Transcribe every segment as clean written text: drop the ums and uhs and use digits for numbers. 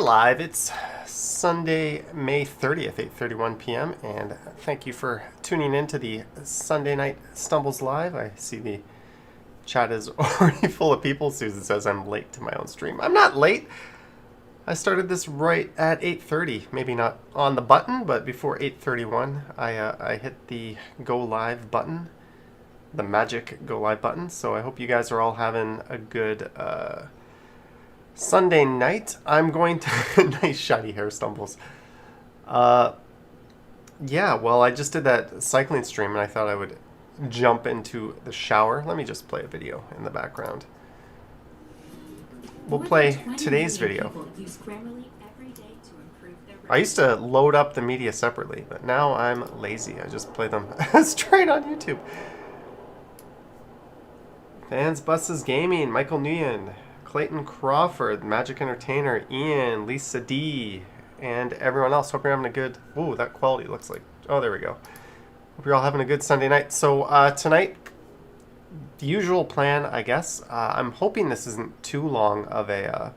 live. It's Sunday, May 30th, 8:31 p.m. And thank you for tuning in to the Sunday Night Stumbles Live. I see the chat is already full of people. Susan says I'm late to my own stream. I'm not late. I started this right at 8:30. Maybe not on the button, but before 8:31, I hit the go live button, the magic go live button. So I hope you guys are all having a good Sunday night. I'm going to nice shiny hair stumbles. Yeah, well, I just did that cycling stream and I thought I would jump into the shower. Let me just play a video in the background. We'll play today's video. I used to load up the media separately, but now I'm lazy. I just play them straight on YouTube. Fans Buses Gaming, Michael Nguyen, Clayton Crawford, Magic Entertainer, Ian, Lisa D, and everyone else. Hope you're having a good... Ooh, that quality looks like... Oh, there we go. Hope you're all having a good Sunday night. So tonight, the usual plan, I guess. I'm hoping this isn't too long of a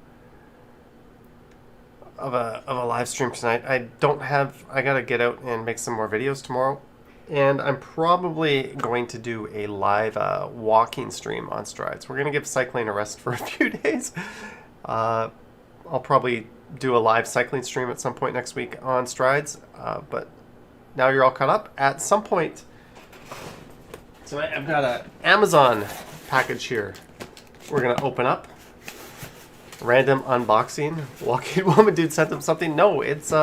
live stream tonight. I gotta get out and make some more videos tomorrow. And I'm probably going to do a live walking stream on Strides. We're going to give cycling a rest for a few days. I'll probably do a live cycling stream at some point next week on Strides. But now you're all caught up. At some point tonight, I've got an Amazon package here we're going to open up. Random unboxing. Walking woman dude sent them something. No, it's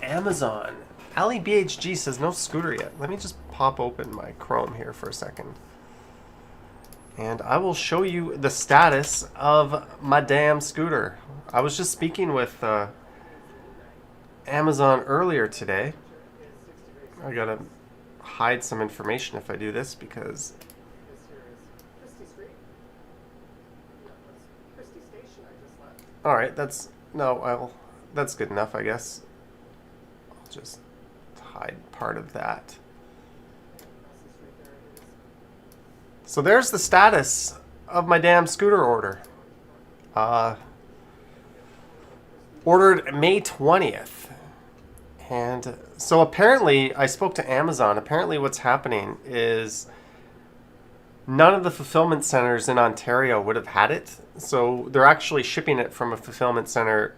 Amazon. Ali BHG says no scooter yet. Let me just pop open my Chrome here for a second. And I will show you the status of my damn scooter. I was just speaking with Amazon earlier today. I gotta hide some information if I do this because... Alright, that's good enough, I guess. Just hide part of that. So there's the status of my damn scooter order. Ordered May 20th. And so apparently, I spoke to Amazon. Apparently what's happening is none of the fulfillment centers in Ontario would have had it. So they're actually shipping it from a fulfillment center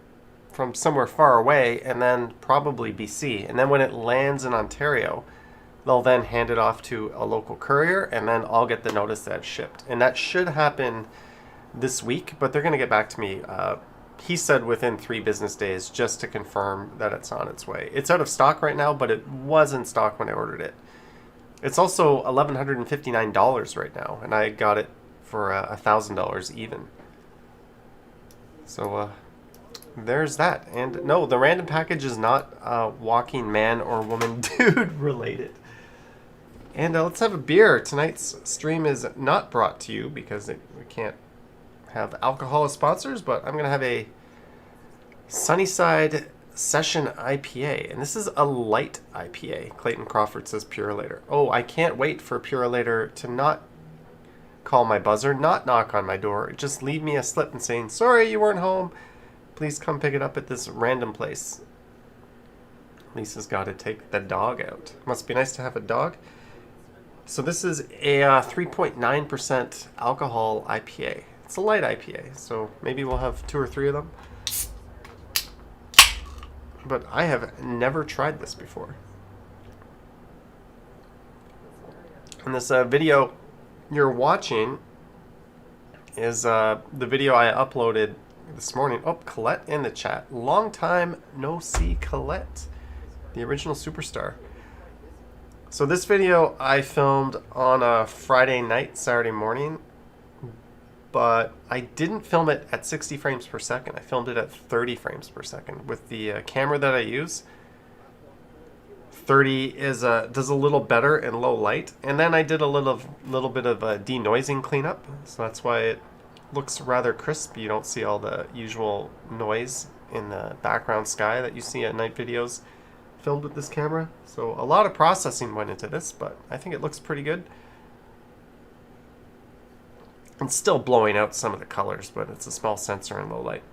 from somewhere far away, and then probably BC. And then when it lands in Ontario, they'll then hand it off to a local courier, and then I'll get the notice that it's shipped. And that should happen this week, but they're going to get back to me. He said within 3 business days, just to confirm that it's on its way. It's out of stock right now, but it was in stock when I ordered it. It's also $1,159 right now, and I got it for $1,000 even. So, there's that. And no, the random package is not walking man or woman dude related. And let's have a beer. Tonight's stream is not brought to you because we can't have alcohol as sponsors, but I'm going to have a Sunnyside Session IPA. And this is a light IPA. Clayton Crawford says Purelator. Oh, I can't wait for Purelator to not call my buzzer, not knock on my door. Just leave me a slip and saying, sorry, you weren't home. Please come pick it up at this random place. Lisa's got to take the dog out. Must be nice to have a dog. So this is a 3.9% alcohol IPA. It's a light IPA, so maybe we'll have 2 or 3 of them. But I have never tried this before. And this video you're watching is the video I uploaded this morning. Oh, Colette in the chat. Long time no see, Colette, the original superstar. So this video I filmed on a Friday night, Saturday morning, but I didn't film it at 60 frames per second. I filmed it at 30 frames per second with the camera that I use. 30 does a little better in low light, and then I did a little bit of denoising cleanup, so that's why it looks rather crisp. You don't see all the usual noise in the background sky that you see at night videos filmed with this camera. So a lot of processing went into this, but I think it looks pretty good. It's still blowing out some of the colors, but it's a small sensor in low light.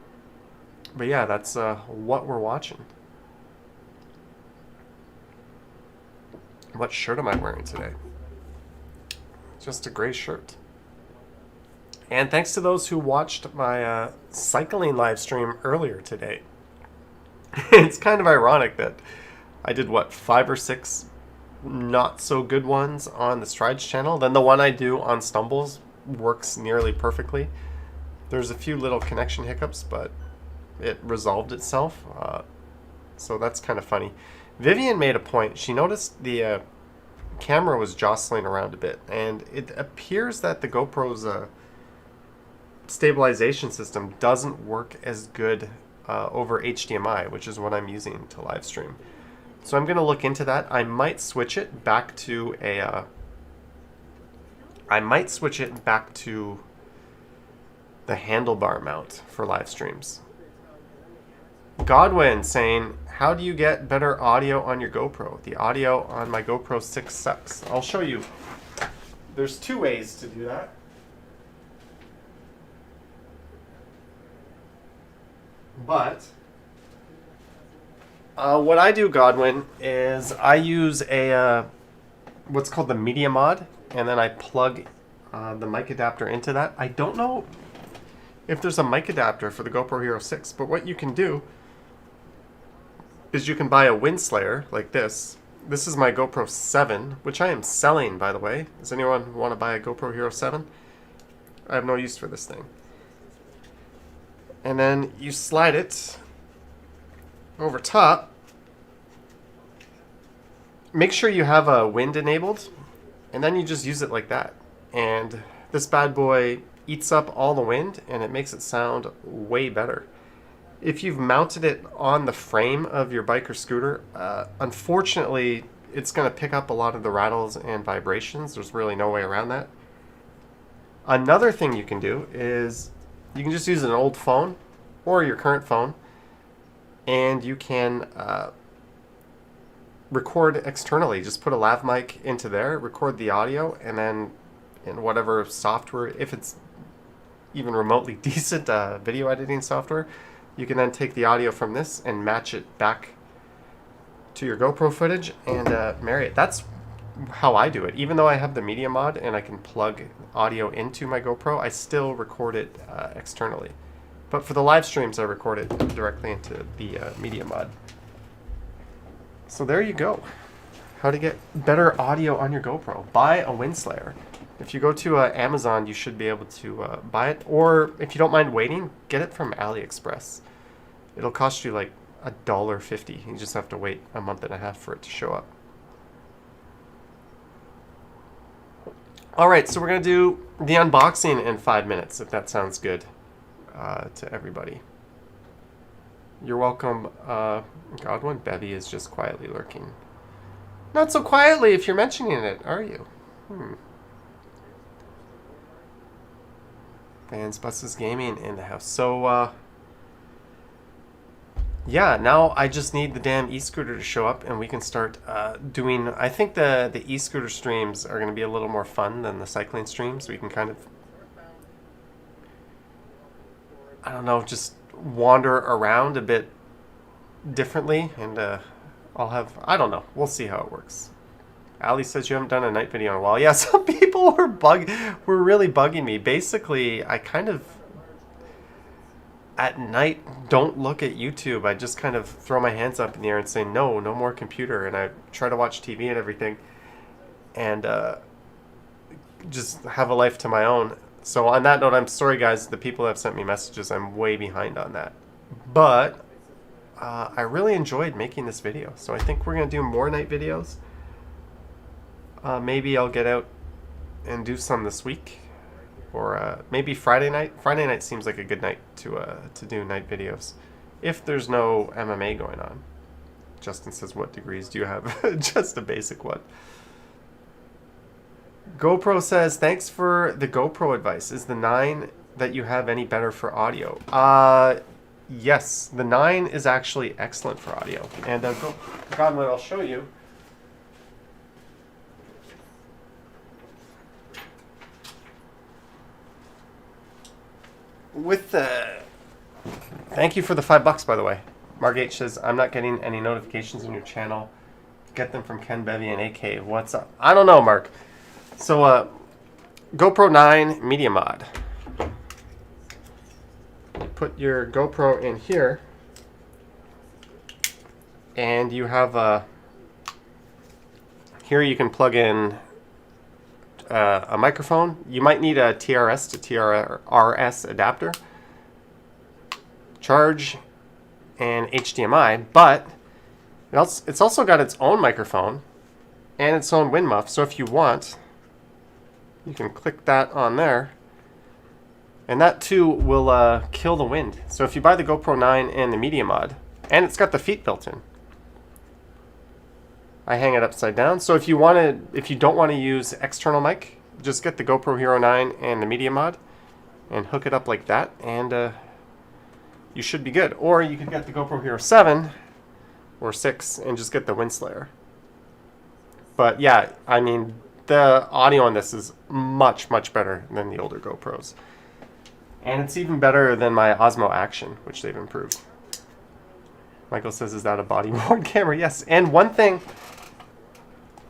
But yeah, that's what we're watching. What shirt am I wearing today? Just a gray shirt. And thanks to those who watched my cycling live stream earlier today. It's kind of ironic that I did, 5 or 6 not so good ones on the Strides channel. Then the one I do on Stumbles works nearly perfectly. There's a few little connection hiccups, but it resolved itself. So that's kind of funny. Vivian made a point. She noticed the camera was jostling around a bit, and it appears that the GoPro's stabilization system doesn't work as good over HDMI, which is what I'm using to live stream. So I'm going to look into that. I might switch it back to a the handlebar mount for live streams. Godwin saying, how do you get better audio on your GoPro? The audio on my GoPro 6 sucks. I'll show you. There's 2 ways to do that. But what I do, Godwin, is I use a what's called the media mod, and then I plug the mic adapter into that. I don't know if there's a mic adapter for the GoPro Hero 6, but what you can do is you can buy a wind slayer like this. This is my GoPro 7, which I am selling, by the way. Does anyone want to buy a GoPro Hero 7? I have no use for this thing. And then you slide it over top. Make sure you have a wind enabled, and then you just use it like that. And this bad boy eats up all the wind, and it makes it sound way better. If you've mounted it on the frame of your bike or scooter, unfortunately, it's going to pick up a lot of the rattles and vibrations. There's really no way around that. Another thing you can do is you can just use an old phone or your current phone, and you can record externally. Just put a lav mic into there, record the audio, and then in whatever software, if it's even remotely decent video editing software, you can then take the audio from this and match it back to your GoPro footage and marry it. That's how I do it. Even though I have the media mod and I can plug audio into my GoPro, I still record it externally. But for the live streams, I record it directly into the media mod. So there you go. How to get better audio on your GoPro. Buy a wind slayer. If you go to Amazon, you should be able to buy it. Or if you don't mind waiting, get it from AliExpress. It'll cost you like $1.50. You just have to wait a month and a half for it to show up. All right, so we're going to do the unboxing in 5 minutes, if that sounds good to everybody. You're welcome, Godwin. Bevy is just quietly lurking. Not so quietly if you're mentioning it, are you? Vans Buses Gaming in the house. So, yeah, now I just need the damn e-scooter to show up and we can start doing... I think the e-scooter streams are going to be a little more fun than the cycling streams. We can kind of, I don't know, just wander around a bit differently, and I'll have... I don't know. We'll see how it works. Ali says you haven't done a night video in a while. Yeah, some people were really bugging me. Basically, I kind of, at night, don't look at YouTube. I just kind of throw my hands up in the air and say, no more computer. And I try to watch TV and everything. And just have a life to my own. So on that note, I'm sorry, guys. The people that have sent me messages, I'm way behind on that. But I really enjoyed making this video. So I think we're going to do more night videos. Maybe I'll get out and do some this week, or maybe Friday night. Friday night seems like a good night to do night videos, if there's no MMA going on. Justin says, what degrees do you have? Just a basic one. GoPro says, thanks for the GoPro advice. Is the 9 that you have any better for audio? Yes, the 9 is actually excellent for audio. And Godwin, I'll show you. with the... Thank you for the $5, by the way. Margate says, I'm not getting any notifications on your channel. Get them from Ken Bevy and AK. What's up? I don't know, Mark. So, GoPro 9 Media Mod. Put your GoPro in here. And you have here you can plug in a microphone. You might need a TRS to TRS adapter. Charge and HDMI, but it's also got its own microphone and its own wind muff. So if you want, you can click that on there, and that too will kill the wind. So if you buy the GoPro 9 and the Media Mod, and it's got the feet built in. I hang it upside down. So if you don't want to use external mic, just get the GoPro Hero 9 and the Media Mod and hook it up like that, and you should be good. Or you could get the GoPro Hero 7 or 6 and just get the wind slayer. But yeah, I mean, the audio on this is much, much better than the older GoPros. And it's even better than my Osmo Action, which they've improved. Michael says, is that a body worn camera? Yes. And one thing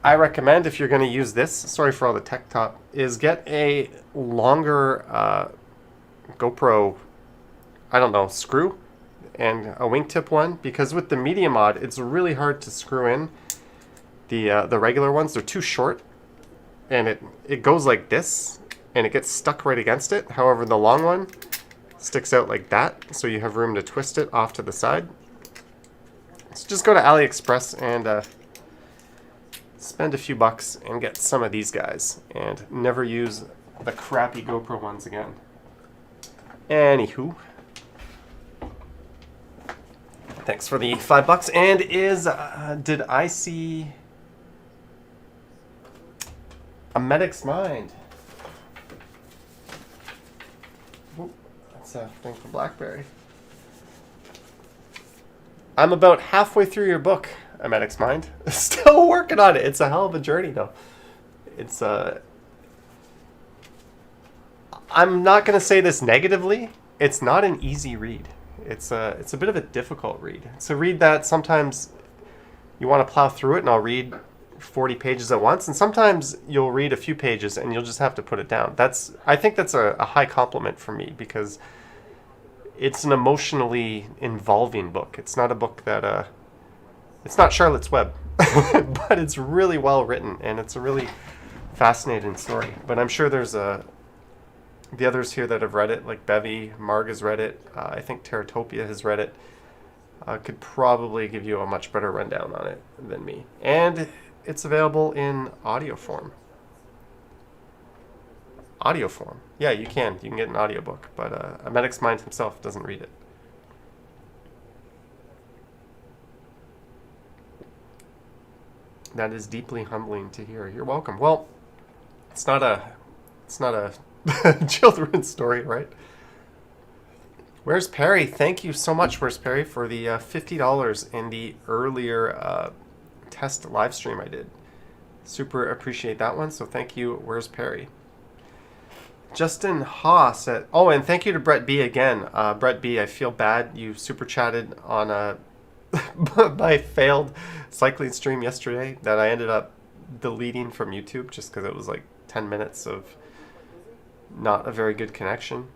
I recommend if you're going to use this, sorry for all the tech talk, is get a longer GoPro, I don't know, screw and a wingtip one, because with the Media Mod, it's really hard to screw in the regular ones. They're too short, and it goes like this, and it gets stuck right against it. However, the long one sticks out like that, so you have room to twist it off to the side. So just go to AliExpress and spend a few bucks and get some of these guys, and never use the crappy GoPro ones again. Anywho, thanks for the $5. And did I see a Medic's Mind? Ooh, that's a thing for BlackBerry. I'm about halfway through your book, A Medic's Mind. Still working on it. It's a hell of a journey, though. It's I'm not going to say this negatively. It's not an easy read. It's a bit of a difficult read. It's a read that sometimes you want to plow through it, and I'll read 40 pages at once, and sometimes you'll read a few pages and you'll just have to put it down. I think that's a high compliment for me, because it's an emotionally involving book. It's not a book that it's not Charlotte's Web, but it's really well written, and it's a really fascinating story. But I'm sure there's the others here that have read it, like Bevy, Marg has read it, I think Teratopia has read it, could probably give you a much better rundown on it than me. And it's available in audio form. Audio form. Yeah, you can get an audiobook, but a Medic's Mind himself doesn't read it. That is deeply humbling to hear. You're welcome. Well, it's not a children's story, right? Where's Perry? Thank you so much, Where's Perry, for the $50 in the earlier test live stream I did. Super appreciate that one. So thank you, Where's Perry? Justin Ha said, oh, and thank you to Brett B again. Brett B, I feel bad you super chatted on my failed cycling stream yesterday that I ended up deleting from YouTube just because it was like 10 minutes of not a very good connection.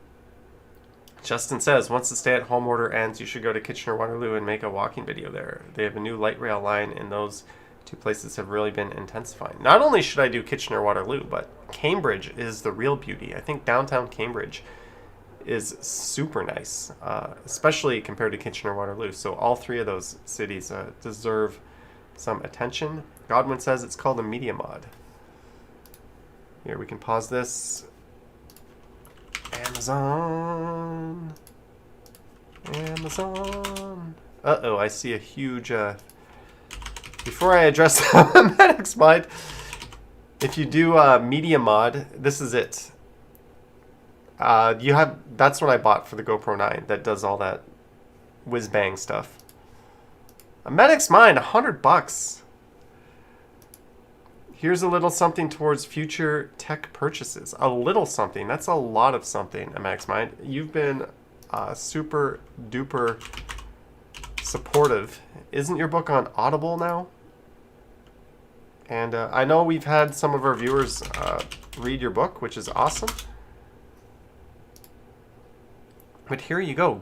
Justin says, once the stay-at-home order ends, you should go to Kitchener-Waterloo and make a walking video there. They have a new light rail line, and those two places have really been intensifying. Not only should I do Kitchener-Waterloo, but Cambridge is the real beauty. I think downtown Cambridge is super nice, especially compared to Kitchener-Waterloo. So all three of those cities deserve some attention. Godwin says it's called a Media Mod. Here, we can pause this. Amazon. Uh-oh, I see a huge... Before I address the Medic's Mind, if you do Media Mod, this is it. That's what I bought for the GoPro 9 that does all that whiz-bang stuff. A Medic's Mind, $100. Here's a little something towards future tech purchases. A little something. That's a lot of something, Max Mind. You've been super duper supportive. Isn't your book on Audible now? And I know we've had some of our viewers read your book, which is awesome. But here you go.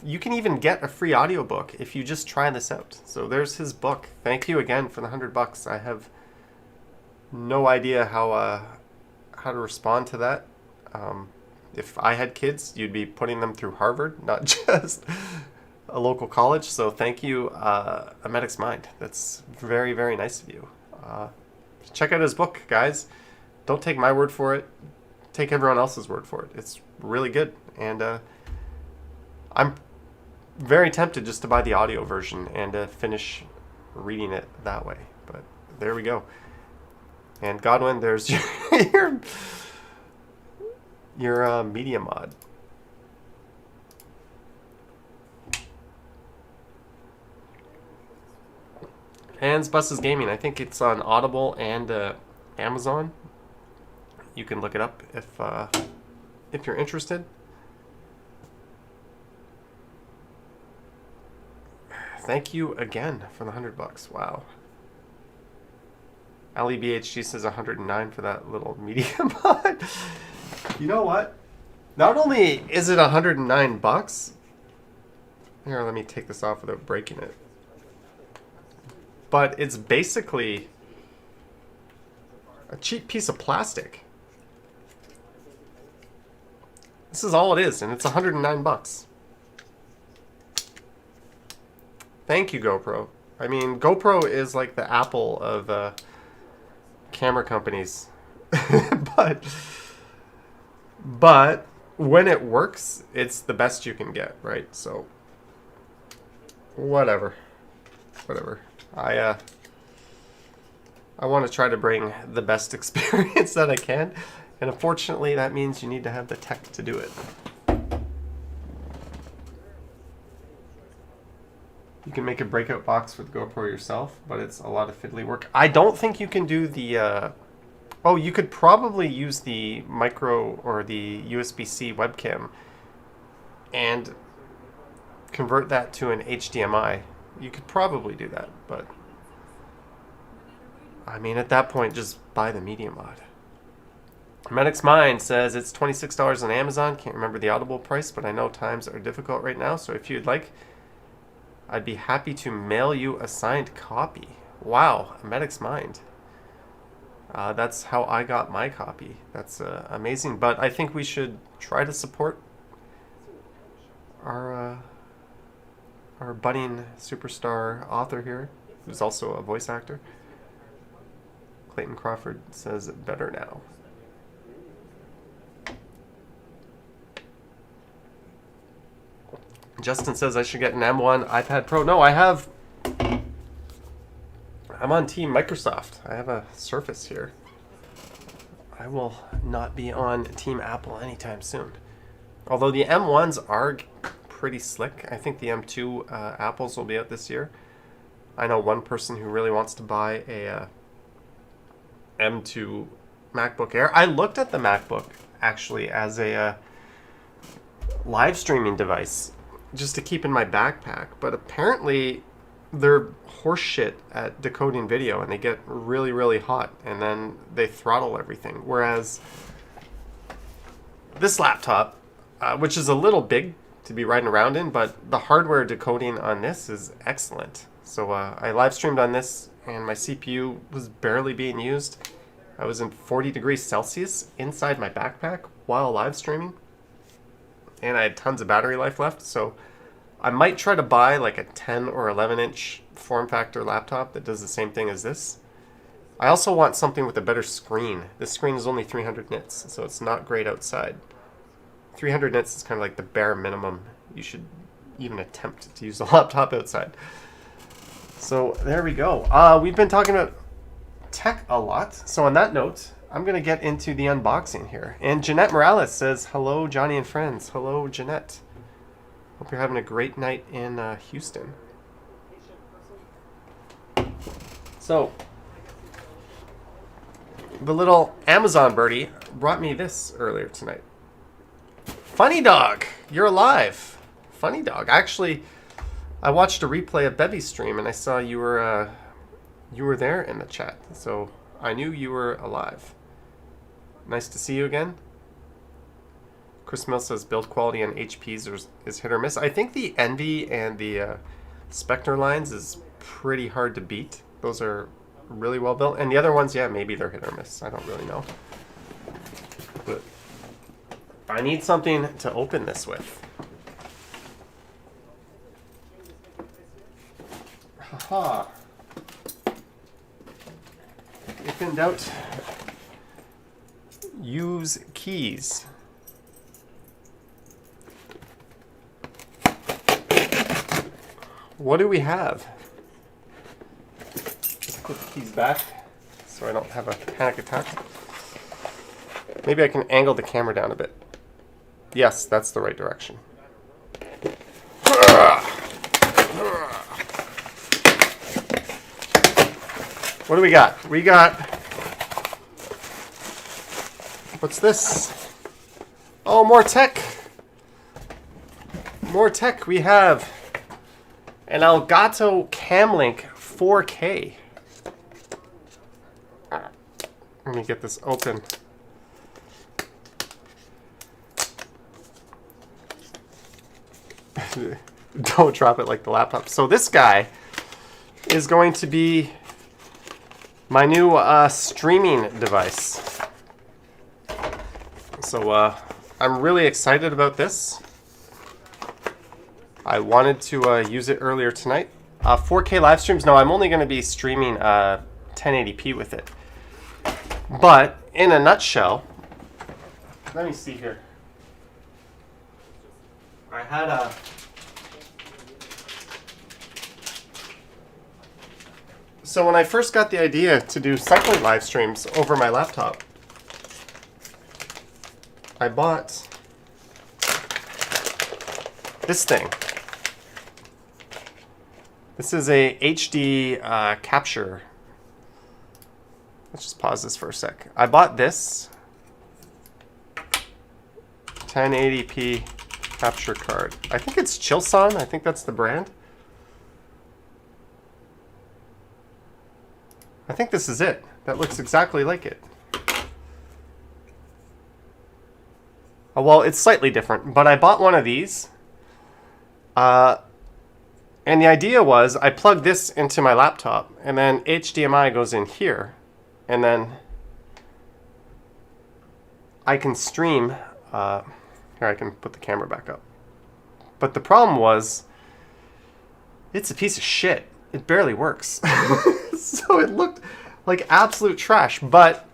You can even get a free audiobook if you just try this out. So there's his book. Thank you again for the $100. I have no idea how to respond to that. If I had kids, you'd be putting them through Harvard, not just a local college. So thank you, A Medic's Mind. That's very, very nice of you. Check out his book, guys. Don't take my word for it. Take everyone else's word for it. It's really good. And I'm very tempted just to buy the audio version and finish reading it that way. But there we go. And Godwin, there's your media mod. Hands Buses Gaming. I think it's on Audible and Amazon. You can look it up if you're interested. Thank you again for the $100. Wow. LEBHG says 109 for that little media mod. You know what? Not only is it $109. Here, let me take this off without breaking it. But it's basically a cheap piece of plastic. This is all it is, and it's $109. Thank you, GoPro. I mean, GoPro is like the Apple of camera companies. but when it works, it's the best you can get, right? So whatever. I want to try to bring the best experience that I can, and unfortunately that means you need to have the tech to do it. You can make a breakout box with GoPro yourself, but it's a lot of fiddly work. I don't think you can do the... oh, you could probably use the micro or the USB-C webcam and convert that to an HDMI. You could probably do that, but... I mean, at that point, just buy the media mod. Medic's Mind says it's $26 on Amazon. Can't remember the Audible price, but I know times are difficult right now, so if you'd like... I'd be happy to mail you a signed copy. Wow, A Medic's Mind. That's how I got my copy. That's amazing. But I think we should try to support our budding superstar author here, who's also a voice actor. Clayton Crawford says it better now. Justin says I should get an M1 iPad Pro. No, I'm on Team Microsoft. I have a Surface here. I will not be on Team Apple anytime soon. Although the M1s are pretty slick. I think the M2 Apples will be out this year. I know one person who really wants to buy a M2 MacBook Air. I looked at the MacBook actually as a live streaming device, just to keep in my backpack, but apparently they're horseshit at decoding video, and they get really, really hot, and then they throttle everything. Whereas this laptop, which is a little big to be riding around in, but the hardware decoding on this is excellent. So I live streamed on this, and my CPU was barely being used. I was in 40 degrees Celsius inside my backpack while live streaming. And I had tons of battery life left, so I might try to buy like a 10 or 11 inch form factor laptop that does the same thing as this. I also want something with a better screen. This screen is only 300 nits, so it's not great outside. 300 nits is kind of like the bare minimum you should even attempt to use a laptop outside. So there we go. We've been talking about tech a lot, so on that note, I'm going to get into the unboxing here. And Jeanette Morales says, hello, Johnny and friends. Hello, Jeanette. Hope you're having a great night in Houston. So, the little Amazon birdie brought me this earlier tonight. Funny dog, you're alive. Funny dog. Actually, I watched a replay of Bevy's stream and I saw you were there in the chat, so I knew you were alive. Nice to see you again. Chris Mill says build quality on HPs is hit or miss. I think the Envy and the Spectre lines is pretty hard to beat. Those are really well built. And the other ones, yeah, maybe they're hit or miss. I don't really know. But I need something to open this with. Haha. If in doubt, use keys. What do we have? Just put the keys back so I don't have a panic attack. Maybe I can angle the camera down a bit. Yes, that's the right direction. What do we got? We got... What's this? Oh, more tech. More tech. We have an Elgato Camlink 4K. Let me get this open. Don't drop it like the laptop. So this guy is going to be my new streaming device. So I'm really excited about this. I wanted to use it earlier tonight. 4K live streams. No, I'm only going to be streaming 1080p with it. But in a nutshell, let me see here. I had a... So when I first got the idea to do cycling live streams over my laptop, I bought this thing. This is a HD capture. Let's just pause this for a sec. I bought this 1080p capture card. I think it's Chilson. I think that's the brand. I think this is it. That looks exactly like it. Oh, well, it's slightly different, but I bought one of these. And the idea was I plug this into my laptop, and then HDMI goes in here, and then I can stream. Here, I can put the camera back up. But the problem was, it's a piece of shit. It barely works. So it looked like absolute trash, but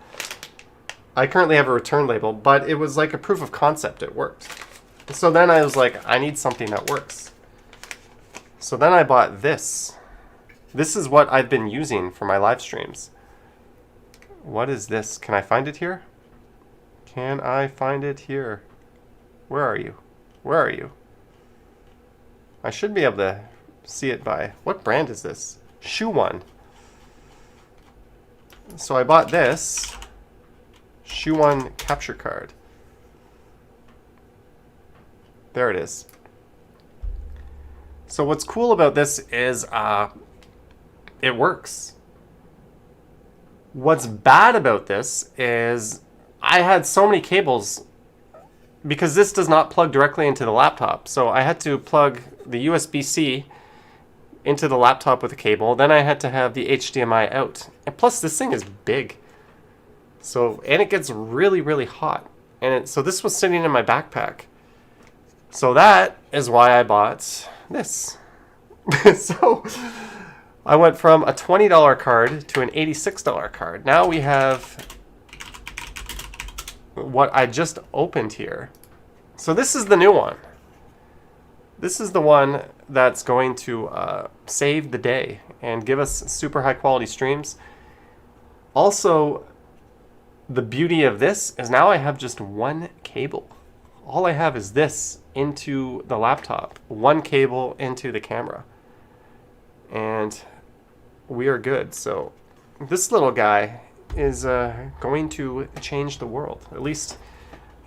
I currently have a return label, but it was like a proof of concept. It worked. So then I was like, I need something that works. So then I bought this. This is what I've been using for my live streams. What is this? Can I find it here? Can I find it here? Where are you? Where are you? I should be able to see it by... What brand is this? Shoe One. So I bought this Shoe One capture card. There it is. So what's cool about this is it works. What's bad about this is I had so many cables because this does not plug directly into the laptop. So I had to plug the USB-C into the laptop with a cable. Then I had to have the HDMI out. And plus this thing is big. So, and it gets really, really hot. And so this was sitting in my backpack. So that is why I bought this. So I went from a $20 card to an $86 card. Now we have what I just opened here. So this is the new one. This is the one that's going to save the day and give us super high quality streams. Also, the beauty of this is now I have just one cable. All I have is this into the laptop, one cable into the camera, and we are good. So this little guy is going to change the world. At least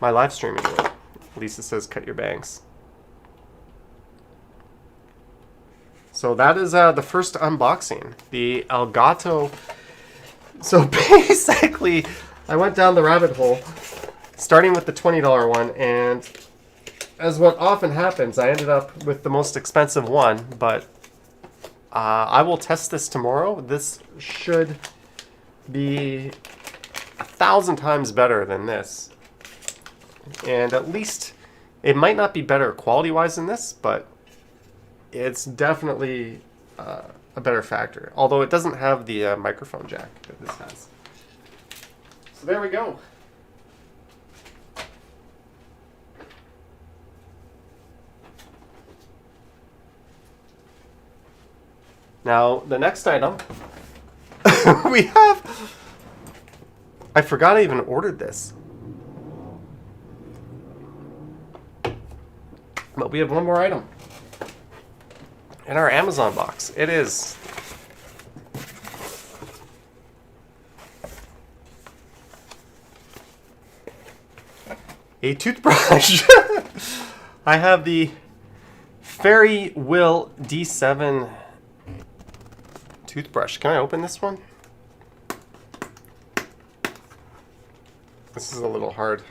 my live streaming will. Lisa says, cut your bangs. So that is the first unboxing. The Elgato. So basically, I went down the rabbit hole, starting with the $20 one, and as what often happens, I ended up with the most expensive one, but I will test this tomorrow. This should be 1,000 times better than this. And at least, it might not be better quality-wise than this, but it's definitely a better factor. Although it doesn't have the microphone jack that this has. So there we go. Now, the next item, we have... I forgot I even ordered this. But we have one more item in our Amazon box. It is a toothbrush. I have the Fairy Will D7 toothbrush. Can I open this one? This is a little hard.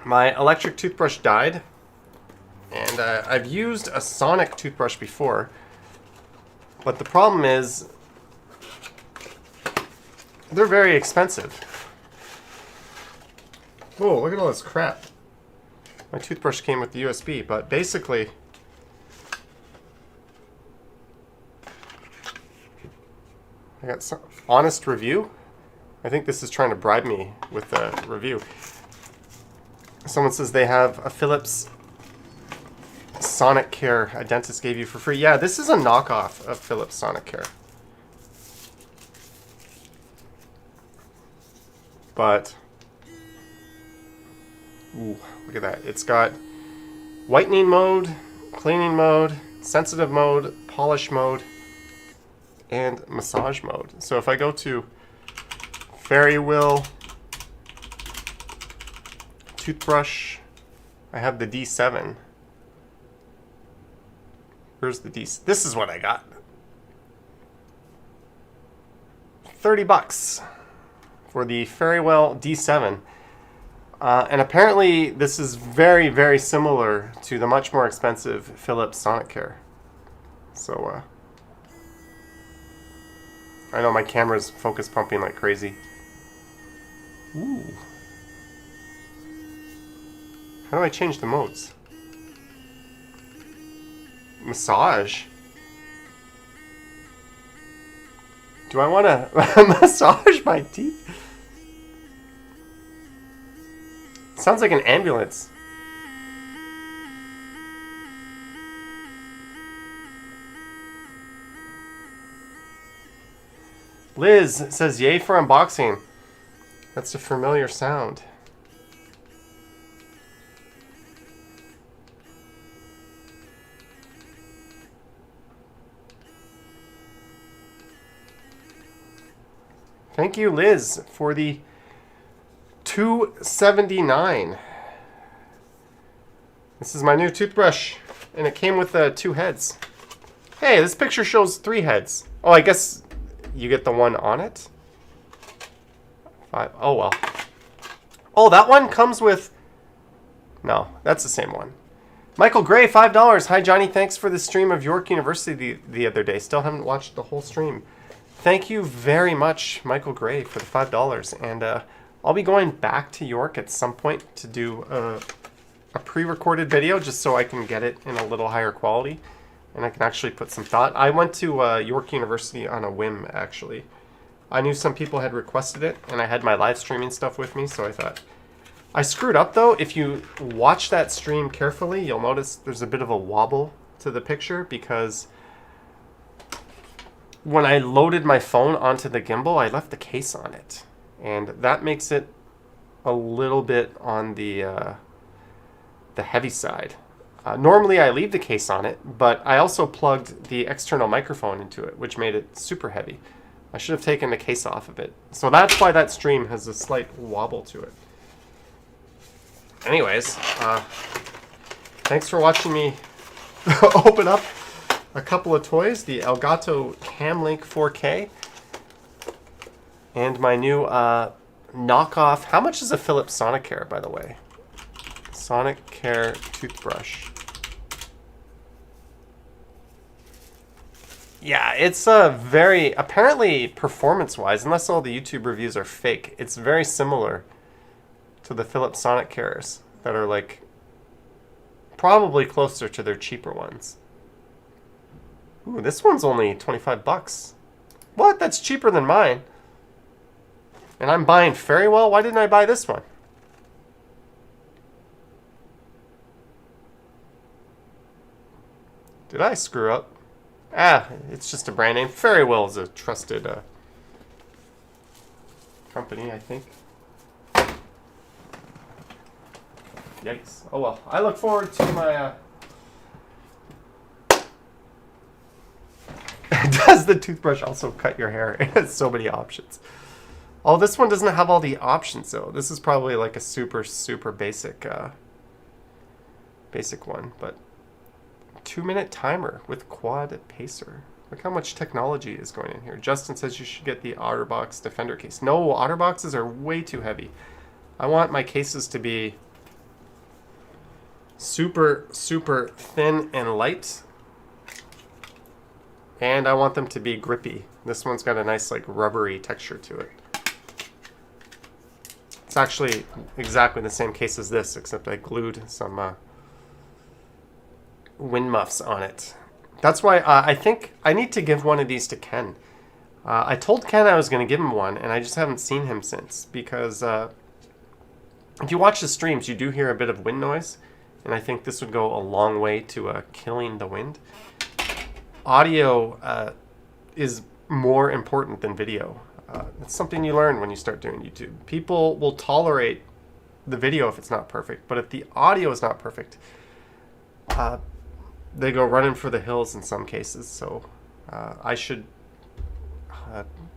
My electric toothbrush died, and I've used a sonic toothbrush before, but the problem is they're very expensive. Whoa, look at all this crap. My toothbrush came with the USB, but basically I got some honest review. I think this is trying to bribe me with a review. Someone says they have a Philips Sonic Care a dentist gave you for free. Yeah, this is a knockoff of Philips Sonic Care. But, ooh, look at that. It's got whitening mode, cleaning mode, sensitive mode, polish mode, and massage mode. So if I go to Fairy Will toothbrush, I have the D7. Where's the D? This is what I got. $30 for the Fairy Will D7. And apparently this is very, very similar to the much more expensive Philips Sonic Care. So, I know my camera's focus pumping like crazy. Ooh. How do I change the modes? Massage? Do I want to massage my teeth? Sounds like an ambulance. Liz says, yay for unboxing. That's a familiar sound. Thank you, Liz, for the $2.79. This is my new toothbrush, and it came with 2 heads. Hey, this picture shows 3 heads. Oh, I guess you get the one on it? 5. Oh, well. Oh, that one comes with... No, that's the same one. Michael Gray, $5. Hi, Johnny. Thanks for the stream of York University the other day. Still haven't watched the whole stream. Thank you very much, Michael Gray, for the $5. And I'll be going back to York at some point to do a pre-recorded video just so I can get it in a little higher quality. And I can actually put some thought. I went to York University on a whim, actually. I knew some people had requested it, and I had my live streaming stuff with me, so I thought... I screwed up, though. If you watch that stream carefully, you'll notice there's a bit of a wobble to the picture, because when I loaded my phone onto the gimbal, I left the case on it. And that makes it a little bit on the heavy side. Normally I leave the case on it, but I also plugged the external microphone into it, which made it super heavy. I should have taken the case off of it. So that's why that stream has a slight wobble to it. Anyways, thanks for watching me open up a couple of toys. The Elgato Camlink 4K. And my new knockoff. How much is a Philips Sonicare, by the way? Sonicare toothbrush. Yeah, it's very, apparently performance-wise, unless all the YouTube reviews are fake, it's very similar to the Philips Sonicares that are like probably closer to their cheaper ones. Ooh, this one's only 25 bucks. What? That's cheaper than mine. And I'm buying Fairy-Well? Why didn't I buy this one? Did I screw up? Ah, it's just a brand name. Fairy-Well is a trusted company, I think. Yikes. Oh well. I look forward to my... Does the toothbrush also cut your hair? It has so many options. Oh, this one doesn't have all the options, though. This is probably like a super, super basic one, but... 2-minute timer with quad pacer. Look how much technology is going in here. Justin says you should get the OtterBox Defender case. No, OtterBoxes are way too heavy. I want my cases to be super, super thin and light. And I want them to be grippy. This one's got a nice like rubbery texture to it. It's actually exactly the same case as this, except I glued some wind muffs on it. That's why I think I need to give one of these to Ken. I told Ken I was going to give him one, and I just haven't seen him since. Because if you watch the streams, you do hear a bit of wind noise, and I think this would go a long way to killing the wind. Audio is more important than video. It's something you learn when you start doing YouTube. People will tolerate the video if it's not perfect, but if the audio is not perfect, they go running for the hills in some cases. So I should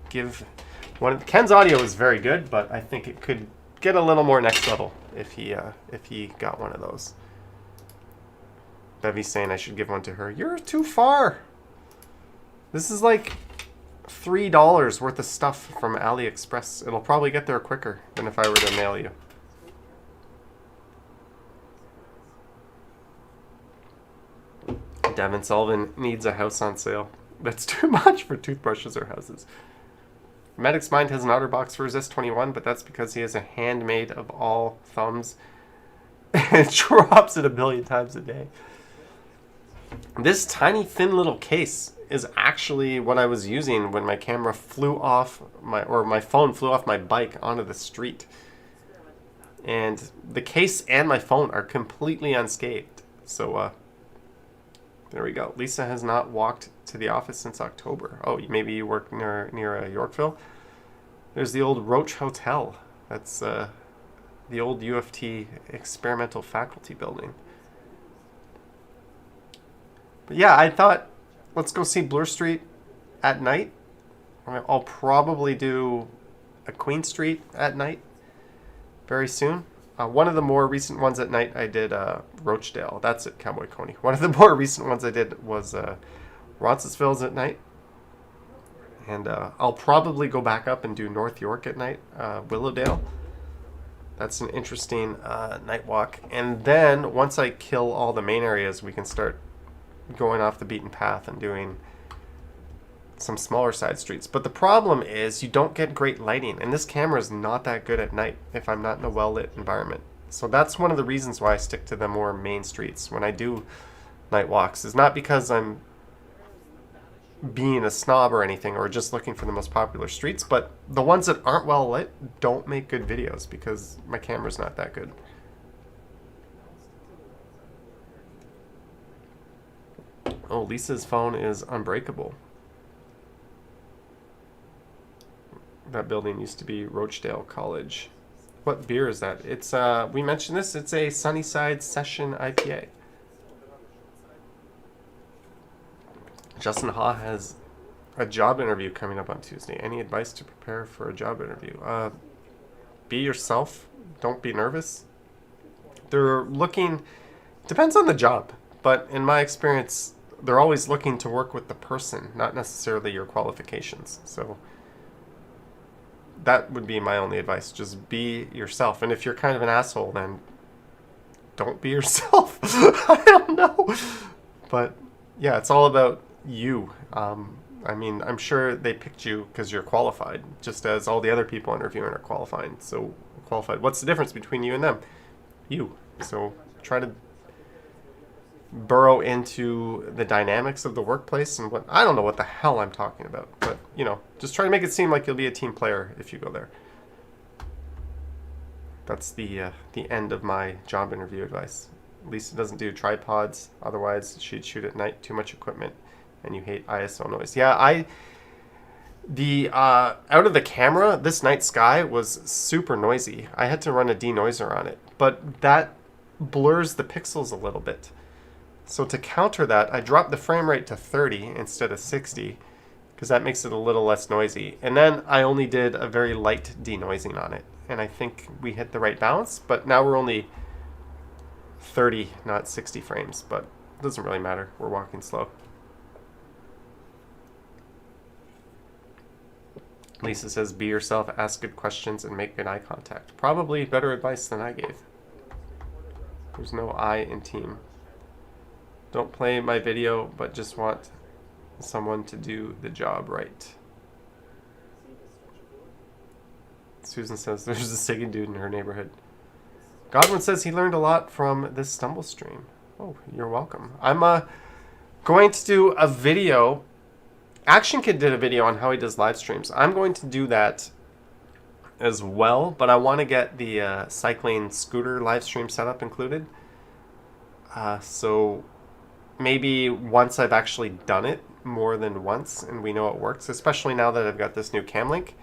give one. Ken's audio is very good, but I think it could get a little more next level if he got one of those. Bevy's saying I should give one to her. You're too far. This is like $3 worth of stuff from AliExpress. It'll probably get there quicker than if I were to mail you. Devin Sullivan needs a house on sale. That's too much for toothbrushes or houses. Medic's Mind has an OtterBox for his S21, but that's because he has a handmade of all thumbs and drops it a billion times a day. This tiny thin little case is actually what I was using when my camera flew off my phone flew off my bike onto the street. And the case and my phone are completely unscathed. So there we go. Lisa has not walked to the office since October. Oh, maybe you work near Yorkville? There's the old Roach Hotel. That's the old U of T experimental faculty building. But yeah, I thought, let's go see Bloor Street at night. I'll probably do a Queen Street at night very soon. One of the more recent ones at night I did Rochdale. That's at Cowboy Coney. One of the more recent ones I did was Roncesvalles at night. And I'll probably go back up and do North York at night, Willowdale. That's an interesting night walk. And then once I kill all the main areas, we can start going off the beaten path and doing some smaller side streets. But the problem is you don't get great lighting, and this camera is not that good at night if I'm not in a well-lit environment. So that's one of the reasons why I stick to the more main streets when I do night walks. Is not because I'm being a snob or anything, or just looking for the most popular streets, but the ones that aren't well lit don't make good videos because my camera's not that good. Oh, Lisa's phone is unbreakable. That building used to be Rochdale College. What beer is that? It's we mentioned this. It's a Sunnyside Session IPA. Justin Ha has a job interview coming up on Tuesday. Any advice to prepare for a job interview? Be yourself. Don't be nervous. They're looking, depends on the job, but in my experience, they're always looking to work with the person, not necessarily your qualifications. So that would be my only advice. Just be yourself. And if you're kind of an asshole, then don't be yourself. I don't know. But yeah, it's all about you. I mean, I'm sure they picked you because you're qualified, just as all the other people interviewing are qualified. So qualified. What's the difference between you and them? You. So try to burrow into the dynamics of the workplace and what, I don't know what the hell I'm talking about, but you know, just try to make it seem like you'll be a team player if you go there. That's the end of my job interview advice. Lisa doesn't do tripods, otherwise she'd shoot at night. Too much equipment, and you hate ISO noise. Yeah, out of the camera, this night sky was super noisy. I had to run a denoiser on it, but that blurs the pixels a little bit. So to counter that, I dropped the frame rate to 30 instead of 60, because that makes it a little less noisy. And then I only did a very light denoising on it, and I think we hit the right balance. But now we're only 30, not 60 frames, but it doesn't really matter. We're walking slow. Lisa says, be yourself, ask good questions, and make good eye contact. Probably better advice than I gave. There's no I in team. Don't play my video, but just want someone to do the job right. Susan says there's a singing dude in her neighborhood. Godwin says he learned a lot from this Stumble stream. Oh, you're welcome. I'm going to do a video. Action Kid did a video on how he does live streams. I'm going to do that as well, but I want to get the cycling scooter live stream setup included. So maybe once I've actually done it more than once and we know it works, especially now that I've got this new cam link,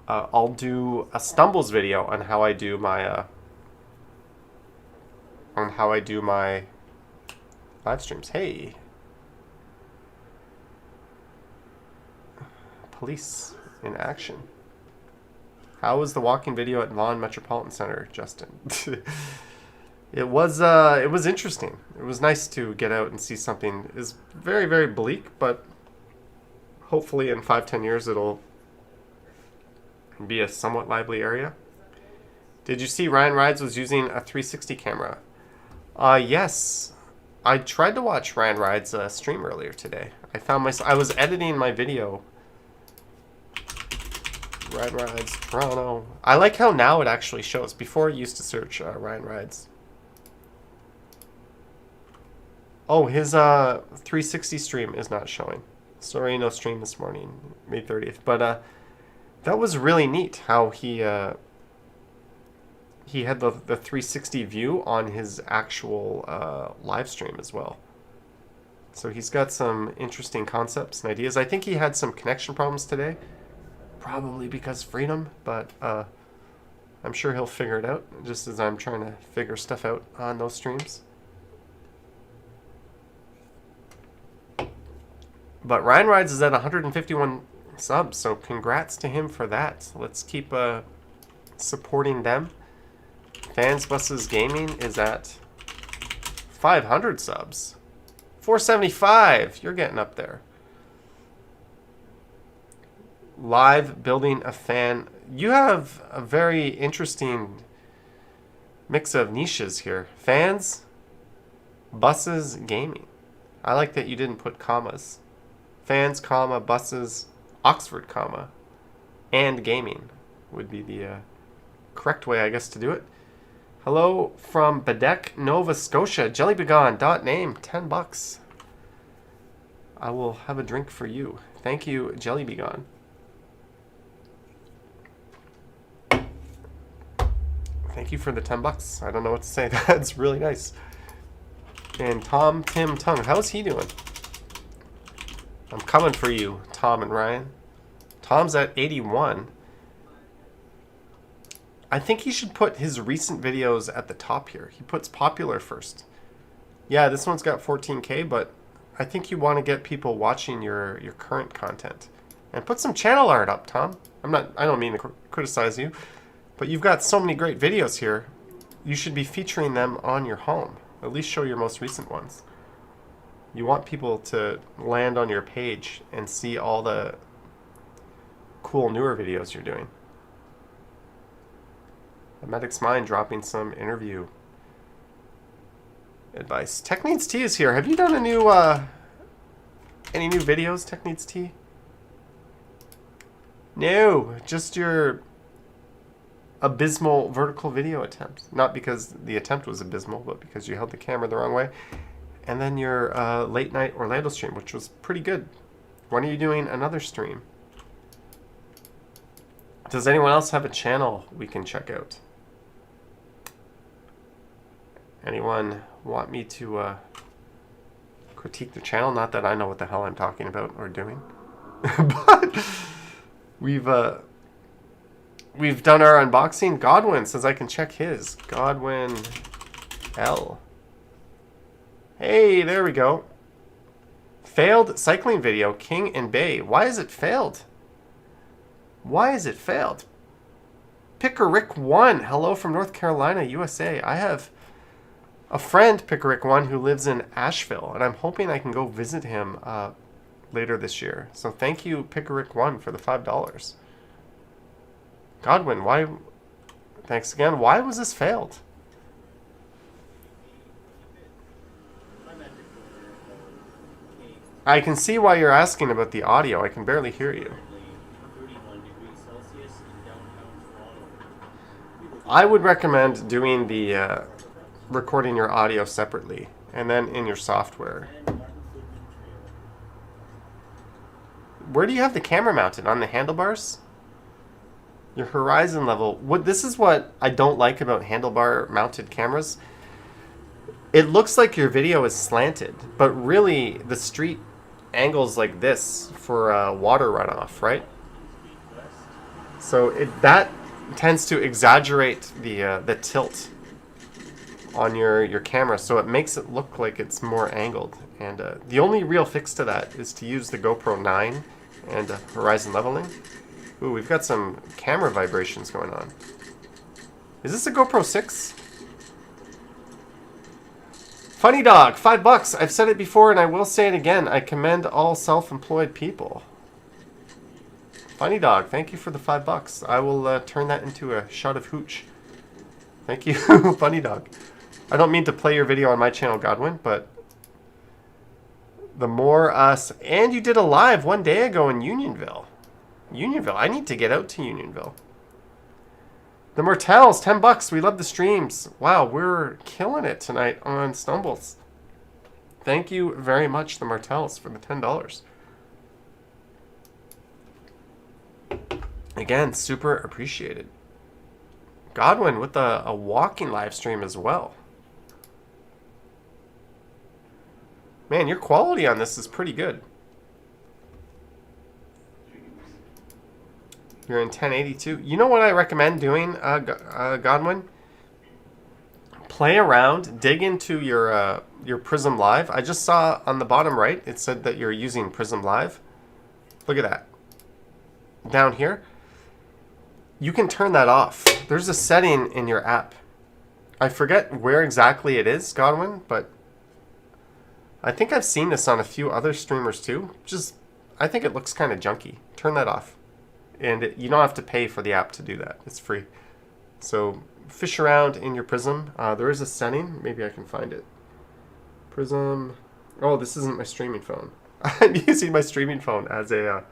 I'll do a Stumbles video on how I do my live streams. Hey, police in action. How was the walking video at Vaughan Metropolitan Center, Justin? It was interesting. It was nice to get out and see something. It's very, very bleak, but hopefully in 5-10 years it'll be a somewhat lively area. Did you see Ryan Rides was using a 360 camera? Yes. I tried to watch Ryan Rides stream earlier today. I was editing my video. Ryan Rides, Toronto. I like how now it actually shows. Before I used to search Ryan Rides. Oh, his 360 stream is not showing. Sorry, no stream this morning, May 30th. But that was really neat how he had the 360 view on his actual live stream as well. So he's got some interesting concepts and ideas. I think he had some connection problems today, probably because freedom, but I'm sure he'll figure it out, just as I'm trying to figure stuff out on those streams. But Ryan Rides is at 151 subs, so congrats to him for that. Let's keep supporting them. Fans Buses Gaming is at 500 subs. 475. You're getting up there. Live building a fan. You have a very interesting mix of niches here. Fans, buses, gaming. I like that you didn't put commas. Fans, comma, buses, Oxford, comma, and gaming would be the correct way, I guess, to do it. Hello from Bedeck, Nova Scotia. Jellybegon.name, $10. I will have a drink for you. Thank you, Jellybegon. Thank you for the $10. I don't know what to say. That's really nice. And Tom Tim Tung, how's he doing? I'm coming for you, Tom and Ryan. Tom's at 81. I think he should put his recent videos at the top here. He puts popular first. Yeah, this one's got 14K, but I think you want to get people watching your current content. And put some channel art up, Tom. I don't mean to criticize you, but you've got so many great videos here. You should be featuring them on your home. At least show your most recent ones. You want people to land on your page and see all the cool newer videos you're doing. The Medic's Mind dropping some interview advice. Tech Needs Tea is here. Have you done any new videos, Tech Needs Tea? No, just your abysmal vertical video attempt. Not because the attempt was abysmal, but because you held the camera the wrong way. And then your late night Orlando stream, which was pretty good. When are you doing another stream? Does anyone else have a channel we can check out? Anyone want me to critique their channel? Not that I know what the hell I'm talking about or doing. But we've done our unboxing. Godwin says I can check his. Godwin L. Hey, there we go. Failed cycling video, King and Bay. Why is it failed? Why is it failed? Pickerick1. Hello from North Carolina, USA. I have a friend, Pickerick1, who lives in Asheville, and I'm hoping I can go visit him later this year. So thank you, Pickerick1, for the $5. Godwin, why? Thanks again. Why was this failed? I can see why you're asking about the audio. I can barely hear you. I would recommend doing the recording your audio separately and then in your software. Where do you have the camera mounted? On the handlebars? Your horizon level. This is what I don't like about handlebar mounted cameras. It looks like your video is slanted, but really the street angles like this for water runoff, right? So that tends to exaggerate the tilt on your camera, so it makes it look like it's more angled. And the only real fix to that is to use the GoPro 9 and horizon leveling. Ooh, we've got some camera vibrations going on. Is this a GoPro 6? Funny Dog, $5. I've said it before and I will say it again. I commend all self-employed people. Funny Dog, thank you for the $5. I will turn that into a shot of hooch. Thank you, Funny Dog. I don't mean to play your video on my channel, Godwin, but the more us... And you did a live one day ago in Unionville. Unionville, I need to get out to Unionville. The Mortels, $10. We love the streams. Wow, we're killing it tonight on Stumbles. Thank you very much, the Mortels, for the $10. Again, super appreciated. Godwin with a walking live stream as well. Man, your quality on this is pretty good. You're in 1082. You know what I recommend doing, Godwin? Play around, dig into your Prism Live. I just saw on the bottom right, it said that you're using Prism Live. Look at that. Down here. You can turn that off. There's a setting in your app. I forget where exactly it is, Godwin, but I think I've seen this on a few other streamers too. I think it looks kind of junky. Turn that off. And you don't have to pay for the app to do that. It's free. So fish around in your Prism. There is a setting. Maybe I can find it. Prism. Oh, this isn't my streaming phone. I'm using my streaming phone as a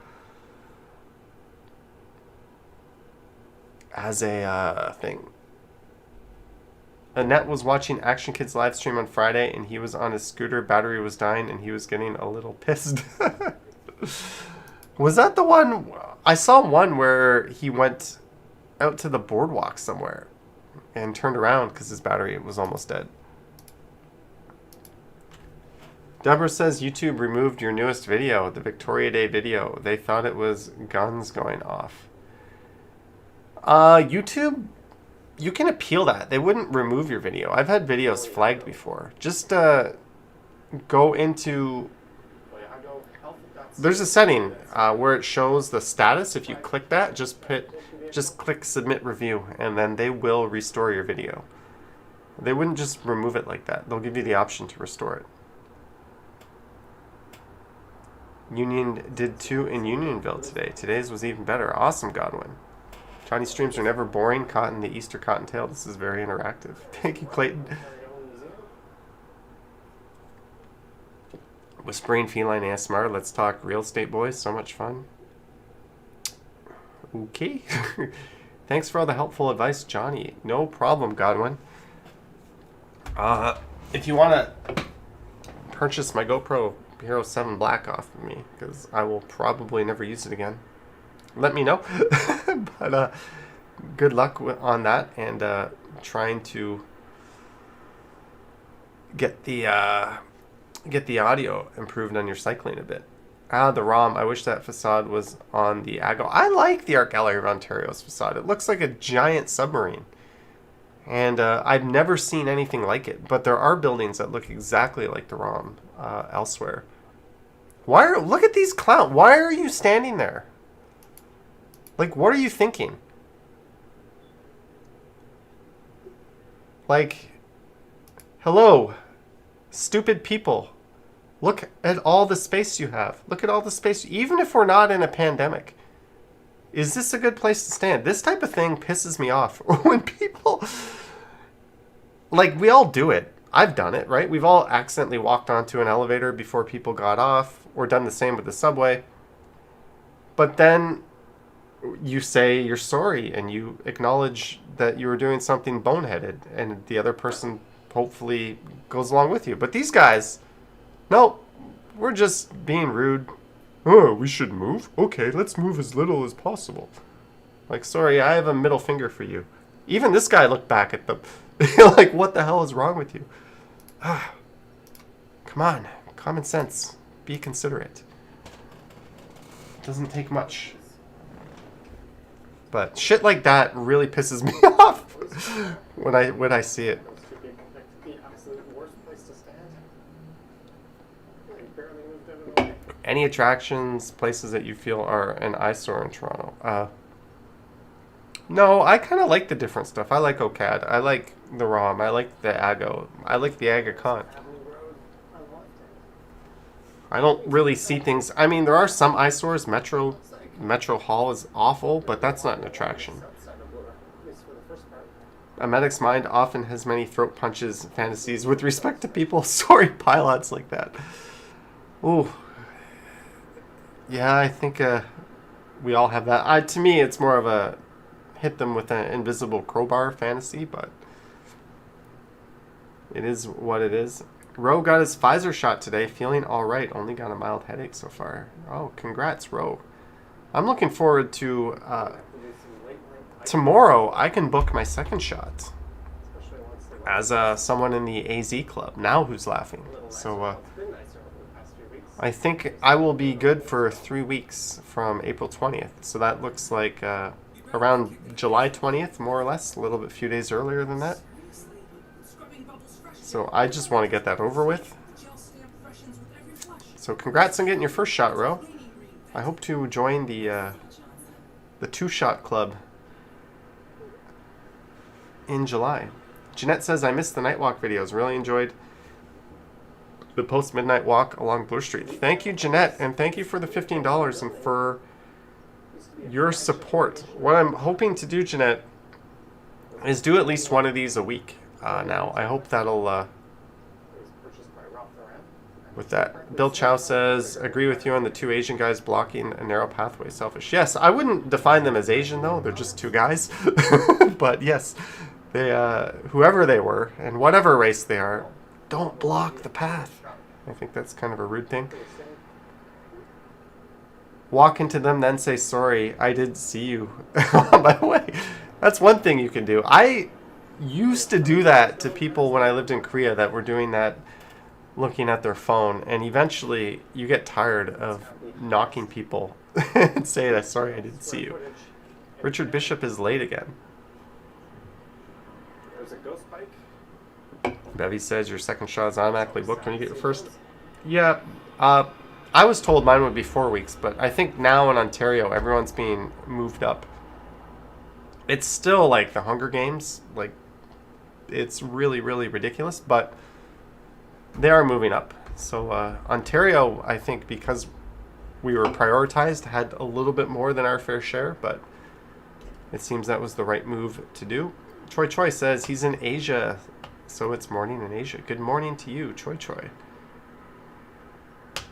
thing. Annette was watching Action Kids live stream on Friday, and he was on his scooter. Battery was dying, and he was getting a little pissed. Was that the one? I saw one where he went out to the boardwalk somewhere and turned around because his battery was almost dead. Deborah says YouTube removed your newest video, the Victoria Day video. They thought it was guns going off. YouTube, you can appeal that. They wouldn't remove your video. I've had videos flagged before. Just go into there's a setting where it shows the status. If you click that, just click submit review, and then they will restore your video. They wouldn't just remove it like that. They'll give you the option to restore it. Union did 2 in Unionville today. Today's was even better. Awesome, Godwin. Johnny streams are never boring. Caught in the Easter Cottontail. This is very interactive. Thank you, Clayton. Whispering Feline ASMR. Let's talk real estate, boys. So much fun. Okay. Thanks for all the helpful advice, Johnny. No problem, Godwin. If you want to purchase my GoPro Hero 7 Black off of me, because I will probably never use it again, let me know. But good luck on that, and trying to get the audio improved on your cycling a bit. The ROM. I wish that facade was on the AGO. I like the Art Gallery of Ontario's facade. It looks like a giant submarine. And I've never seen anything like it. But there are buildings that look exactly like the ROM elsewhere. Look at these clowns. Why are you standing there? Like, what are you thinking? Like, hello, stupid people. Look at all the space you have. Look at all the space. Even if we're not in a pandemic, is this a good place to stand? This type of thing pisses me off. When people, like, we all do it. I've done it, right? We've all accidentally walked onto an elevator before people got off, or done the same with the subway. But then you say you're sorry and you acknowledge that you were doing something boneheaded, and the other person hopefully goes along with you. But these guys, no, we're just being rude. Oh, we should move? Okay, let's move as little as possible. Like, sorry, I have a middle finger for you. Even this guy looked back at them. Like, what the hell is wrong with you? Come on, common sense. Be considerate. It doesn't take much. But shit like that really pisses me off when I see it. Any attractions, places that you feel are an eyesore in Toronto? No, I kind of like the different stuff. I like OCAD. I like the ROM. I like the AGO. I like the AgaCon. I don't really see things. I mean, there are some eyesores. Metro Hall is awful, but that's not an attraction. A medic's mind often has many throat punches fantasies with respect to people. Sorry, pilots like that. Ooh. Yeah, I think we all have that. To me, it's more of a hit them with an invisible crowbar fantasy, but it is what it is. Ro got his Pfizer shot today, feeling all right. Only got a mild headache so far. Oh, congrats, Ro. I'm looking forward to tomorrow. I can book my second shot as someone in the AZ club. Now who's laughing? So I think I will be good for 3 weeks from April 20th. So that looks like around July 20th, more or less, a little bit, few days earlier than that. So I just want to get that over with. So congrats on getting your first shot, Ro. I hope to join the 2-shot club in July. Jeanette says, I missed the night walk videos. Really enjoyed the post-midnight walk along Bloor Street. Thank you, Jeanette, and thank you for the $15 and for your support. What I'm hoping to do, Jeanette, is do at least one of these a week now. I hope that'll... with that. Bill Chow says, agree with you on the 2 Asian guys blocking a narrow pathway. Selfish. Yes, I wouldn't define them as Asian, though. They're just 2 guys. But yes, they, whoever they were, and whatever race they are, don't block the path. I think that's kind of a rude thing. Walk into them, then say, sorry, I did see you. By the way, that's one thing you can do. I used to do that to people when I lived in Korea that were doing that, looking at their phone, and eventually you get tired of knocking people and saying, sorry, I didn't see you. Richard Bishop is late again. There's a ghost bike. Bevy says your second shot is automatically booked when you get your first. Yeah, I was told mine would be 4 weeks, but I think now in Ontario, everyone's being moved up. It's still like the Hunger Games. Like, it's really, really ridiculous, but they are moving up. So Ontario, I think, because we were prioritized, had a little bit more than our fair share, but it seems that was the right move to do. Choi Choi says he's in Asia, so it's morning in Asia. Good morning to you, Choi Choi.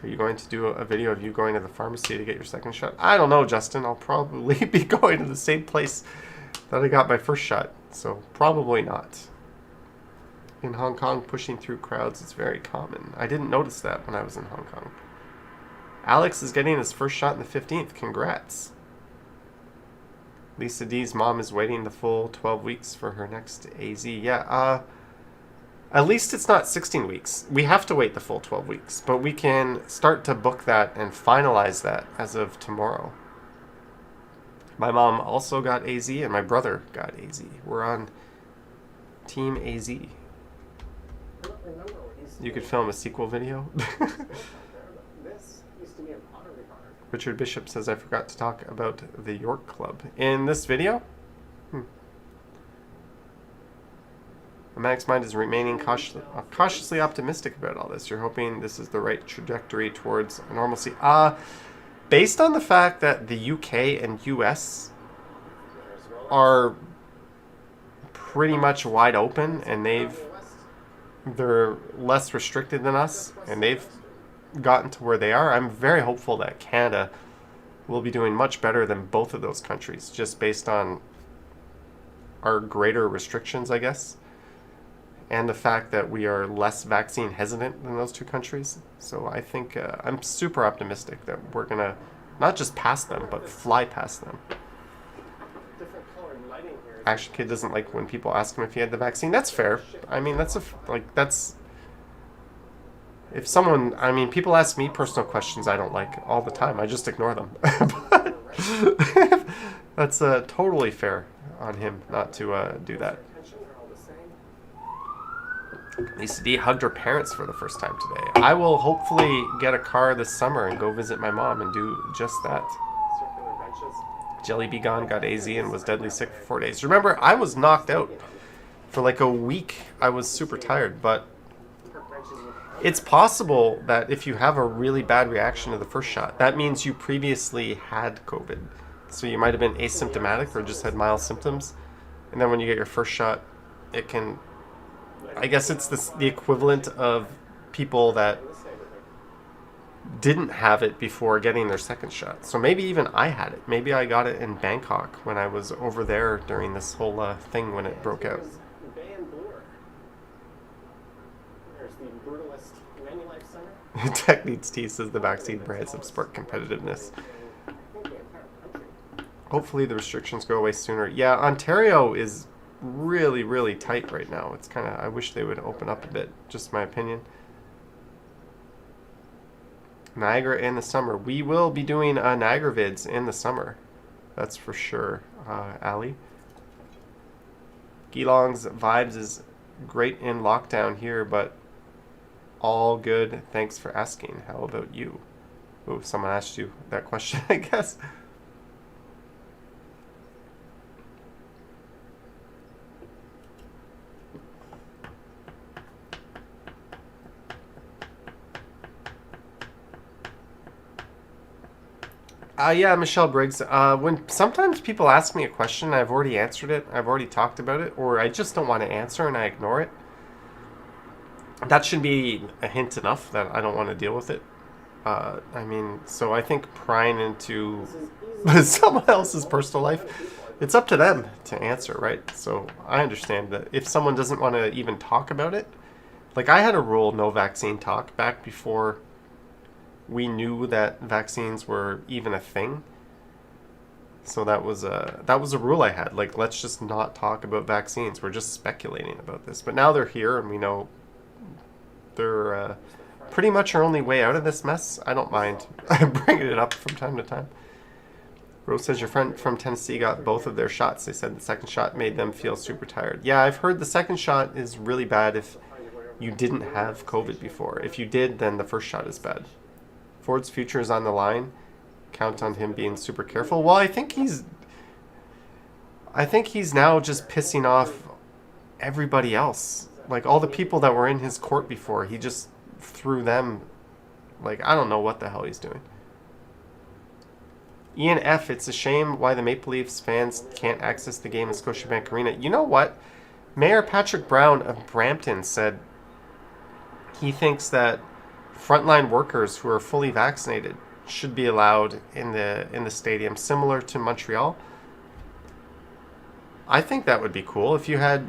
Are you going to do a video of you going to the pharmacy to get your second shot? I don't know, Justin. I'll probably be going to the same place that I got my first shot, so probably not. In Hong Kong, pushing through crowds is very common. I didn't notice that when I was in Hong Kong. Alex is getting his first shot in the 15th. Congrats. Lisa D's mom is waiting the full 12 weeks for her next AZ. Yeah, at least it's not 16 weeks. We have to wait the full 12 weeks, but we can start to book that and finalize that as of tomorrow. My mom also got AZ, and my brother got AZ. We're on Team AZ. You could film a sequel video. Richard Bishop says, I forgot to talk about the York Club. In this video? Max Mind is remaining cautiously optimistic about all this. You're hoping this is the right trajectory towards normalcy. Based on the fact that the UK and US are pretty much wide open, and they're less restricted than us, and they've gotten to where they are, I'm very hopeful that Canada will be doing much better than both of those countries, just based on our greater restrictions, I guess, and the fact that we are less vaccine hesitant than those two countries. So I think I'm super optimistic that we're going to not just pass them, but fly past them. Action Kid doesn't like when people ask him if he had the vaccine. That's fair. I mean, if someone, I mean, people ask me personal questions I don't like all the time. I just ignore them. But that's totally fair on him not to do that. Lisa D hugged her parents for the first time today. I will hopefully get a car this summer and go visit my mom and do just that. Jelly Be Gone got AZ and was deadly sick for 4 days. Remember, I was knocked out for like a week. I was super tired, but it's possible that if you have a really bad reaction to the first shot, that means you previously had COVID. So you might have been asymptomatic or just had mild symptoms. And then when you get your first shot, it can, I guess it's the equivalent of people that didn't have it before getting their second shot. So maybe even I had it. Maybe I got it in Bangkok when I was over there during this whole thing when it broke out. Tech Needs Tea says the vaccine brands have sparked competitiveness. Hopefully the restrictions go away sooner. Yeah, Ontario is really, really tight right now. It's kind of, I wish they would open up a bit, just my opinion. Niagara in the summer. We will be doing Niagara vids in the summer. That's for sure, Ali. Geelong's vibes is great in lockdown here, but all good. Thanks for asking. How about you? Oh, someone asked you that question, I guess. Yeah, Michelle Briggs. When sometimes people ask me a question, I've already answered it, I've already talked about it, or I just don't want to answer and I ignore it. That should be a hint enough that I don't want to deal with it. I mean, so I think prying into someone else's personal life, it's up to them to answer, right? So I understand that if someone doesn't want to even talk about it, like I had a rule, no vaccine talk, back before we knew that vaccines were even a thing. So that was a rule I had. Like, let's just not talk about vaccines. We're just speculating about this. But now they're here, and we know they're pretty much our only way out of this mess. I don't mind bringing it up from time to time. Rose says your friend from Tennessee got both of their shots. They said the second shot made them feel super tired. Yeah, I've heard the second shot is really bad if you didn't have COVID before. If you did, then the first shot is bad. Ford's future is on the line. Count on him being super careful. Well, I think he's now just pissing off everybody else. Like, all the people that were in his court before, he just threw them. Like, I don't know what the hell he's doing. Ian F., it's a shame why the Maple Leafs fans can't access the game in Scotiabank Arena. You know what? Mayor Patrick Brown of Brampton said he thinks that frontline workers who are fully vaccinated should be allowed in the stadium, similar to Montreal. I think that would be cool if you had,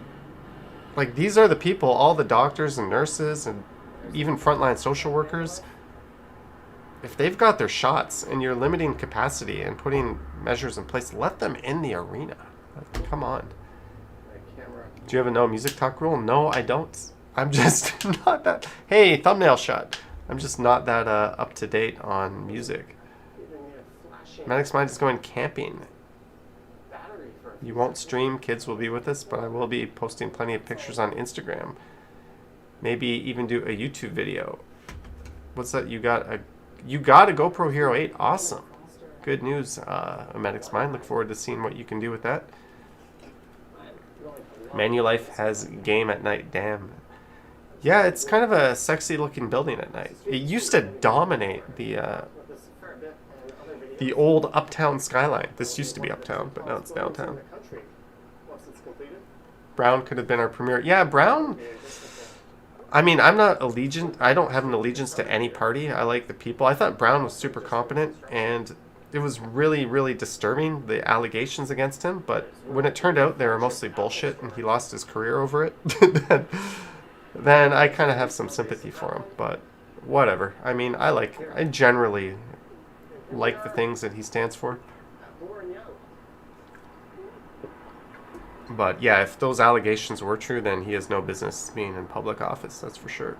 like, these are the people, all the doctors and nurses and even frontline social workers. If they've got their shots and you're limiting capacity and putting measures in place, let them in the arena. Come on. Do you have a no music talk rule? No, I don't. I'm just not that. Hey, thumbnail shot. I'm just not that up to date on music. Maddox Mind is going camping. You won't stream, kids will be with us, but I will be posting plenty of pictures on Instagram. Maybe even do a YouTube video. What's that? You got a GoPro Hero 8? Awesome. Good news, Maddox Mind. Look forward to seeing what you can do with that. Manulife has game at night. Damn. Yeah, it's kind of a sexy looking building at night. It used to dominate the old uptown skyline. This used to be uptown, but now it's downtown. Brown could have been our premier. Yeah, Brown. I mean, I don't have an allegiance to any party. I like the people. I thought Brown was super competent, and it was really, really disturbing, the allegations against him. But when it turned out they were mostly bullshit and he lost his career over it, then I kind of have some sympathy for him. But whatever. I mean, I generally like the things that he stands for. But yeah, if those allegations were true, then he has no business being in public office, that's for sure.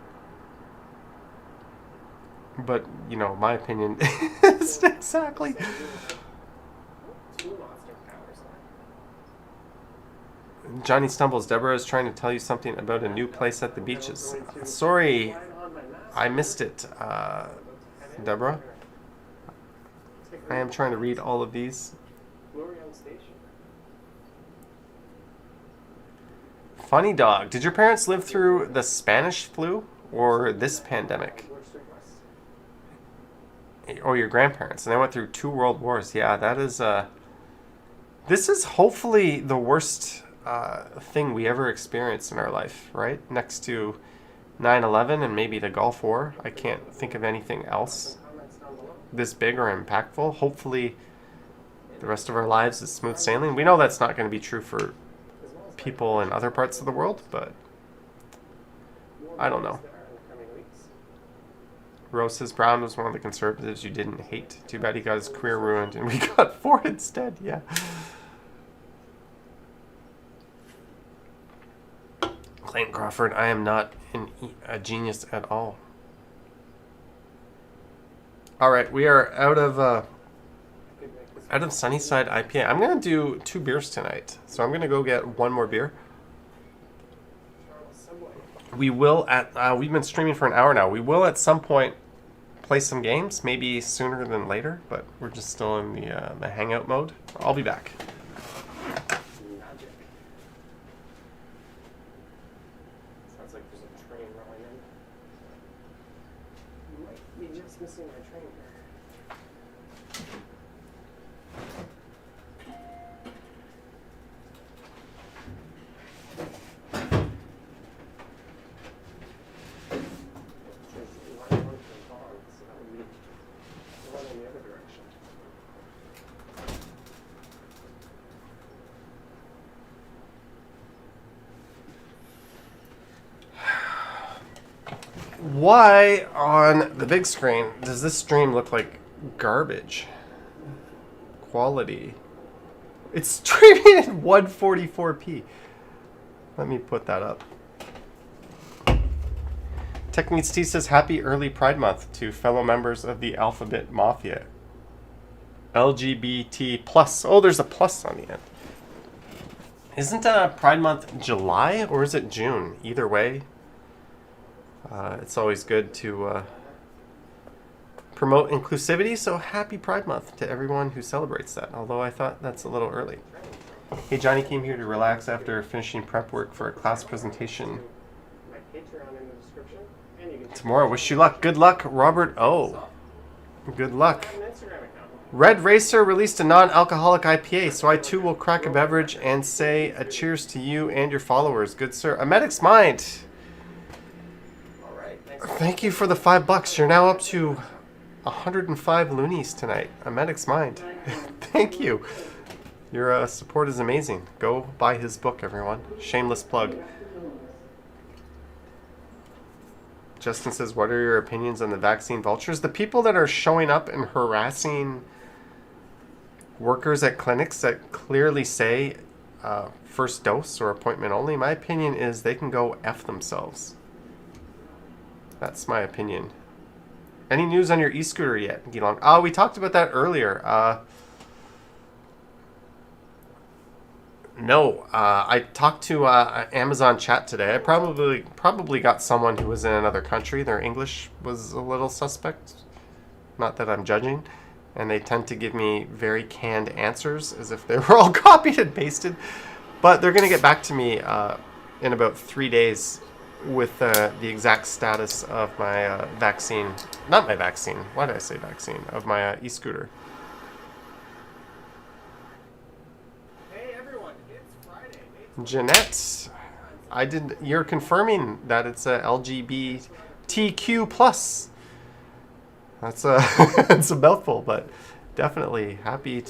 But, you know, my opinion is exactly. Johnny Stumbles, Deborah is trying to tell you something about a new place at the beaches. Sorry, I missed it, Deborah. I am trying to read all of these. Funny Dog, did your parents live through the Spanish flu or this pandemic? Or your grandparents? And they went through 2 world wars. Yeah, that is... this is hopefully the worst thing we ever experienced in our life, right? Next to 9/11 and maybe the Gulf War. I can't think of anything else this big or impactful. Hopefully the rest of our lives is smooth sailing. We know that's not going to be true for people in other parts of the world, but I don't know. Rose says Brown was one of the conservatives you didn't hate. Too bad he got his career ruined and we got Ford instead. Yeah. Clayton Crawford, I am not a genius at all. All right, we are out of Sunnyside IPA. I'm going to do 2 beers tonight. So I'm going to go get 1 more beer. We will we've been streaming for an hour now. We will at some point play some games, maybe sooner than later, but we're just still in the hangout mode. I'll be back. Sounds like there's a train rolling in. You might be just missing my train here. Why on the big screen does this stream look like garbage? Quality. It's streaming at 144p. Let me put that up. Techniques T says happy early Pride Month to fellow members of the Alphabet Mafia. LGBT plus. Oh, there's a plus on the end. Isn't Pride Month July or is it June? Either way. It's always good to promote inclusivity, so happy Pride Month to everyone who celebrates that, although I thought that's a little early. Hey, Johnny came here to relax after finishing prep work for a class presentation tomorrow. Wish you luck. Good luck, Robert O. Good luck. Red Racer released a non-alcoholic IPA, so I too will crack a beverage and say a cheers to you and your followers. Good sir. A Medic's Mind. Thank you for the $5. You're now up to 105 loonies tonight. A Medic's Mind. Thank you. Your support is amazing. Go buy his book, everyone. Shameless plug. Justin says, what are your opinions on the vaccine vultures? The people that are showing up and harassing workers at clinics that clearly say first dose or appointment only, my opinion is they can go F themselves. That's my opinion. Any news on your e-scooter yet, Gilong? Oh, we talked about that earlier. No, I talked to Amazon chat today. I probably got someone who was in another country. Their English was a little suspect. Not that I'm judging. And they tend to give me very canned answers as if they were all copied and pasted. But they're going to get back to me in about 3 days with the exact status of my vaccine. Not my vaccine. Why did I say vaccine? Of my e-scooter. Jeanette, you're confirming that it's a LGBTQ plus. That's it's a mouthful, but definitely happy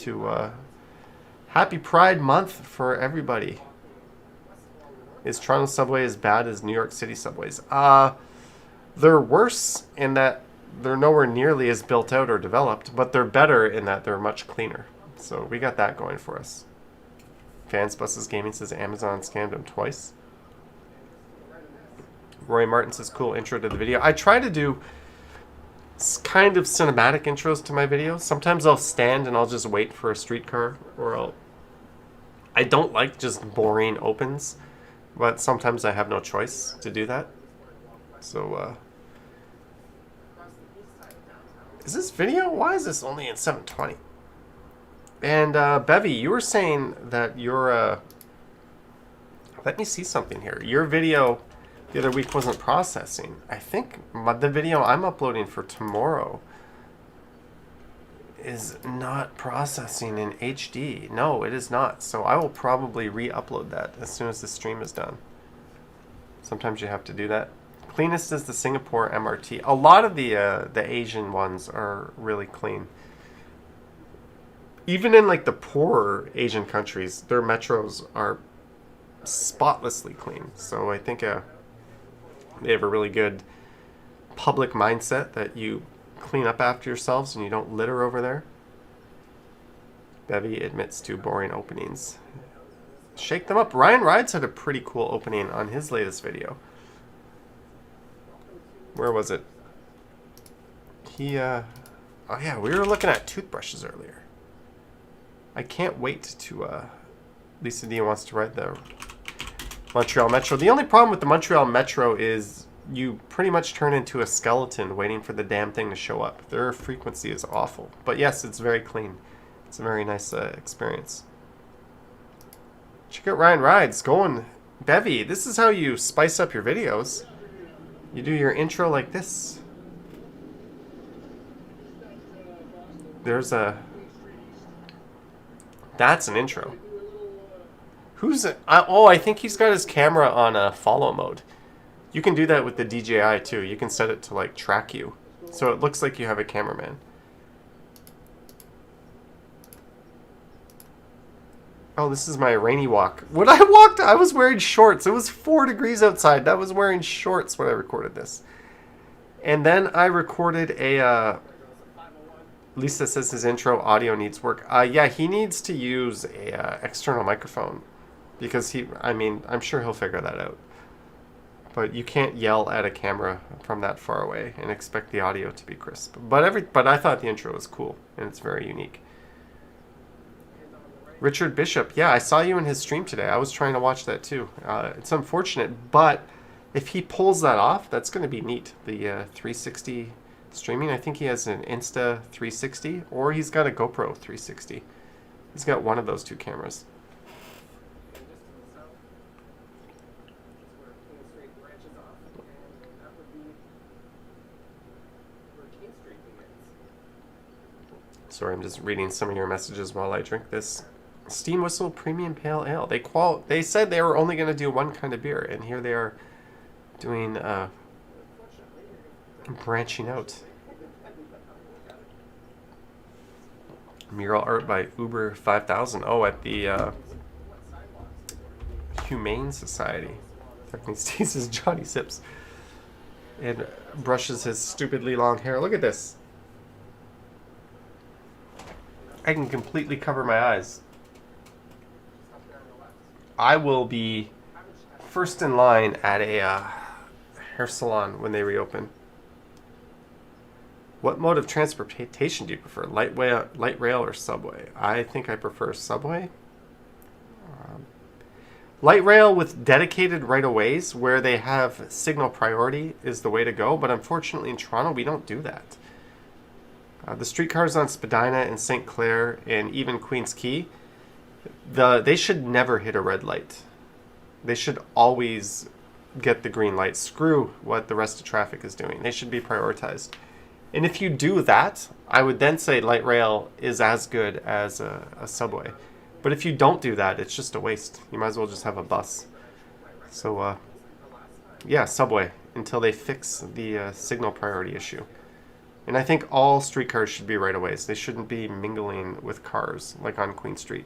happy Pride Month for everybody. Is Toronto subway as bad as New York City subways? They're worse in that they're nowhere nearly as built out or developed, but they're better in that they're much cleaner. So we got that going for us. Fans Buses Gaming says Amazon scammed him twice. Roy Martin says cool intro to the video. I try to do kind of cinematic intros to my videos. Sometimes I'll stand and I'll just wait for a streetcar, or I don't like just boring opens, but sometimes I have no choice to do that. So is this video? Why is this only in 720? And Bevy, you were saying that your let me see something here. Your video the other week wasn't processing. I think the video I'm uploading for tomorrow is not processing in HD. No, it is not. So I will probably re-upload that as soon as the stream is done. Sometimes you have to do that. Cleanest is the Singapore MRT. A lot of the Asian ones are really clean. Even in like the poorer Asian countries, their metros are spotlessly clean. So I think they have a really good public mindset that you clean up after yourselves and you don't litter over there. Bevy admits to boring openings. Shake them up. Ryan Rides had a pretty cool opening on his latest video. Where was it? Oh yeah, we were looking at toothbrushes earlier. I can't wait to, Lisa D wants to ride the Montreal Metro. The only problem with the Montreal Metro is you pretty much turn into a skeleton waiting for the damn thing to show up. Their frequency is awful. But yes, it's very clean. It's a very nice experience. Check out Ryan Rides. Going, Bevy, this is how you spice up your videos. You do your intro like this. There's that's an intro. Who's it? I think he's got his camera on follow mode. You can do that with the DJI too. You can set it to like track you, so it looks like you have a cameraman. Oh, this is my rainy walk. When I walked, I was wearing shorts. It was 4 degrees outside. I was wearing shorts when I recorded this. And then I recorded a... Lisa says his intro audio needs work. Yeah, he needs to use a external microphone. Because I'm sure he'll figure that out. But you can't yell at a camera from that far away and expect the audio to be crisp. But I thought the intro was cool, and it's very unique. Richard Bishop, yeah, I saw you in his stream today. I was trying to watch that too. It's unfortunate, but if he pulls that off, that's going to be neat. The 360 streaming. I think he has an Insta 360 or he's got a GoPro 360. He's got one of those two cameras. Sorry, I'm just reading some of your messages while I drink this Steam Whistle Premium Pale Ale. They said they were only going to do one kind of beer, and here they are doing branching out. Mural art by Uber 5000. Oh, at the Humane Society. Technically sees Johnny sips and brushes his stupidly long hair. Look at this. I can completely cover my eyes. I will be first in line at a hair salon when they reopen. What mode of transportation do you prefer? Light rail, or subway? I think I prefer subway. Light rail with dedicated right-of-ways where they have signal priority is the way to go, but unfortunately in Toronto we don't do that. The streetcars on Spadina and St. Clair and even Queens Quay, they should never hit a red light. They should always get the green light. Screw what the rest of traffic is doing. They should be prioritized. And if you do that, I would then say light rail is as good as a subway. But if you don't do that, it's just a waste. You might as well just have a bus. So, yeah, subway until they fix the signal priority issue. And I think all streetcars should be right-of-ways. They shouldn't be mingling with cars like on Queen Street.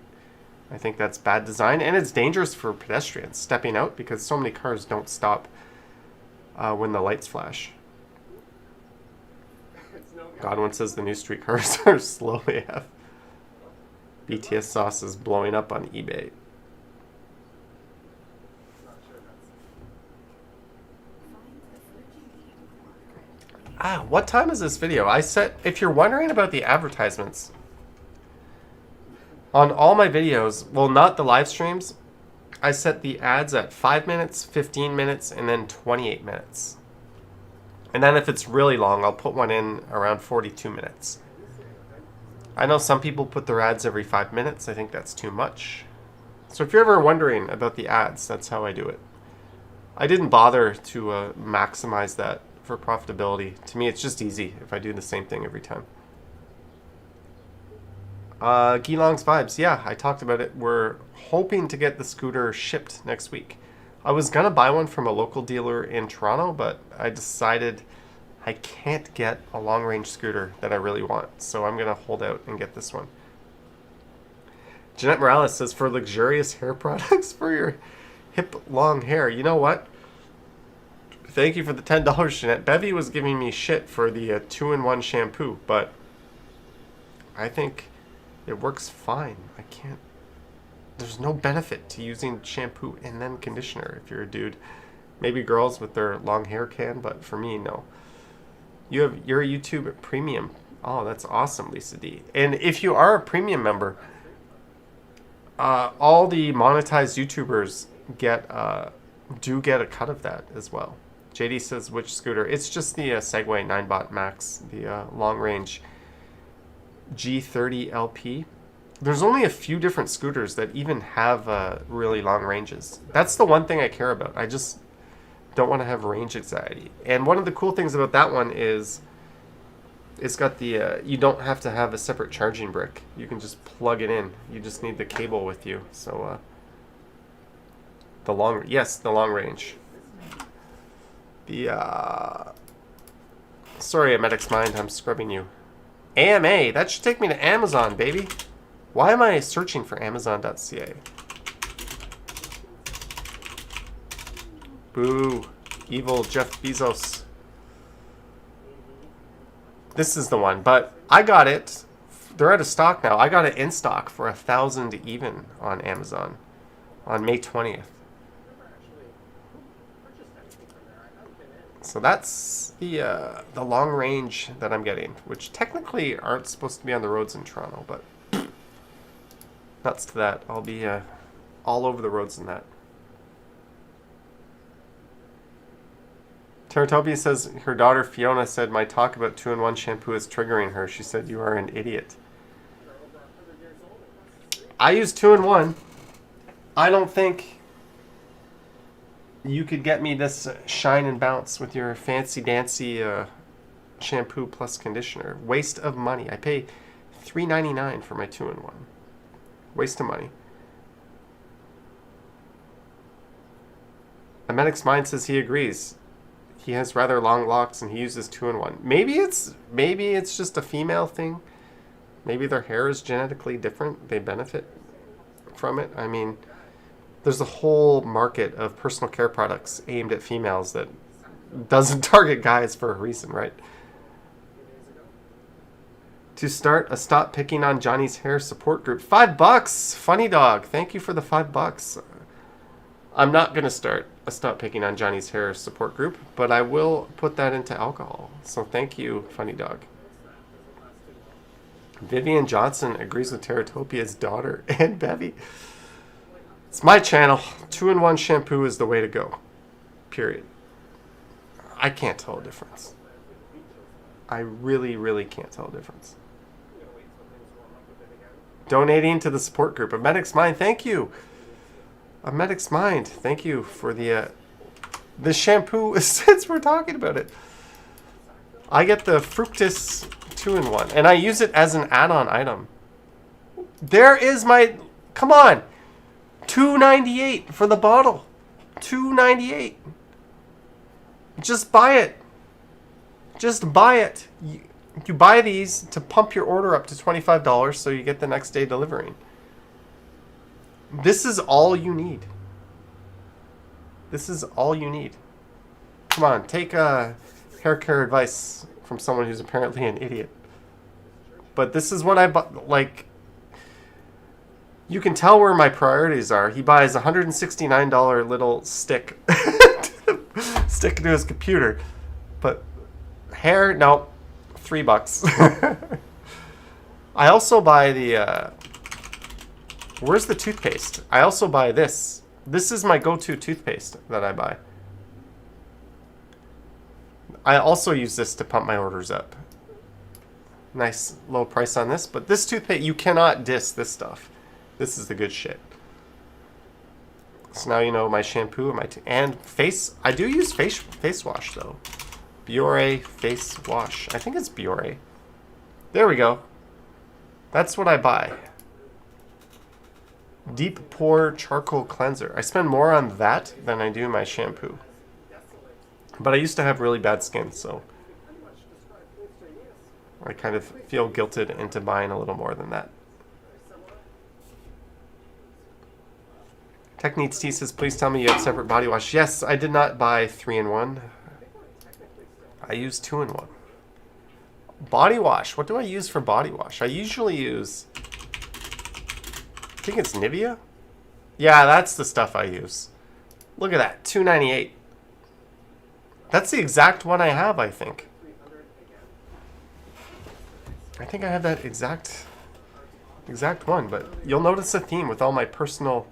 I think that's bad design, and it's dangerous for pedestrians stepping out because so many cars don't stop when the lights flash. Godwin says the new streetcars are slow AF. BTS sauce is blowing up on eBay. What time is this video? If you're wondering about the advertisements, on all my videos, well, not the live streams, I set the ads at 5 minutes, 15 minutes, and then 28 minutes. And then if it's really long, I'll put one in around 42 minutes. I know some people put their ads every 5 minutes. I think that's too much. So if you're ever wondering about the ads, that's how I do it. I didn't bother to maximize that for profitability. To me, it's just easy if I do the same thing every time. Geelong's Vibes. Yeah, I talked about it. We're hoping to get the scooter shipped next week. I was going to buy one from a local dealer in Toronto, but I decided I can't get a long-range scooter that I really want. So I'm going to hold out and get this one. Jeanette Morales says, for luxurious hair products for your hip long hair. You know what? Thank you for the $10, Jeanette. Bevy was giving me shit for the 2-in-1 shampoo, but I think it works fine. There's no benefit to using shampoo and then conditioner if you're a dude. Maybe girls with their long hair can, but for me, no. You're a YouTube premium. Oh, that's awesome, Lisa D. And if you are a premium member, all the monetized YouTubers do get a cut of that as well. JD says, which scooter? It's just the Segway 9bot Max, the long-range G30 LP. There's only a few different scooters that even have really long ranges. That's the one thing I care about. I just don't want to have range anxiety. And one of the cool things about that one is it's got the, you don't have to have a separate charging brick. You can just plug it in. You just need the cable with you. So, the long range. Sorry, Medic's Mind, I'm scrubbing you. AMA, that should take me to Amazon, baby. Why am I searching for Amazon.ca? Boo. Evil Jeff Bezos. This is the one, but I got it. They're out of stock now. I got it in stock for 1,000 even on Amazon on May 20th. So that's the long range that I'm getting, which technically aren't supposed to be on the roads in Toronto, but nuts to that. I'll be all over the roads in that. Teratopia says her daughter Fiona said my talk about 2-in-1 shampoo is triggering her. She said you are an idiot. I use 2-in-1. I don't think you could get me this shine and bounce with your fancy dancy shampoo plus conditioner. Waste of money. I pay $3.99 for my 2-in-1. Waste of money. Amedic's Mind says he agrees. He has rather long locks and he uses 2-in-1. Maybe it's just a female thing. Maybe their hair is genetically different. They benefit from it. I mean, there's a whole market of personal care products aimed at females that doesn't target guys for a reason, right? To start a Stop Picking on Johnny's Hair support group. $5! Funny Dog. Thank you for the $5. I'm not going to start a Stop Picking on Johnny's Hair support group, but I will put that into alcohol. So thank you, Funny Dog. Vivian Johnson agrees with Teratopia's daughter and Bevy. It's my channel. 2-in-1 shampoo is the way to go. Period. I can't tell a difference. I really, really can't tell a difference. Donating to the support group. A Medic's Mind, thank you. A Medic's Mind, thank you for the shampoo, since we're talking about it. I get the Fructis 2-in-1, and I use it as an add-on item. There is my... Come on! $2.98 for the bottle. $2.98. Just buy it. Just buy it. You buy these to pump your order up to $25 so you get the next day delivering. This is all you need. This is all you need. Come on, take hair care advice from someone who's apparently an idiot. But this is what I bought. Like, you can tell where my priorities are. He buys a $169 little stick stick to his computer. But hair, no, $3. I also buy the where's the toothpaste? I also buy this. This is my go-to toothpaste that I buy. I also use this to pump my orders up. Nice low price on this, but this toothpaste, you cannot diss this stuff. This is the good shit. So now you know my shampoo and and face. I do use face wash though. Biore face wash. I think it's Biore. There we go. That's what I buy. Deep Pore Charcoal Cleanser. I spend more on that than I do my shampoo. But I used to have really bad skin, so I kind of feel guilted into buying a little more than that. Techniques T says, please tell me you have separate body wash. Yes, I did not buy 3-in-1. I use 2-in-1. Body wash. What do I use for body wash? I usually use... I think it's Nivea? Yeah, that's the stuff I use. Look at that, $2.98. That's the exact one I have, I think. I think I have that exact one, but you'll notice a theme with all my personal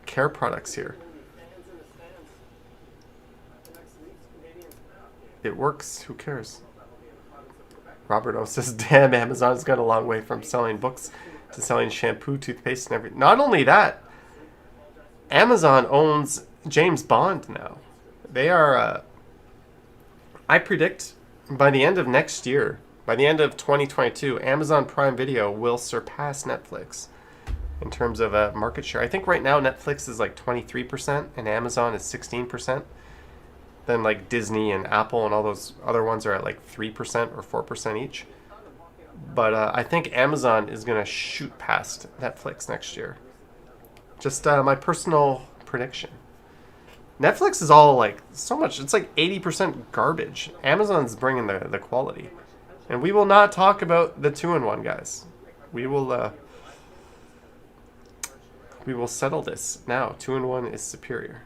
care products here. It works, who cares? Robert O says, damn, Amazon's got a long way from selling books to selling shampoo, toothpaste, and everything. Not only that, Amazon owns James Bond now. They are, I predict by the end of next year, by the end of 2022, Amazon Prime Video will surpass Netflix in terms of market share. I think right now Netflix is like 23% and Amazon is 16%. Then like Disney and Apple and all those other ones are at like 3% or 4% each. But I think Amazon is going to shoot past Netflix next year. Just my personal prediction. Netflix is all like so much. It's like 80% garbage. Amazon's bringing the quality. And we will not talk about the 2-in-1, guys. We will settle this now. 2-in-1 is superior.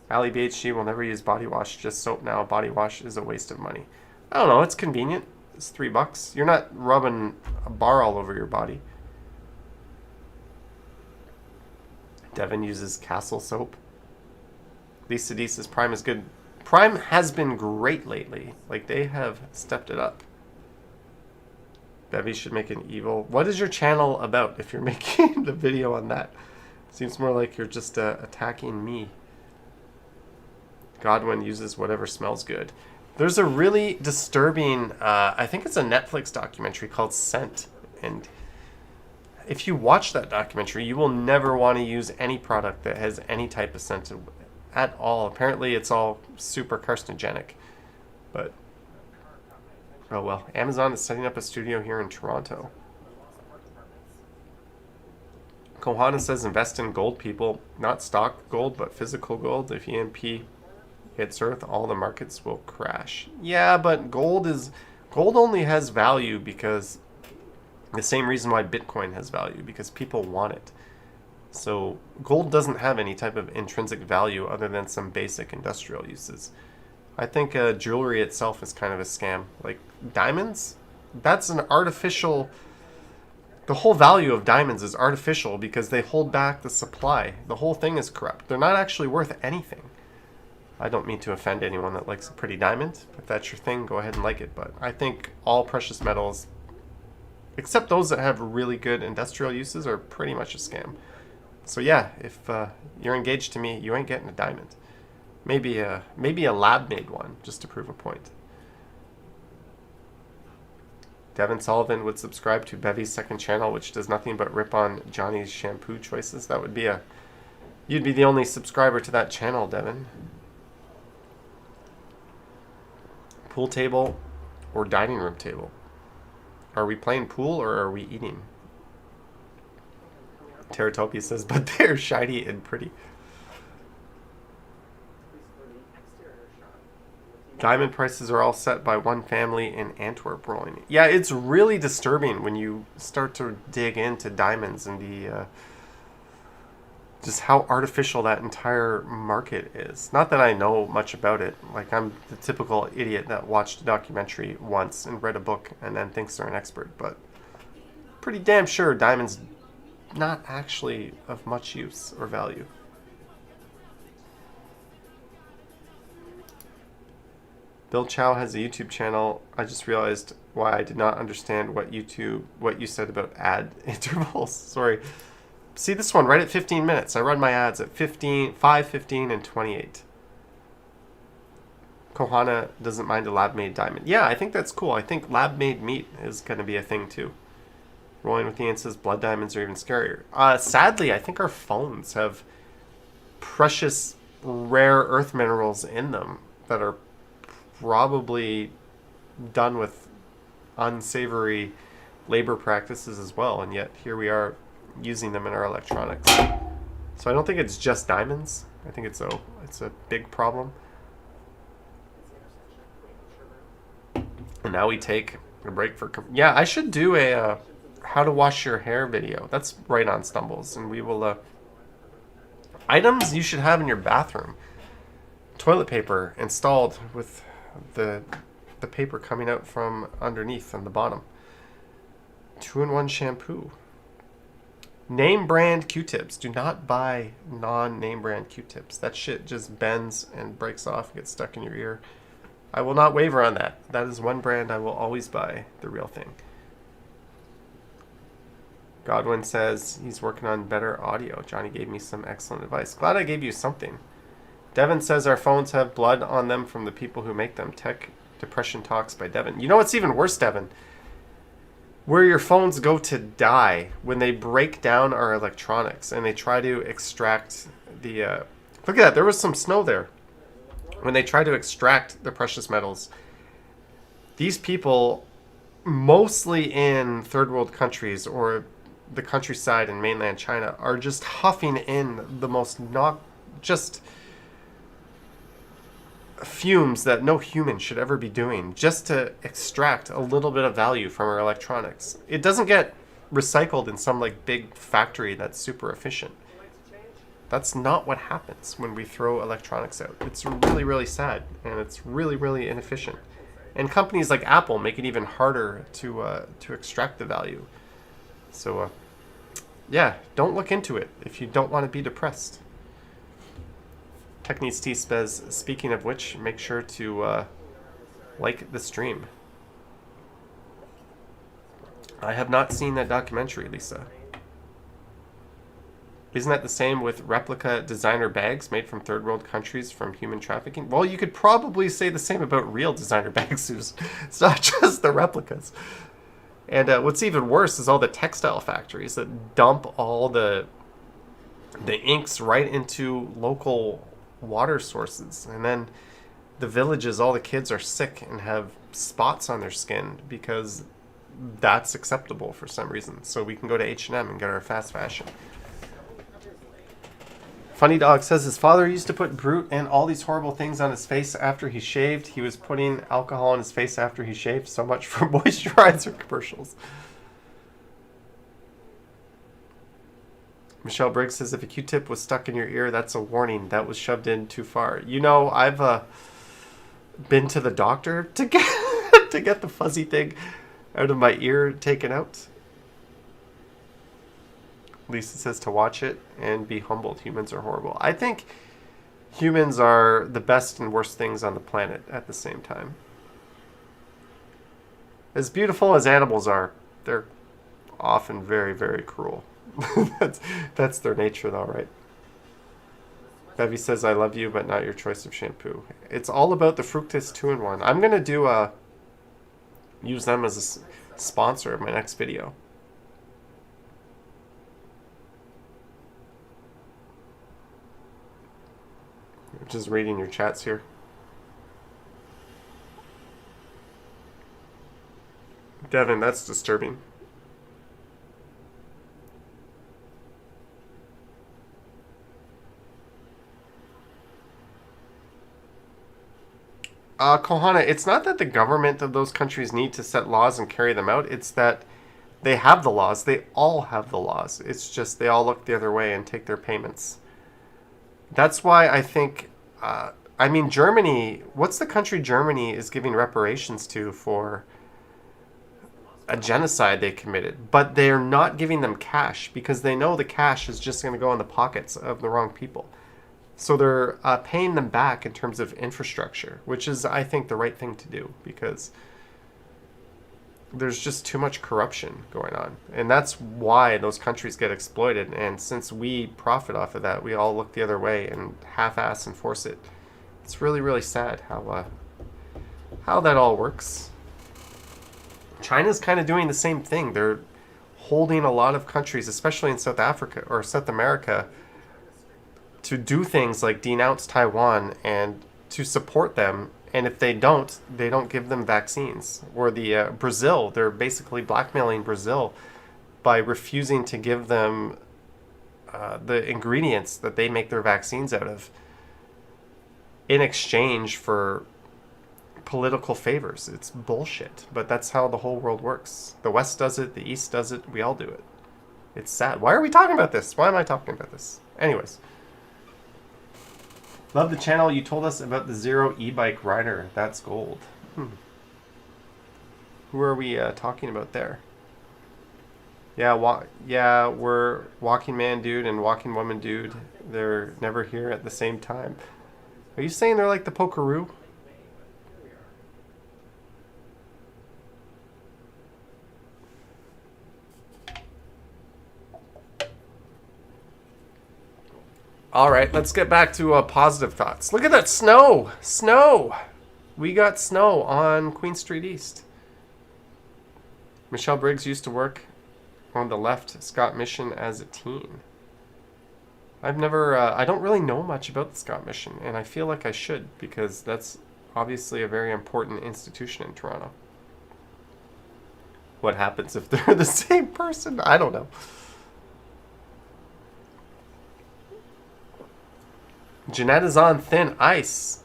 Ali BHG will never use body wash, just soap now. Body wash is a waste of money. I don't know, it's convenient. It's $3. You're not rubbing a bar all over your body. Devin uses Castle soap. Lisa D says Prime is good. Prime has been great lately. Like, they have stepped it up. Bevy should make an evil. What is your channel about if you're making the video on that? Seems more like you're just attacking me. Godwin uses whatever smells good. There's a really disturbing, I think it's a Netflix documentary called Scent. And if you watch that documentary, you will never want to use any product that has any type of scent at all. Apparently it's all super carcinogenic. But, oh well. Amazon is setting up a studio here in Toronto. Kohana says invest in gold, people. Not stock gold, but physical gold. If EMP hits Earth, all the markets will crash. Yeah, but gold only has value because the same reason why Bitcoin has value, because people want it. So gold doesn't have any type of intrinsic value other than some basic industrial uses. I think jewelry itself is kind of a scam. Like diamonds, that's an artificial. The whole value of diamonds is artificial because they hold back the supply. The whole thing is corrupt. They're not actually worth anything. I don't mean to offend anyone that likes a pretty diamond. If that's your thing, go ahead and like it. But I think all precious metals, except those that have really good industrial uses, are pretty much a scam. So yeah, if you're engaged to me, you ain't getting a diamond. Maybe a lab-made one, just to prove a point. Devin Sullivan would subscribe to Bevy's second channel, which does nothing but rip on Johnny's shampoo choices. That would be you'd be the only subscriber to that channel, Devin. Pool table or dining room table? Are we playing pool or are we eating? Teratopia says, but they're shiny and pretty. Diamond prices are all set by one family in Antwerp rolling. Yeah, it's really disturbing when you start to dig into diamonds and the just how artificial that entire market is. Not that I know much about it. Like, I'm the typical idiot that watched a documentary once and read a book and then thinks they're an expert. But pretty damn sure diamonds not actually of much use or value. Bill Chow has a YouTube channel. I just realized why I did not understand what you said about ad intervals. Sorry. See this one right at 15 minutes. I run my ads at 15, 5, 15, and 28. Kohana doesn't mind a lab-made diamond. Yeah, I think that's cool. I think lab-made meat is going to be a thing too. Rolling with Ian says blood diamonds are even scarier. Sadly, I think our phones have precious, rare earth minerals in them that are probably done with unsavory labor practices as well, and yet here we are using them in our electronics. So I don't think it's just diamonds. I think it's a big problem. And now we take a break for... Yeah, I should do a how to wash your hair video. That's right on Stumbles, and we will... items you should have in your bathroom. Toilet paper installed with the paper coming out from underneath on the bottom. 2-in-1 shampoo. Name brand Q-tips. Do not buy non-name brand Q-tips. That shit just bends and breaks off and gets stuck in your ear. I will not waver on that. That is one brand I will always buy. The real thing. Godwin says he's working on better audio. Johnny gave me some excellent advice. Glad I gave you something. Devin says our phones have blood on them from the people who make them. Tech Depression Talks by Devin. You know what's even worse, Devin? Where your phones go to die when they break down our electronics and they try to extract the... look at that. There was some snow there. When they try to extract the precious metals, these people, mostly in third world countries or the countryside in mainland China, are just huffing in the most just fumes that no human should ever be doing just to extract a little bit of value from our electronics. It doesn't get recycled in some like big factory that's super efficient. That's not what happens when we throw electronics out. It's really, really sad, and it's really, really inefficient. And companies like Apple make it even harder to extract the value. So, yeah, don't look into it if you don't want to be depressed. Techniques T says, speaking of which, make sure to like the stream. I have not seen that documentary, Lisa. Isn't that the same with replica designer bags made from third world countries from human trafficking? Well, you could probably say the same about real designer bags. It's not just the replicas. And what's even worse is all the textile factories that dump all the inks right into local water sources. And then the villages, all the kids are sick and have spots on their skin because that's acceptable for some reason. So we can go to H&M and get our fast fashion. Funny Dog says his father used to put Brute and all these horrible things on his face after he shaved. He was putting alcohol on his face after he shaved. So much for moisturizer commercials. Michelle Briggs says if a Q-tip was stuck in your ear, that's a warning. That was shoved in too far. You know, I've been to the doctor to get the fuzzy thing out of my ear taken out. Lisa says to watch it and be humbled. Humans are horrible. I think humans are the best and worst things on the planet at the same time. As beautiful as animals are, they're often very, very cruel. That's their nature though, right? Bevy says, I love you, but not your choice of shampoo. It's all about the Fructis 2-in-1. I'm going to use them as a sponsor of my next video. Just reading your chats here. Devin, that's disturbing. Kohana, it's not that the government of those countries need to set laws and carry them out. It's that they have the laws. They all have the laws. It's just they all look the other way and take their payments. That's why I think, I mean, Germany, what's the country Germany is giving reparations to for a genocide they committed? But they're not giving them cash because they know the cash is just going to go in the pockets of the wrong people. So they're paying them back in terms of infrastructure, which is, I think, the right thing to do because there's just too much corruption going on. And that's why those countries get exploited. And since we profit off of that, we all look the other way and half-ass enforce it. It's really, really sad how that all works. China's kind of doing the same thing. They're holding a lot of countries, especially in South Africa or South America, to do things like denounce Taiwan and to support them. And if they don't give them vaccines. Or the Brazil, they're basically blackmailing Brazil by refusing to give them the ingredients that they make their vaccines out of in exchange for political favors. It's bullshit, but that's how the whole world works. The West does it, the East does it, we all do it. It's sad. Why are we talking about this? Why am I talking about this? Anyways. Love the channel. You told us about the Zero e-bike rider. That's gold. Who are we talking about there? Yeah, we're Walking Man Dude and Walking Woman Dude. They're never here at the same time. Are you saying they're like the Pokeroo? All right, let's get back to positive thoughts. Look at that snow! Snow! We got snow on Queen Street East. Michelle Briggs used to work on the left Scott Mission as a teen. I've never, I don't really know much about the Scott Mission, and I feel like I should, because that's obviously a very important institution in Toronto. What happens if they're the same person? I don't know. Jeanette is on thin ice.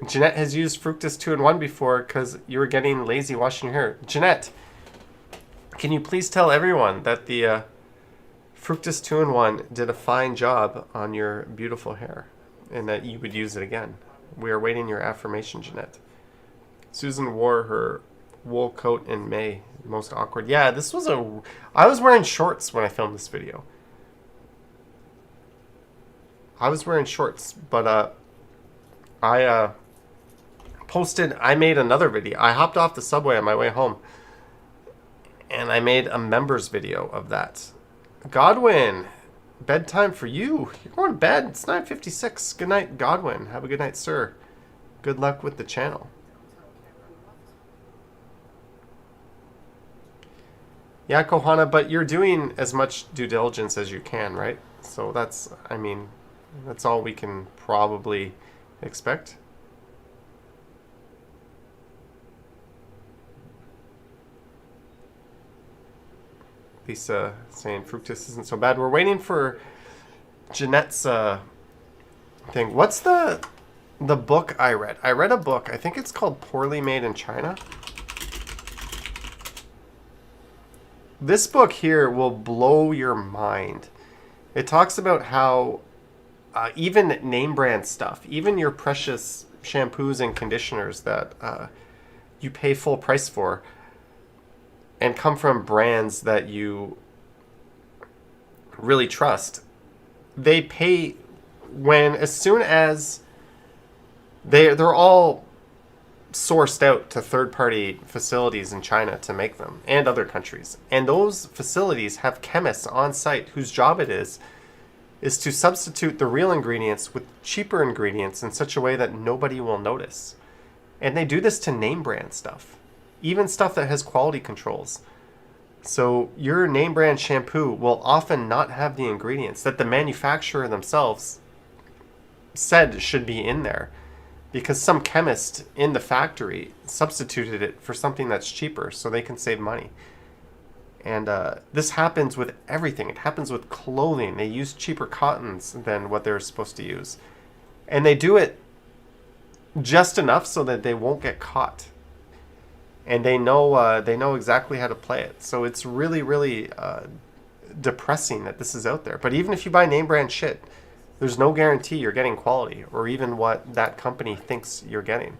Jeanette has used Fructis 2-in-1 before because you were getting lazy washing your hair. Jeanette, can you please tell everyone that the Fructis 2-in-1 did a fine job on your beautiful hair and that you would use it again? We are waiting your affirmation, Jeanette. Susan wore her wool coat in May. Most awkward. Yeah, this was I was wearing shorts when I filmed this video. I was wearing shorts, but I made another video. I hopped off the subway on my way home, and I made a members video of that. Godwin, bedtime for you. You're going to bed. It's 9:56. Good night, Godwin. Have a good night, sir. Good luck with the channel. Yeah, Kohana, but you're doing as much due diligence as you can, right? So that's, I mean, that's all we can probably expect. Lisa saying fructus isn't so bad. We're waiting for Jeanette's thing. What's the book I read? I read a book. I think it's called Poorly Made in China. This book here will blow your mind. It talks about how even name brand stuff, even your precious shampoos and conditioners that you pay full price for and come from brands that you really trust, they pay as soon as they're all sourced out to third-party facilities in China to make them, and other countries. And those facilities have chemists on site whose job it is to substitute the real ingredients with cheaper ingredients in such a way that nobody will notice. And they do this to name brand stuff, even stuff that has quality controls. So your name brand shampoo will often not have the ingredients that the manufacturer themselves said should be in there, because some chemist in the factory substituted it for something that's cheaper so they can save money. And this happens with everything. It happens with clothing. They use cheaper cottons than what they're supposed to use. And they do it just enough so that they won't get caught. And they know exactly how to play it. So it's really, really depressing that this is out there. But even if you buy name brand shit, there's no guarantee you're getting quality or even what that company thinks you're getting.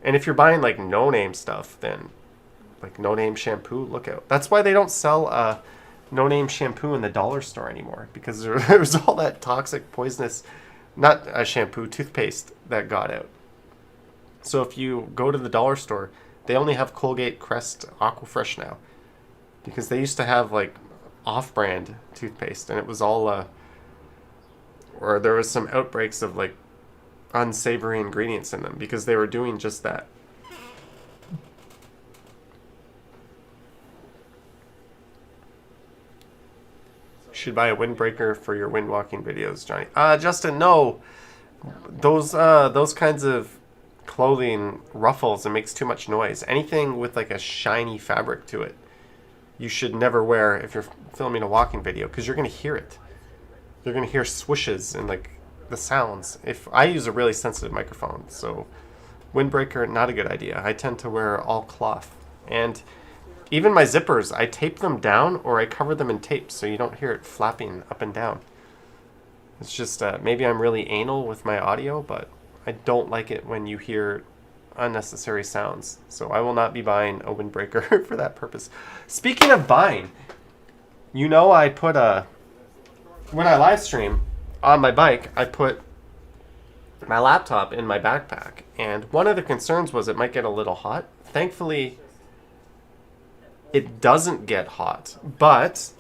And if you're buying like no-name stuff, then like no-name shampoo, look out. That's why they don't sell no-name shampoo in the dollar store anymore, because there's all that toxic, poisonous, not a shampoo, toothpaste that got out. So if you go to the dollar store, they only have Colgate Crest Aquafresh now, because they used to have like off-brand toothpaste, and it was all or there was some outbreaks of like unsavory ingredients in them because they were doing just that. You should buy a windbreaker for your windwalking videos, Johnny. Justin, no. Those kinds of clothing ruffles and makes too much noise. Anything with like a shiny fabric to it, you should never wear if you're filming a walking video, because you're going to hear it. You're going to hear swishes and like the sounds. If I use a really sensitive microphone, so windbreaker, not a good idea. I tend to wear all cloth. And even my zippers, I tape them down or I cover them in tape so you don't hear it flapping up and down. It's just maybe I'm really anal with my audio, but I don't like it when you hear unnecessary sounds. So I will not be buying a windbreaker for that purpose. Speaking of buying, you know, I put when I live stream on my bike, I put my laptop in my backpack, and one of the concerns was it might get a little hot. Thankfully, it doesn't get hot, but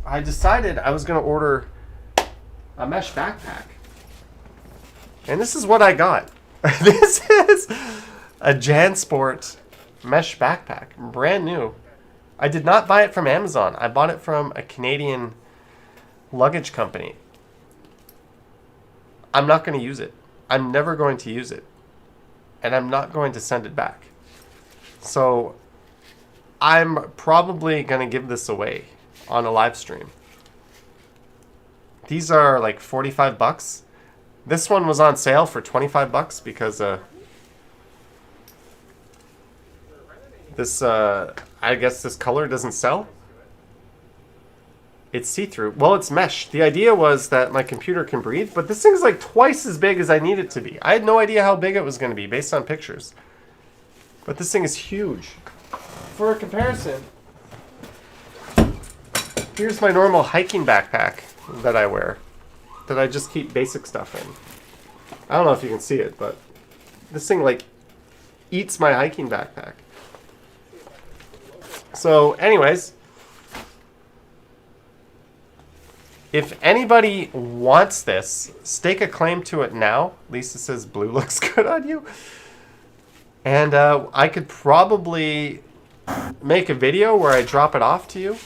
I decided I was going to order a mesh backpack. And this is what I got. This is a JanSport mesh backpack, brand new. I did not buy it from Amazon. I bought it from a Canadian luggage company. I'm not going to use it. I'm never going to use it. And I'm not going to send it back. So I'm probably going to give this away on a live stream. These are like $45. This one was on sale for $25 because this I guess this color doesn't sell. It's see-through. Well, it's mesh. The idea was that my computer can breathe, but this thing's like twice as big as I need it to be. I had no idea how big it was going to be based on pictures. But this thing is huge. For a comparison, here's my normal hiking backpack that I wear. that I just keep basic stuff in. I don't know if you can see it, but this thing like eats my hiking backpack. So anyways, if anybody wants this, stake a claim to it now. Lisa says blue looks good on you. And I could probably make a video where I drop it off to you.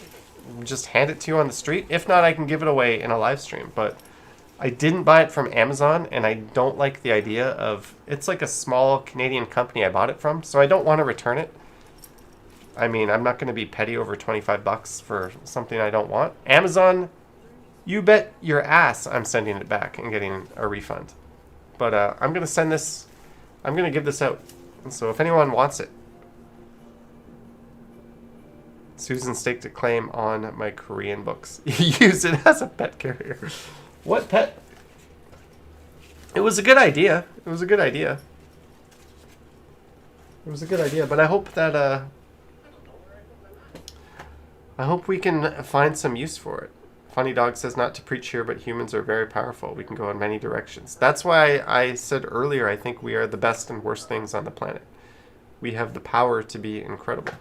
Just hand it to you on the street. If not, I can give it away in a live stream. But I didn't buy it from Amazon, and I don't like the idea of... It's like a small Canadian company I bought it from, so I don't want to return it. I mean, I'm not going to be petty over $25 for something I don't want. Amazon, you bet your ass I'm sending it back and getting a refund. But I'm going to send this... I'm going to give this out. So if anyone wants it... Susan staked a claim on my Korean books. Use it as a pet carrier. What pet? It was a good idea. It was a good idea. It was a good idea, but I hope that I hope we can find some use for it. Funny Dog says not to preach here, but humans are very powerful. We can go in many directions. That's why I said earlier I think we are the best and worst things on the planet. We have the power to be incredible.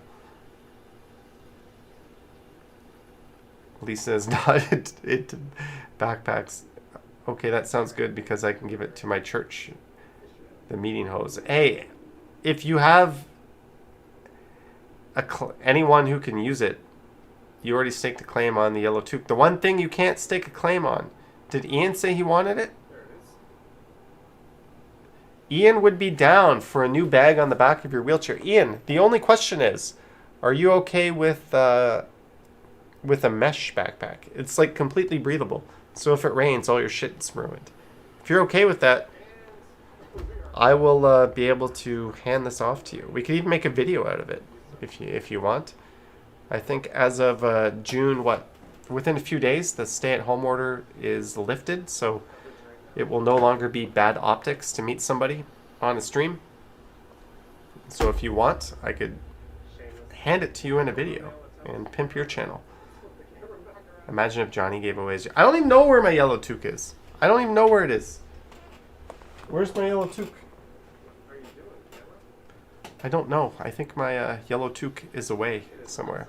Lisa is not into backpacks. Okay, that sounds good because I can give it to my church. The meeting hose. Hey, if you have anyone who can use it, you already staked a claim on the yellow toque. The one thing you can't stake a claim on. Did Ian say he wanted it? Ian would be down for a new bag on the back of your wheelchair. Ian, the only question is, are you okay with a mesh backpack? It's like completely breathable. So if it rains, all your shit's ruined. If you're okay with that, I will be able to hand this off to you. We could even make a video out of it if you want. I think as of June, within a few days, the stay-at-home order is lifted, so it will no longer be bad optics to meet somebody on a stream. So if you want, I could hand it to you in a video and pimp your channel. Imagine if Johnny gave away his... I don't even know where my yellow toque is. I don't even know where it is. Where's my yellow toque? I don't know. I think my yellow toque is away somewhere.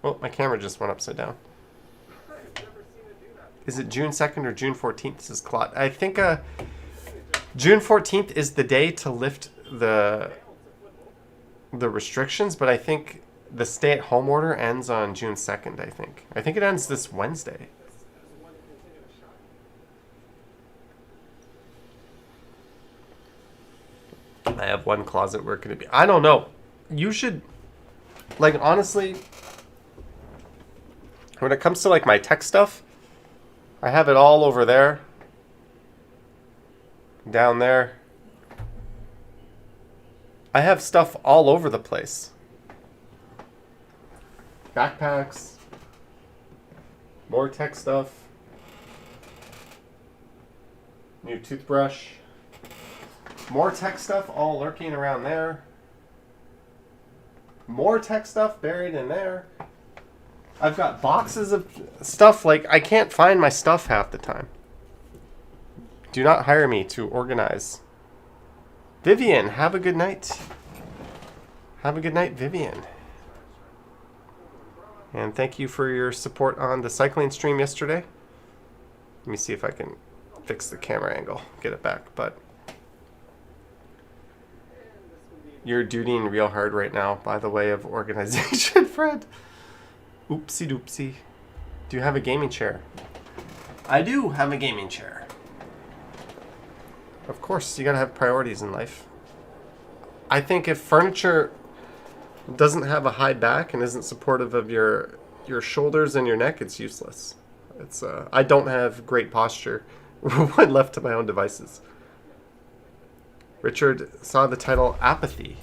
Oh, my camera just went upside down. Is it June 2nd or June 14th? This is Claude. I think June 14th is the day to lift the restrictions, but I think the stay-at-home order ends on June 2nd, I think. I think it ends this Wednesday. I have one closet where it could be. I don't know. You should, like, honestly, when it comes to, like, my tech stuff, I have it all over there. Down there. I have stuff all over the place. Backpacks. More tech stuff. New toothbrush. More tech stuff all lurking around there. More tech stuff buried in there. I've got boxes of stuff, like, I can't find my stuff half the time. Do not hire me to organize. Vivian, have a good night. Have a good night, Vivian. And thank you for your support on the cycling stream yesterday. Let me see if I can fix the camera angle, get it back, but... You're dutying real hard right now by the way of organization, Fred. Oopsie doopsie. Do you have a gaming chair? I do have a gaming chair. Of course, you gotta have priorities in life. I think if furniture doesn't have a high back and isn't supportive of your shoulders and your neck, it's useless. It's I don't have great posture when left to my own devices. Richard saw the title Apathy.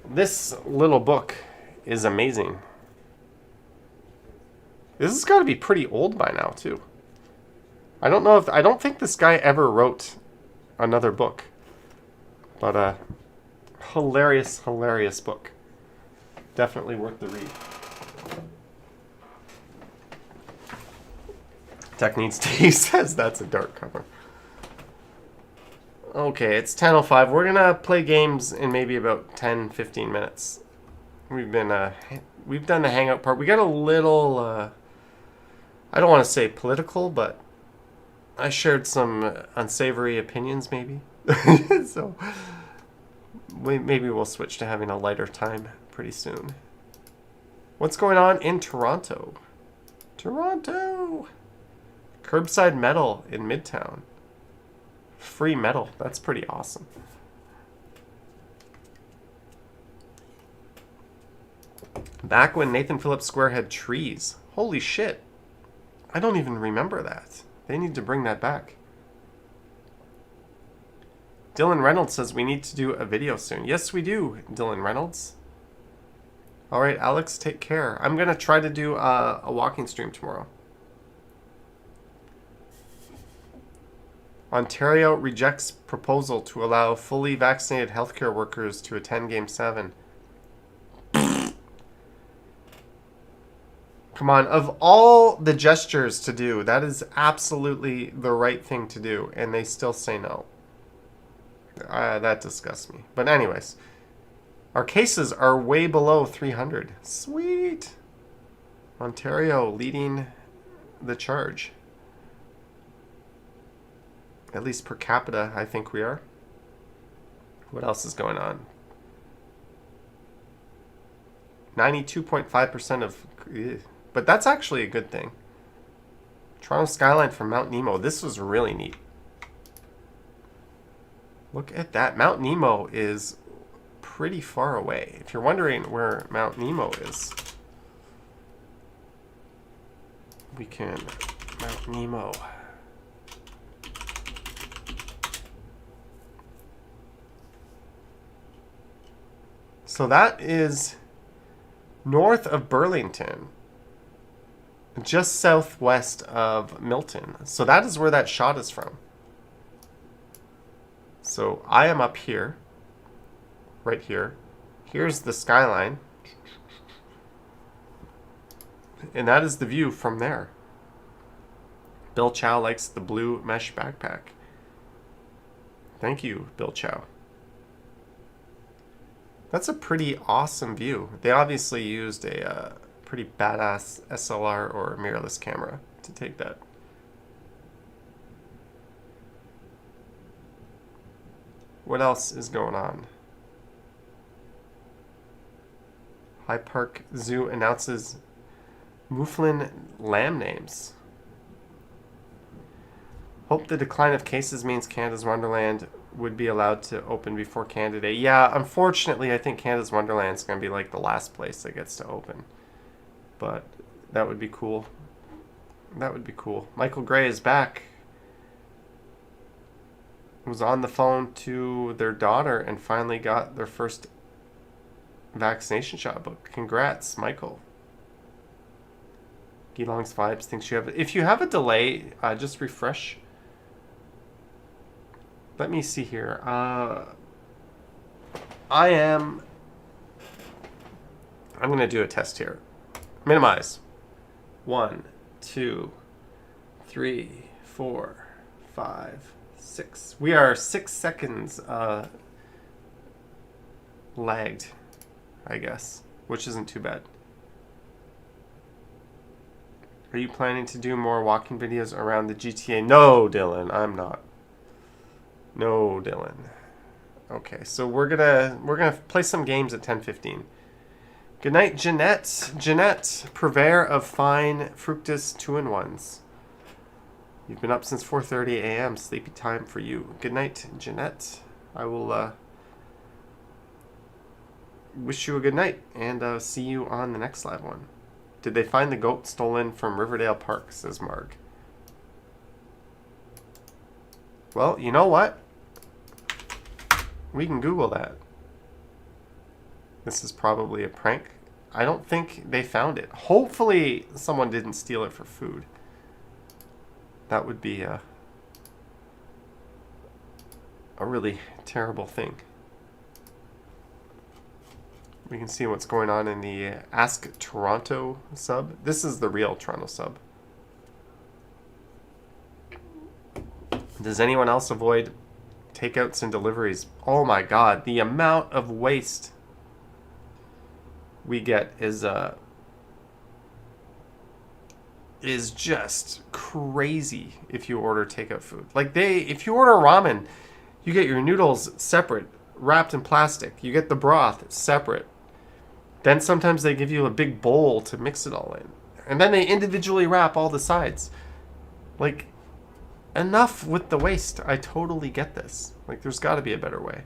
This little book is amazing. This has got to be pretty old by now, too. I don't think this guy ever wrote another book. But hilarious, hilarious book. Definitely worth the read. Tech needs tea. He says that's a dark cover. Okay, it's 10:05. We're gonna play games in maybe about 10-15 minutes. We've done the hangout part. We got a little I don't want to say political, but I shared some unsavory opinions maybe. So maybe we'll switch to having a lighter time pretty soon. What's going on in Toronto? Toronto! Curbside metal in Midtown. Free metal. That's pretty awesome. Back when Nathan Phillips Square had trees. Holy shit. I don't even remember that. They need to bring that back. Dylan Reynolds says we need to do a video soon. Yes, we do, Dylan Reynolds. All right, Alex, take care. I'm going to try to do a walking stream tomorrow. Ontario rejects proposal to allow fully vaccinated healthcare workers to attend Game 7. Come on, of all the gestures to do, that is absolutely the right thing to do, and they still say no. That disgusts me. But anyways, our cases are way below 300. Sweet. Ontario leading the charge. At least per capita, I think we are. What else is going on? 92.5% of... But that's actually a good thing. Toronto skyline from Mount Nemo. This was really neat. Look at that. Mount Nemo is pretty far away. If you're wondering where Mount Nemo is, we can... Mount Nemo. So that is north of Burlington, just southwest of Milton. So that is where that shot is from. So I am up here, right here. Here's the skyline. And that is the view from there. Bill Chow likes the blue mesh backpack. Thank you, Bill Chow. That's a pretty awesome view. They obviously used a pretty badass SLR or mirrorless camera to take that. What else is going on? High Park Zoo announces Mouflon lamb names. Hope the decline of cases means Canada's Wonderland would be allowed to open before Canada Day. Yeah, unfortunately, I think Canada's Wonderland is going to be like the last place that gets to open. But that would be cool. That would be cool. Michael Gray is back. Was on the phone to their daughter and finally got their first vaccination shot. But congrats, Michael. Geelong's Vibes thinks you have... If you have a delay, just refresh. Let me see here. I'm going to do a test here. Minimize. 1, 2, 3, 4, 5, 6. We are 6 seconds lagged, I guess, which isn't too bad. Are you planning to do more walking videos around the GTA? No, Dylan, I'm not. No, Dylan. Okay, so we're gonna play some games at 10:15. Good night, Jeanette. Jeanette, purveyor of fine fructus 2-in-1s. You've been up since 4:30 a.m. Sleepy time for you. Good night, Jeanette. I will wish you a good night and see you on the next live one. Did they find the goat stolen from Riverdale Park? Says Marg. Well, you know what? We can Google that. This is probably a prank. I don't think they found it. Hopefully someone didn't steal it for food. That would be a really terrible thing. We can see what's going on in the Ask Toronto sub. This is the real Toronto sub. Does anyone else avoid takeouts and deliveries? Oh my god, the amount of waste we get is just crazy if you order takeout food. Like if you order ramen, you get your noodles separate, wrapped in plastic. You get the broth separate. Then sometimes they give you a big bowl to mix it all in. And then they individually wrap all the sides. Like, enough with the waste. I totally get this. Like, there's got to be a better way.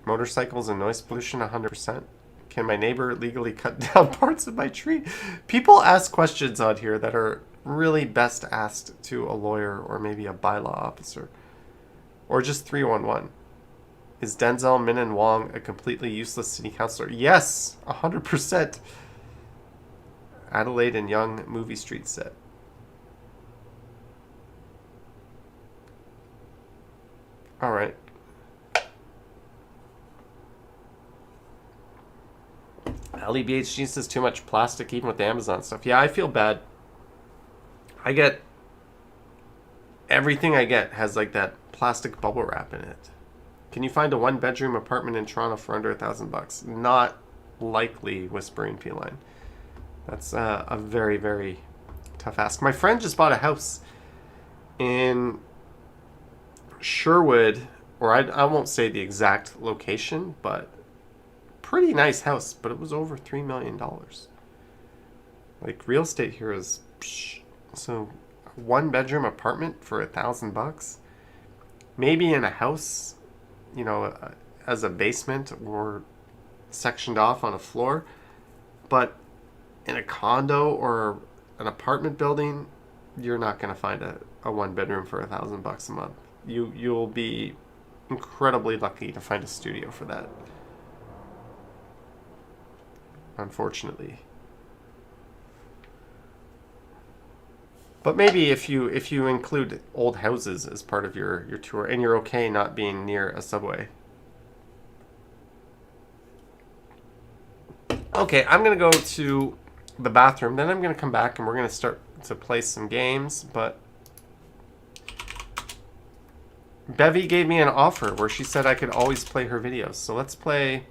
Motorcycles and noise pollution, 100%. Can my neighbor legally cut down parts of my tree? People ask questions on here that are really best asked to a lawyer or maybe a bylaw officer. Or just 311. Is Denzel Min Wong a completely useless city councillor? Yes, 100%. Adelaide and Young movie street set. All right. Ali BHG says too much plastic even with the Amazon stuff. Yeah, I feel bad. I get... Everything I get has like that plastic bubble wrap in it. Can you find a one-bedroom apartment in Toronto for under $1,000? Not likely, whispering P-Line. That's a very, very tough ask. My friend just bought a house in Sherwood, or I won't say the exact location, but pretty nice house, but it was over $3 million. Like, real estate here is... So, one-bedroom apartment for $1,000? Maybe in a house... you know, as a basement or sectioned off on a floor. But in a condo or an apartment building, you're not going to find a one bedroom for $1,000 a month. You'll be incredibly lucky to find a studio for that. Unfortunately. But maybe if you include old houses as part of your tour, and you're okay not being near a subway. Okay, I'm going to go to the bathroom. Then I'm going to come back and we're going to start to play some games. But Bevy gave me an offer where she said I could always play her videos. So let's play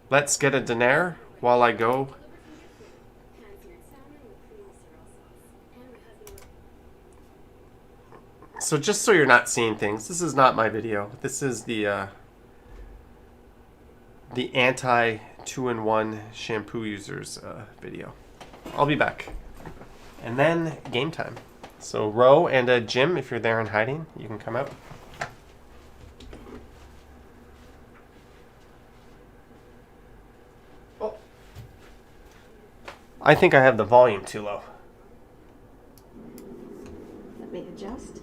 Let's Get a Diner while I go. So just so you're not seeing things, this is not my video. This is the anti 2-in-1 shampoo users video. I'll be back. And then game time. So Ro and Jim, if you're there and hiding, you can come out. Oh. I think I have the volume too low. Let me adjust.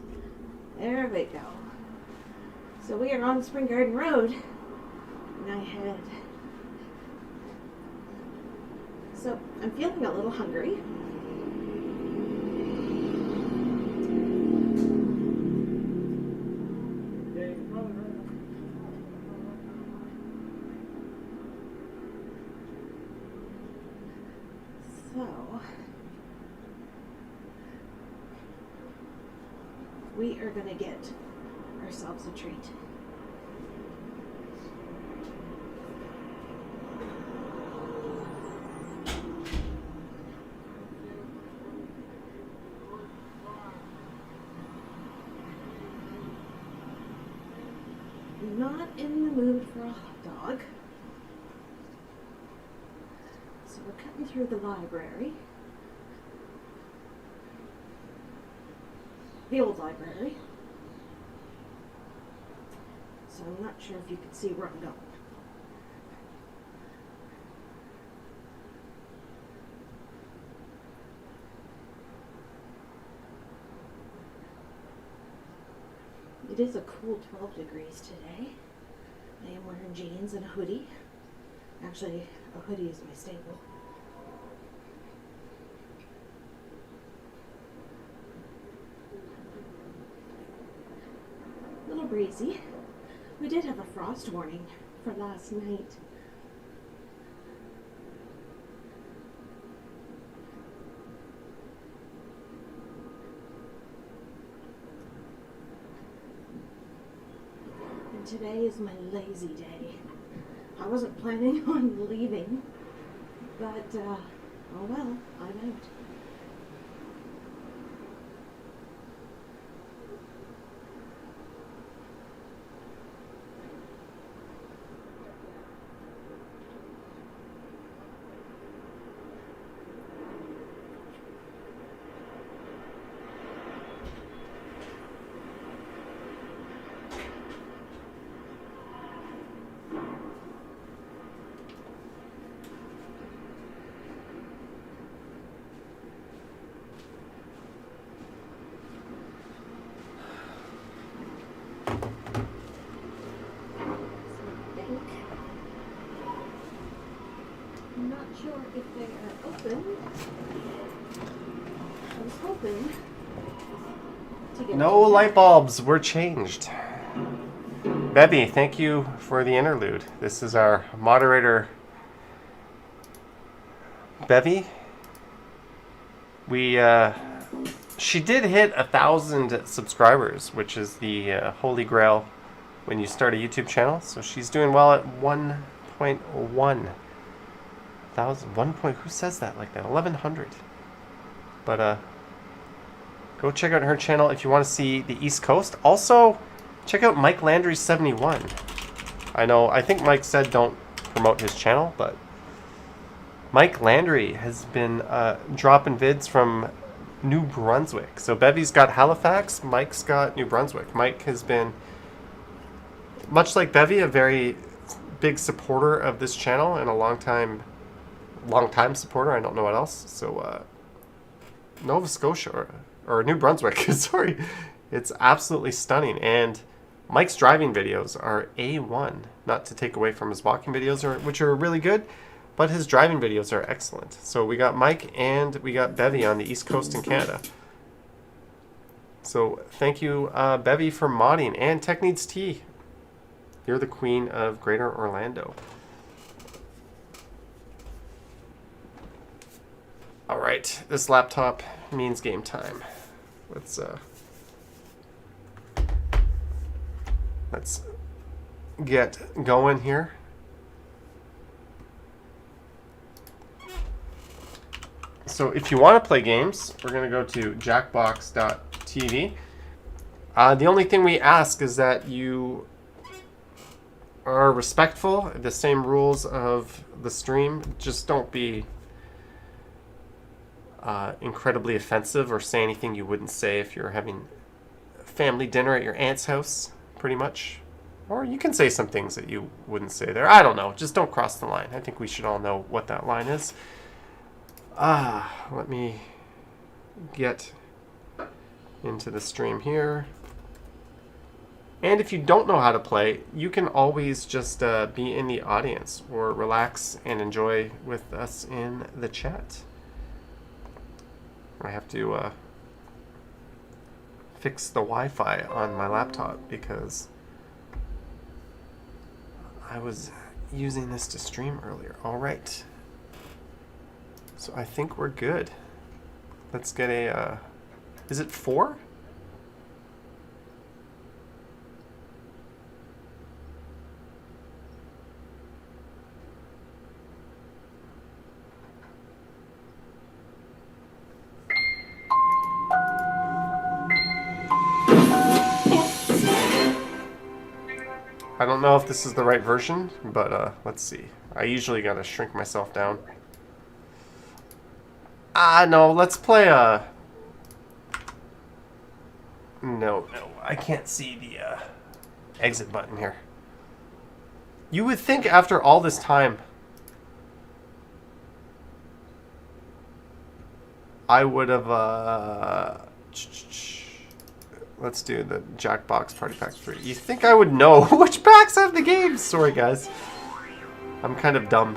There we go. So we are on Spring Garden Road. And I had... So I'm feeling a little hungry. So we are going to get ourselves a treat. Not in the mood for a hot dog. So we're cutting through the library. The old library. So I'm not sure if you can see where I'm going. It is a cool 12 degrees today. I am wearing jeans and a hoodie. Actually, a hoodie is my staple. A little breezy. We did have a frost warning for last night. today is my lazy day. I wasn't planning on leaving, but oh well, I'm out. I'm not sure if they are open. I was hoping to get No light bulbs were changed. Bebby, thank you for the interlude. This is our moderator, Bevy. She did hit 1,000 subscribers, which is the holy grail when you start a YouTube channel. So she's doing well at 1.1 thousand. Who says that like that? 1,100. But go check out her channel if you want to see the East Coast. Also, check out Mike Landry 71. I think Mike said don't promote his channel, but Mike Landry has been dropping vids from New Brunswick. So Bevy's got Halifax, Mike's got New Brunswick. Mike has been, much like Bevy, a very big supporter of this channel and a long time supporter. I don't know what else. So Nova Scotia or New Brunswick, sorry, it's absolutely stunning. And Mike's driving videos are A1. Not to take away from his walking videos, which are really good, but his driving videos are excellent. So we got Mike and we got Bevy on the East Coast in Canada. So thank you, Bevy, for modding. And Tech Needs Tea. You're the queen of Greater Orlando. All right, this laptop means game time. Let's get going here. So if you want to play games, we're going to go to jackbox.tv. The only thing we ask is that you are respectful, the same rules of the stream. Just don't be incredibly offensive or say anything you wouldn't say if you're having family dinner at your aunt's house, pretty much. Or you can say some things that you wouldn't say there. I don't know. Just don't cross the line. I think we should all know what that line is. Let me get into the stream here. And if you don't know how to play, you can always just be in the audience or relax and enjoy with us in the chat. I have to fix the Wi-Fi on my laptop because I was using this to stream earlier. All right. So I think we're good. Let's get a, is it 4? I don't know if this is the right version, but let's see. I usually gotta shrink myself down. No, let's play No, I can't see the exit button here. You would think after all this time I would have let's do the Jackbox Party Pack 3. You think I would know which packs have the games? Sorry guys. I'm kind of dumb.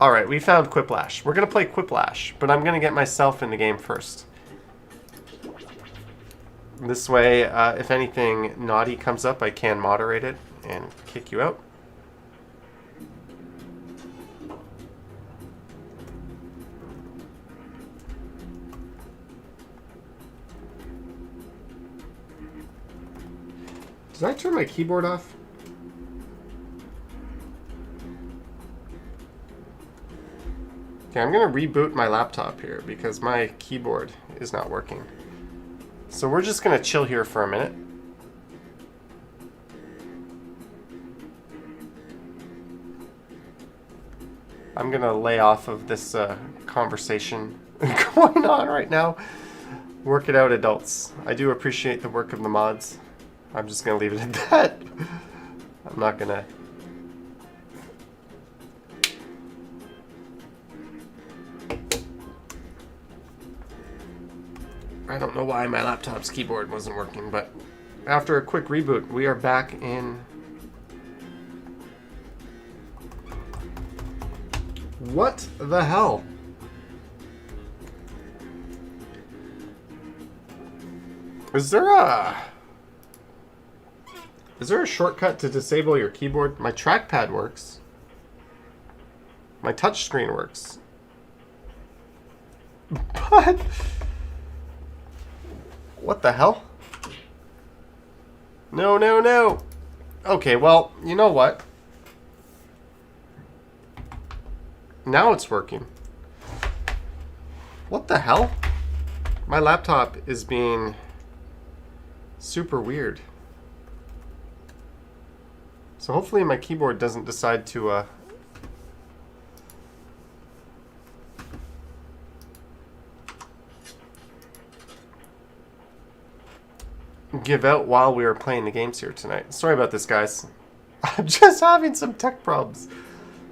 Alright, we found Quiplash. We're going to play Quiplash, but I'm going to get myself in the game first. This way, if anything naughty comes up, I can moderate it and kick you out. Did I turn my keyboard off? Okay, I'm going to reboot my laptop here because my keyboard is not working. So we're just going to chill here for a minute. I'm going to lay off of this conversation going on right now. Work it out, adults. I do appreciate the work of the mods. I'm just going to leave it at that. I'm not going to... I don't know why my laptop's keyboard wasn't working, but after a quick reboot, we are back in... What the hell? Is there a shortcut to disable your keyboard? My trackpad works. My touchscreen works. But what the hell? No, no, no. Okay, well, you know what? Now it's working. What the hell? My laptop is being super weird. So hopefully my keyboard doesn't decide to give out while we are playing the games here tonight. Sorry about this, guys. I'm just having some tech problems.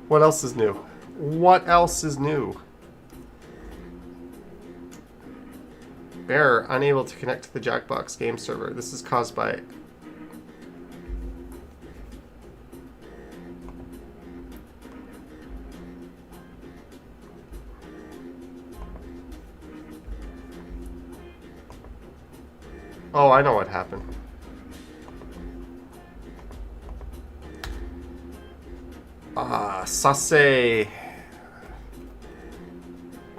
What else is new? What else is new? Error, unable to connect to the Jackbox game server. This is caused by... Oh, I know what happened. Sase.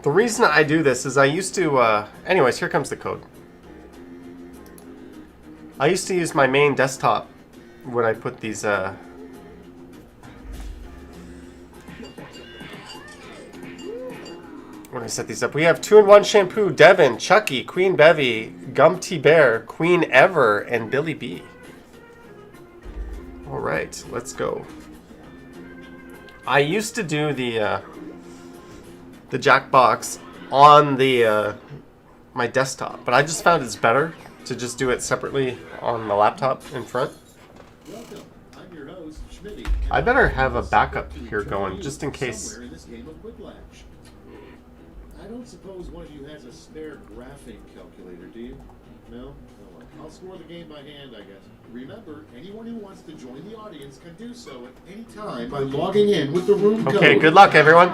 The reason I do this is I used to, anyways, here comes the code. I used to use my main desktop when I put these, when I set these up. We have 2-in-1 Shampoo, Devin, Chucky, Queen Bevy, Gumty Bear, Queen Ever, and Billy B. Alright, let's go. I used to do the Jackbox on the my desktop, but I just found it's better to just do it separately on the laptop in front. Welcome. I'm your host, Schmitty. I better have a backup here going just in case. In this game of Whiplash. I don't suppose one of you has a spare graphing calculator, do you? No? Oh, well, I'll score the game by hand, I guess. Remember, anyone who wants to join the audience can do so at any time by logging in with the room code. Okay, good luck, everyone.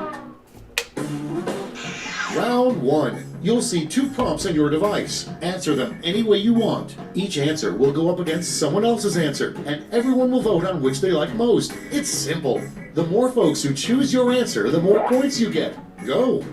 Round 1. You'll see 2 prompts on your device. Answer them any way you want. Each answer will go up against someone else's answer, and everyone will vote on which they like most. It's simple. The more folks who choose your answer, the more points you get. Go.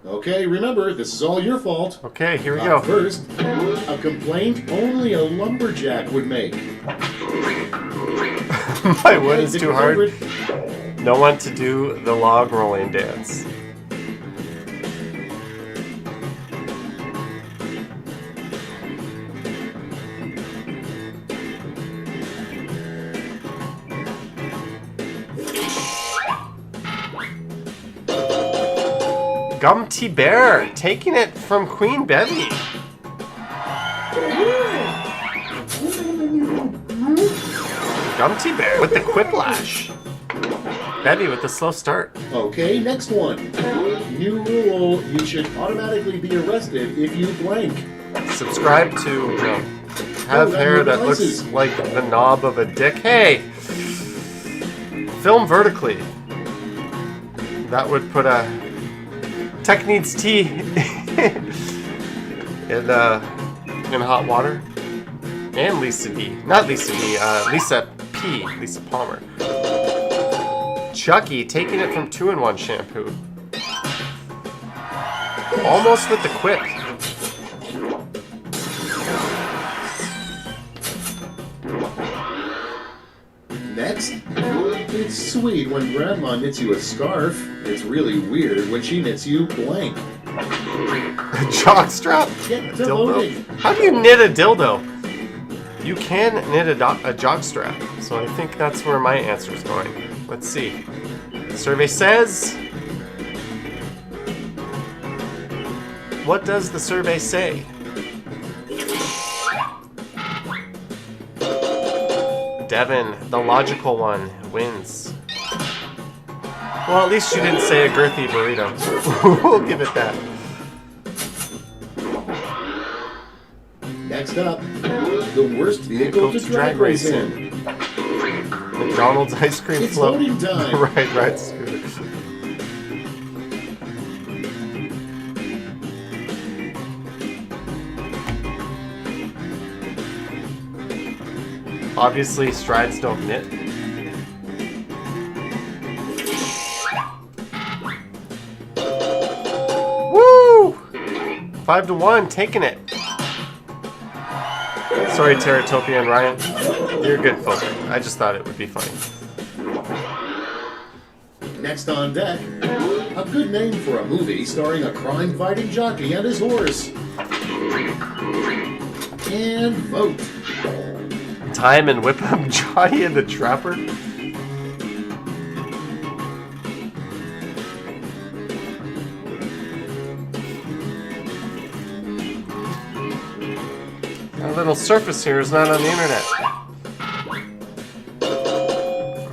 Okay, remember, this is all your fault. Okay, here we Up go. First, a complaint only a lumberjack would make. My wood is Pick too a hard. favorite. No one to do the log rolling dance. Gumty Bear taking it from Queen Bevy. Gumty Bear with the quiplash. Bevy with the slow start. Okay, next one. New rule, you should automatically be arrested if you blank. Subscribe to have hair that looks like the knob of a dick. Hey! Film vertically. That would put a Tech needs tea in hot water. And Lisa D. Not Lisa D, Lisa P. Lisa Palmer. Chucky taking it from 2-in-1 shampoo. Almost with the quip. Next, it's sweet when Grandma knits you a scarf. It's really weird when she knits you blank. A jockstrap? Get A to dildo? voting. How do you knit a dildo? You can knit a jockstrap, so I think that's where my answer is going. Let's see. The survey says... What does the survey say? Devin, the logical one, wins. Well, at least you didn't say a girthy burrito. We'll give it that. Next up, the worst vehicle to drag race in. McDonald's ice cream It's float. voting time. right, scooter. Obviously, strides don't knit. Woo! 5-1, taking it. Sorry, Teratopia and Ryan. You're good folk. I just thought it would be funny. Next on deck, a good name for a movie starring a crime-fighting jockey and his horse. And vote. Time and whip up Johnny and the Trapper. Our little surface here is not on the internet.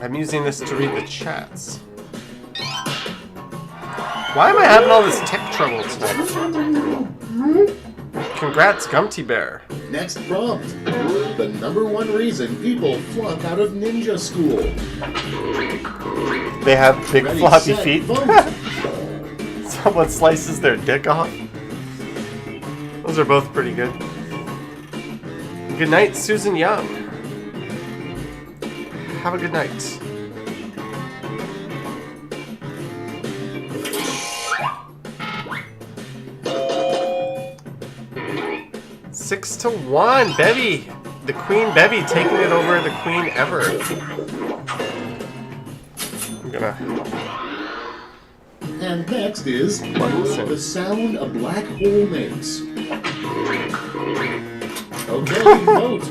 I'm using this to read the chats. Why am I having all this tech trouble tonight? Congrats, Gumty Bear. Next prompt, the #1 reason people flunk out of ninja school. They have big Ready, floppy set, feet. vote. Someone slices their dick off. Those are both pretty good. Good night, Susan Young. Have a good night. Six to 1, Bevy. The Queen Bevy taking it over the Queen Ever. I'm gonna... And next is Listen. the sound a black hole makes. Okay, vote.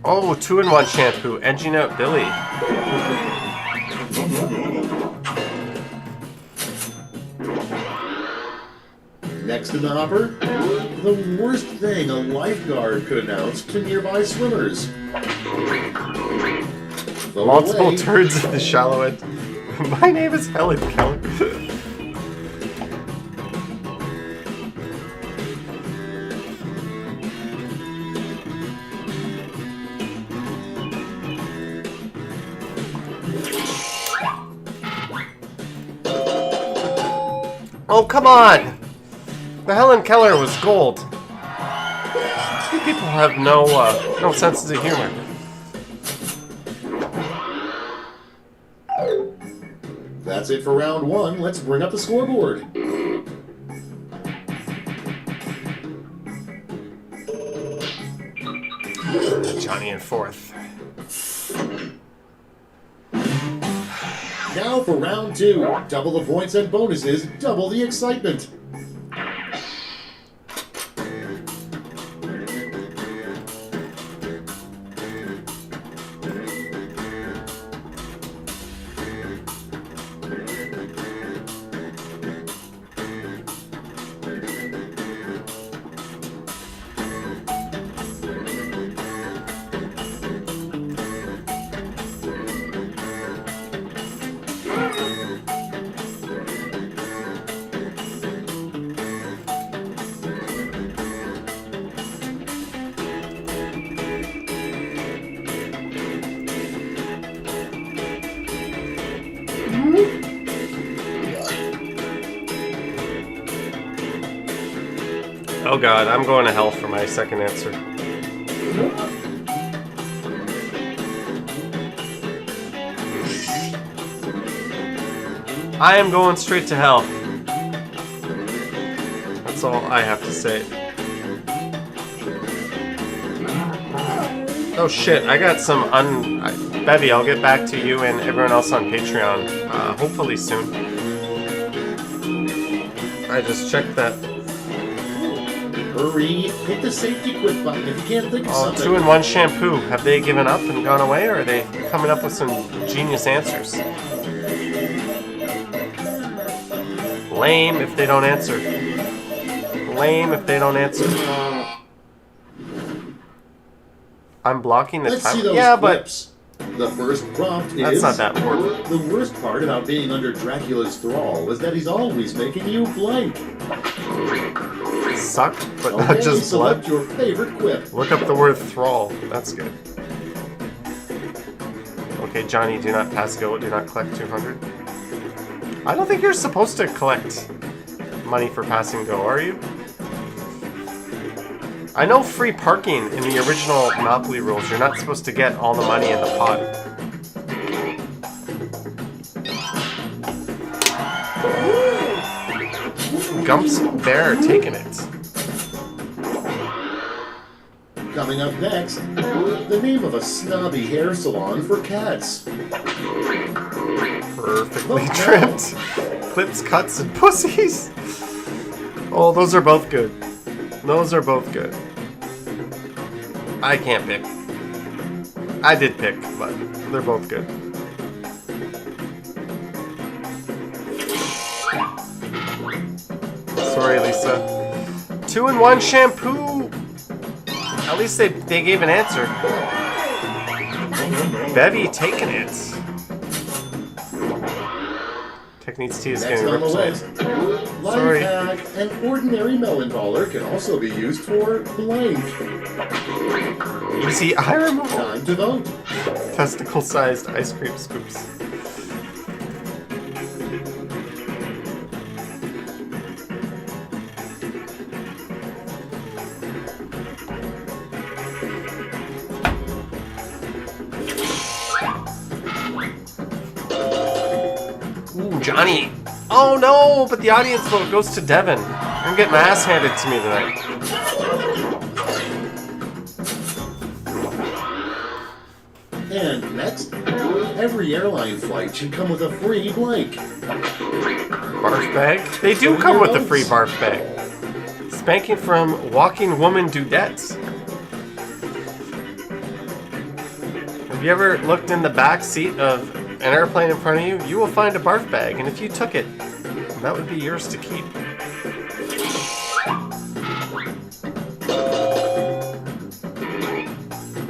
Oh, 2-in-1 shampoo, edging out Billy. Next in the hopper, the worst thing a lifeguard could announce to nearby swimmers. Vote Multiple away. turds in the shallow end. My name is Helen Keller. Oh, come on! The Helen Keller was gold. You people have no sense of humor. That's it for round one. Let's bring up the scoreboard. Johnny in fourth. Now for round two. Double the points and bonuses, double the excitement. Oh god, I'm going to hell for my second answer. I am going straight to hell. That's all I have to say. Oh shit, I got some Bevy, I'll get back to you and everyone else on Patreon, hopefully soon. I just checked that. Hurry, hit the safety quit button if you can't think of Oh, something. 2-in-1 shampoo. Have they given up and gone away, or are they coming up with some genius answers? Lame if they don't answer. Lame if they don't answer. I'm blocking the Let's time. see those Yeah, clips. The first prompt That's is... not that important. The worst part about being under Dracula's thrall is that he's always making you blank. Suck, but Okay, not just blood. select your favorite quip. Look up the word thrall. That's good. Okay, Johnny, do not pass go. Do not collect 200. I don't think you're supposed to collect money for passing go, are you? I know free parking in the original Monopoly rules. You're not supposed to get all the money in the pot. Gump's Bear taking it. Coming up next, the name of a snobby hair salon for cats. Perfectly trimmed. Clips, cuts, and pussies. Oh, those are both good. Those are both good. I can't pick. I did pick, but they're both good. Sorry, Lisa. 2-in-1 shampoo. At least they gave an answer. Bevy taking it. Techniques T is Next getting on the ripped. list, life Sorry. hack, an ordinary melon baller can also be used for blank. Easy eye removal. Time to vote. Testicle-sized ice cream scoops. Ooh, Johnny. Oh no, but the audience vote goes to Devin. I'm getting my ass handed to me tonight. And next, every airline flight should come with a free blank. Barf bag? They do come with a free barf bag. Spanking from Walking Woman Dudettes. Have you ever looked in the back seat of an airplane in front of you? You will find a barf bag, and if you took it, that would be yours to keep.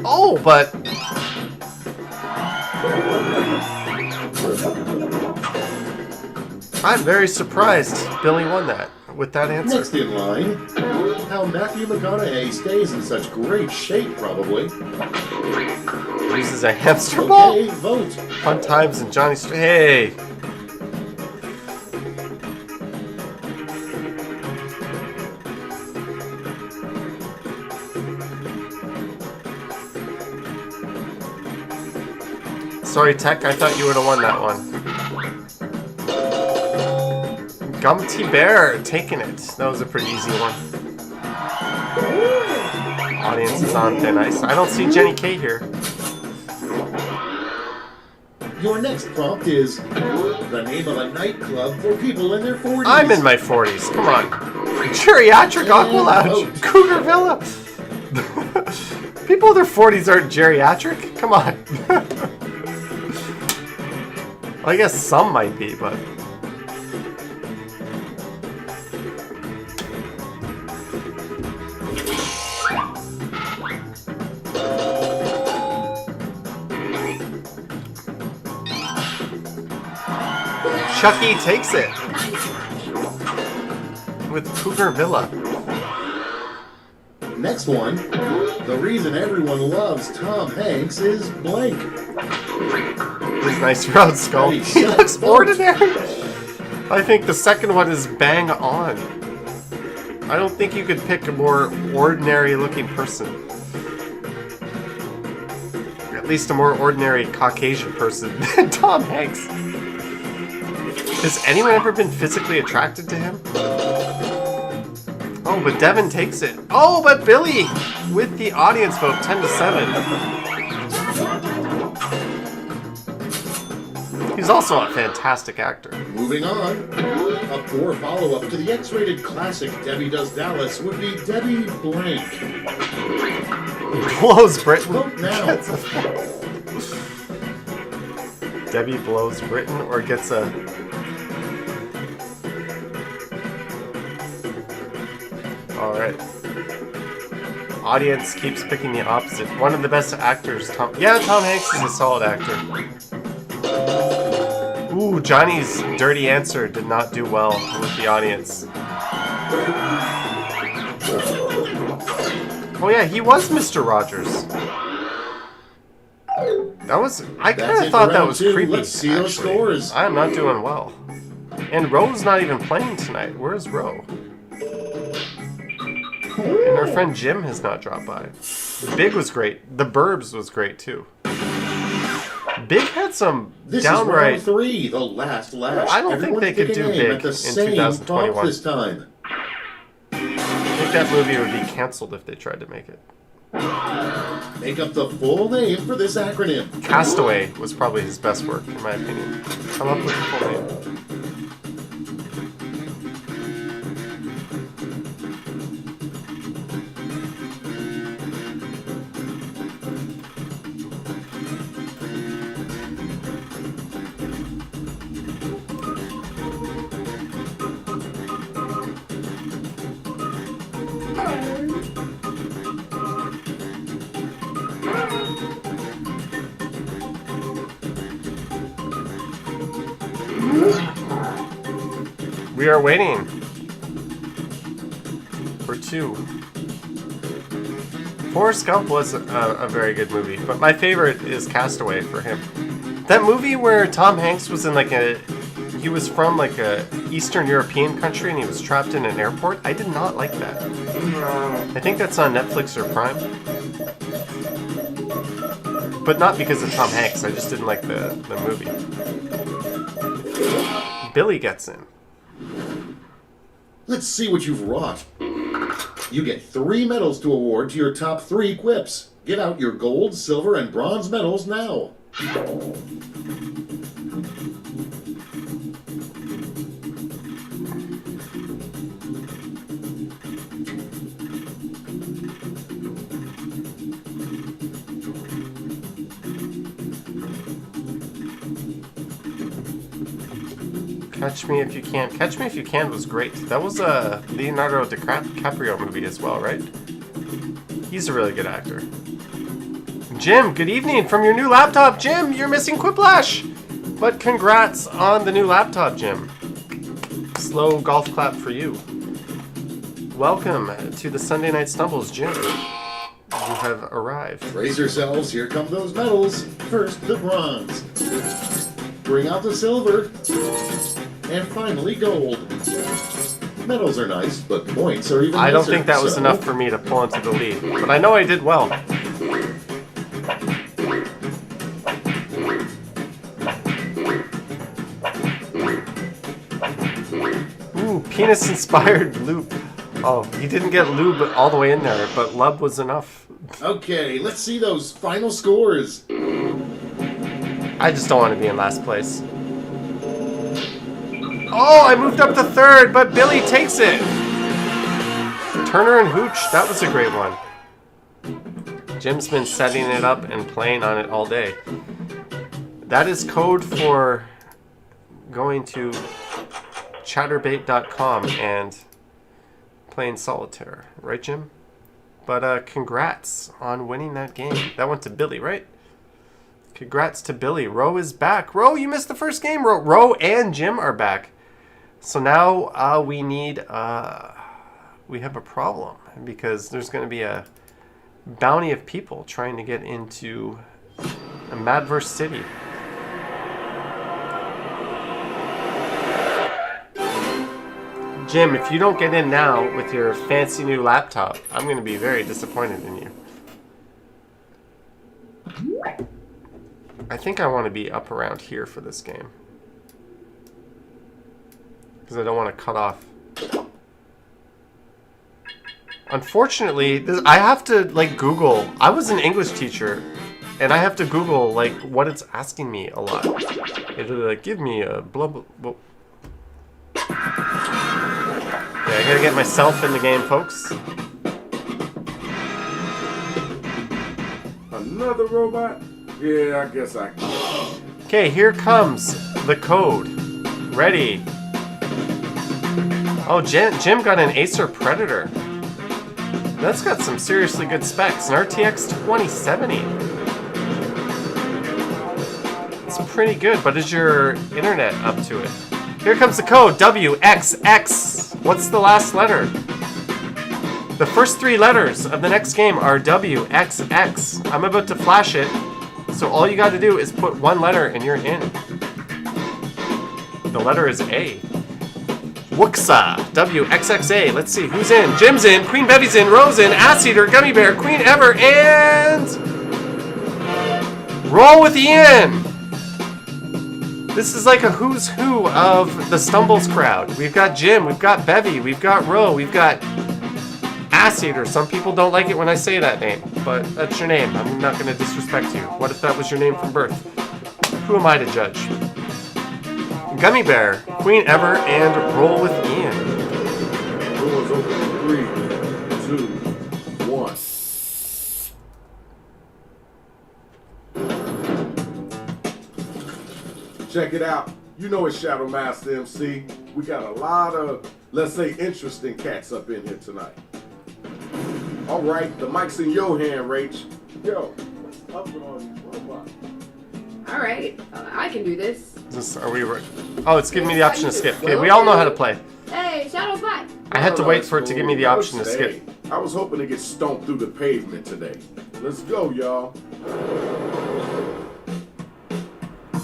Oh, but... I'm very surprised Billy won that with that answer. Next in line, how Matthew McConaughey stays in such great shape, probably. Uses a hamster ball? Okay, vote. Fun times in Johnny's... Hey! Sorry, Tech, I thought you would have won that one. Gumty Bear taking it. That was a pretty easy one. Audience is on thin ice. I don't see Jenny K here. Your next prompt is the name of a nightclub for people in their 40s. I'm in my 40s. Come on. Geriatric Aqua Lounge. Cougar Villa. People in their 40s aren't geriatric? Come on. Well, I guess some might be, but... Chucky takes it with Cougar Villa. Next one. The reason everyone loves Tom Hanks is blank. His nice round skull. He looks ordinary. I think the second one is bang on. I don't think you could pick a more ordinary looking person. At least a more ordinary Caucasian person than Tom Hanks. Has anyone ever been physically attracted to him? Oh, but Devin takes it. Oh, but Billy with the audience vote, 10-7. He's also a fantastic actor. Moving on. A poor follow-up to the X-rated classic Debbie Does Dallas would be Debbie Blank. Blows Britain. Vote now. Debbie blows Britain or gets a... Alright. Audience keeps picking the opposite. One of the best actors, Tom Hanks is a solid actor. Ooh, Johnny's dirty answer did not do well with the audience. Oh yeah, he was Mr. Rogers. I kind of thought that was creepy. Let's see those scores. I am not doing well. And Ro's not even playing tonight. Where's Ro? And our friend Jim has not dropped by. Big was great. The Burbs was great too. Big had some this downright... This is round 3, the last lash. I don't think they could do Big in 2021. This time. I think that movie would be canceled if they tried to make it. Make up the full name for this acronym. Castaway was probably his best work, in my opinion. Come up with the full name. We are waiting for 2. Forrest Gump was a very good movie, but my favorite is Castaway for him. That movie where Tom Hanks was in he was from like a Eastern European country and he was trapped in an airport. I did not like that. I think that's on Netflix or Prime. But not because of Tom Hanks, I just didn't like the movie. Billy gets in. Let's see what you've wrought. You get 3 medals to award to your top 3 quips. Get out your gold, silver, and bronze medals now. Catch Me If You Can. Catch Me If You Can was great. That was a Leonardo DiCaprio movie as well, right? He's a really good actor. Jim, good evening from your new laptop. Jim, you're missing Quiplash! But congrats on the new laptop, Jim. Slow golf clap for you. Welcome to the Sunday Night Stumbles, Jim. You have arrived. Brace yourselves, here come those medals. First, the bronze. Bring out the silver. And finally, gold. Medals are nice, but points are even nicer. I don't think that was enough for me to pull into the lead, but I know I did well. Penis-inspired lube. Oh, he didn't get lube all the way in there, but lube was enough. Okay, let's see those final scores. I just don't want to be in last place. Oh, I moved up to third, but Billy takes it. Turner and Hooch, that was a great one. Jim's been setting it up and playing on it all day. That is code for going to chatterbait.com and playing solitaire. Right, Jim? But congrats on winning that game. That went to Billy, right? Congrats to Billy. Ro is back. Ro, you missed the first game. Ro and Jim are back. So now we need... we have a problem because there's going to be a bounty of people trying to get into a Madverse City. Jim, if you don't get in now with your fancy new laptop, I'm going to be very disappointed in you. I think I want to be up around here for this game. Because I don't want to cut off. Unfortunately, I have to, like, Google. I was an English teacher, and I have to Google, like, what it's asking me a lot. It'll, like, give me a blah, blah, blah. Okay, I gotta get myself in the game, folks. Another robot? Yeah, I guess I can. Okay, here comes the code. Ready. Oh, Jim got an Acer Predator. That's got some seriously good specs. An RTX 2070. It's pretty good, but is your internet up to it? Here comes the code, WXX. What's the last letter? The first three letters of the next game are WXX. I'm about to flash it, so all you gotta do is put one letter and you're in. The letter is A. Wuxa, WXXA. Let's see, who's in? Jim's in, Queen Bevy's in, Rose in, Ass Eater, Gummy Bear, Queen Ever, and... Roll with Ian! This is like a who's who of the Stumbles crowd. We've got Jim, we've got Bevy, we've got Ro, we've got Ass Eater. Some people don't like it when I say that name, but that's your name. I'm not going to disrespect you. What if that was your name from birth? Who am I to judge? Gummy Bear, Queen Ever, and Roll with Ian. Doors open in 3, 2, 1. Check it out. You know it's Shadow Master MC. We got a lot of, let's say, interesting cats up in here tonight. All right, the mic's in your hand, Rach. Yo, what's up with all these robots? All right, I can do this. Are we? Oh, it's giving me the option to skip. Okay, we all know how to play. Hey, Shadow Bot. I had to wait for it to give me the option to skip. I was hoping to get stomped through the pavement today. Let's go, y'all.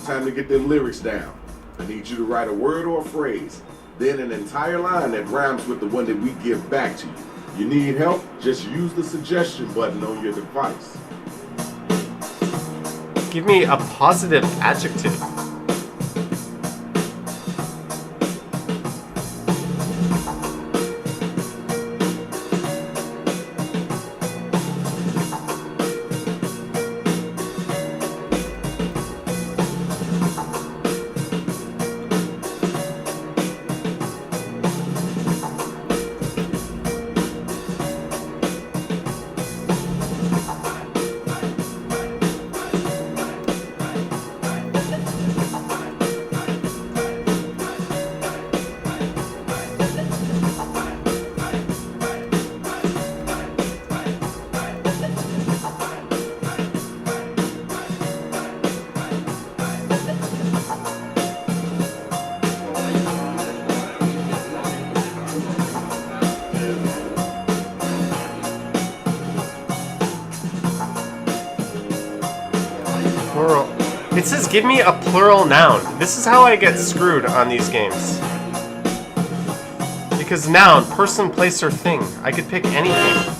Time to get them lyrics down. I need you to write a word or a phrase, then an entire line that rhymes with the one that we give back to you. You need help? Just use the suggestion button on your device. Give me a positive adjective. Plural. It says give me a plural noun. This is how I get screwed on these games. Because noun, person, place, or thing. I could pick anything.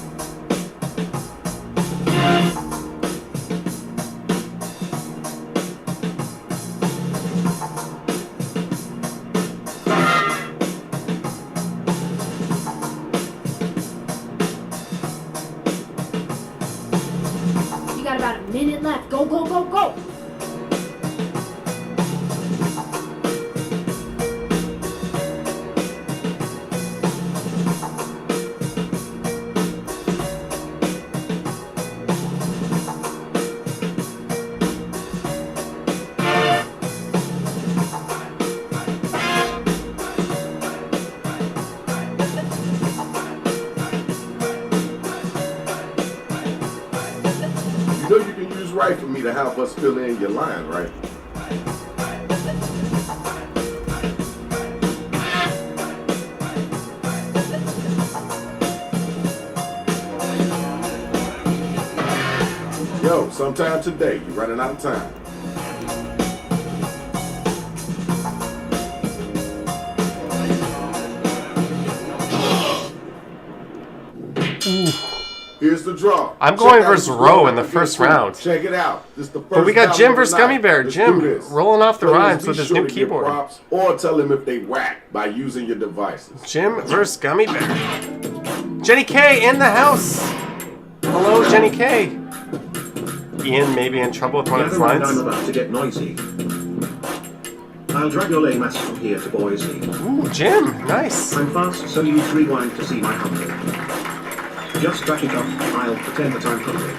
right for me to help us fill in your line, right? Yo, sometime today, you're running out of time. Here's the draw. I'm Check going out versus the Roe draw in the against first me. round. Check it out. This is the first But we got battle Jim of the versus night. Gummy Bear. Let's Jim do this. rolling off the Players, rhymes be with his sure new to give keyboard. props or tell them if they whack by using your devices. Jim versus Gummy Bear. Jenny K in the house. Hello, Jenny K. Ian may be in trouble with one of his Never mind, lines. I'm about to get noisy. I'll drag your lame ass from here to Boise. Ooh, Jim, nice. I'm fast, so use rewind to see my hunger. Just back it up, I'll pretend that I'm hungry.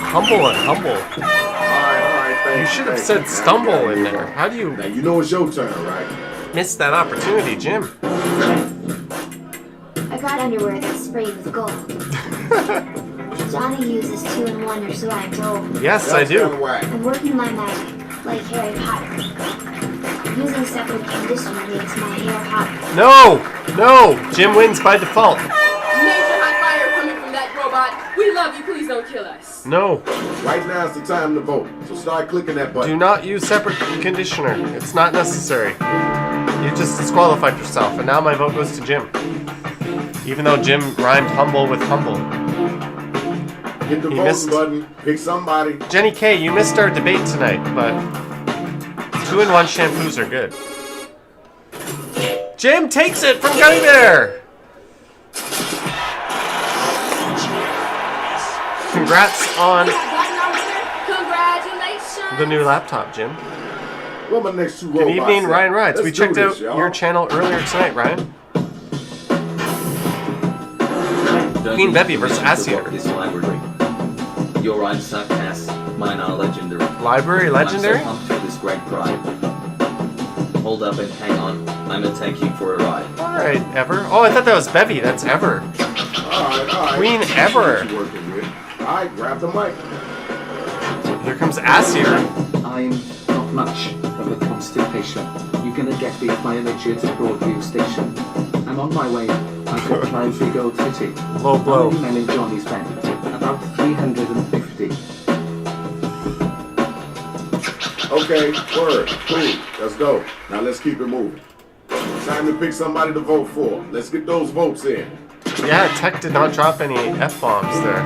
Humble and humble. All right, thank You you. should have thank said you. Now stumble you gotta in move there. on. How do you Now you know it's your turn, right? miss that opportunity, Jim? I got underwear that's sprayed with gold. Johnny uses 2-in-1 or so I'm told. Yes, I That's kinda do. whack. I'm working my magic, like Harry Potter. Using separate conditioner makes my hair hotter. No, no. Jim wins by default. Major hot fire coming from that robot. We love you. Please don't kill us. No, Right now is the time to vote. So start clicking that button. do not use separate conditioner. It's not necessary. You just disqualified yourself, and now my vote goes to Jim. Even though Jim rhymed humble with humble. Hit the He voting missed. button. Pick somebody. Jenny K, you missed our debate tonight, but 2-in-1 shampoos are good. Jim takes it from Gummy Bear! Congrats on Congratulations. the new laptop, Jim. What my next two Good robots evening, at? Ryan Rides. We Let's do checked this, out y'all. your channel earlier tonight, Ryan. Don't Queen use Bevy versus permission to Assier. block this library. Your rhymes suck ass. Mine are legendary. Library Legendary? I'm so pumped for this great pride. Hold up and hang on. I'm gonna take you for a ride. Alright, Ever. Oh, I thought that was Bevy. That's Ever. All right. Queen Let's see Ever. what you're working with. All right, grab the mic. Here comes Assier. I'm not much of a constipation. You're gonna get beat by a midget at Broadview Station. I'm on my way. I've got my big old titty. Low blow. How many men in Johnny's band? About 350. Okay, word. Cool. Let's go. Now let's keep it moving. Time to pick somebody to vote for. Let's get those votes in. Yeah, Tech did not drop any F-bombs there.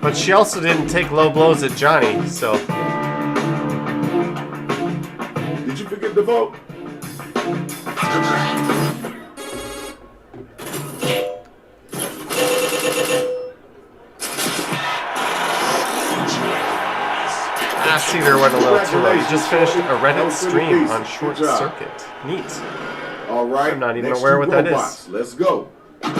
But she also didn't take low blows at Johnny, so... Did you forget to vote? Assier went a little too low. He just finished a Reddit That was pretty stream decent. on Short Good job. Circuit. Neat. All right. I'm not even next aware two what that is. robots. Let's go. My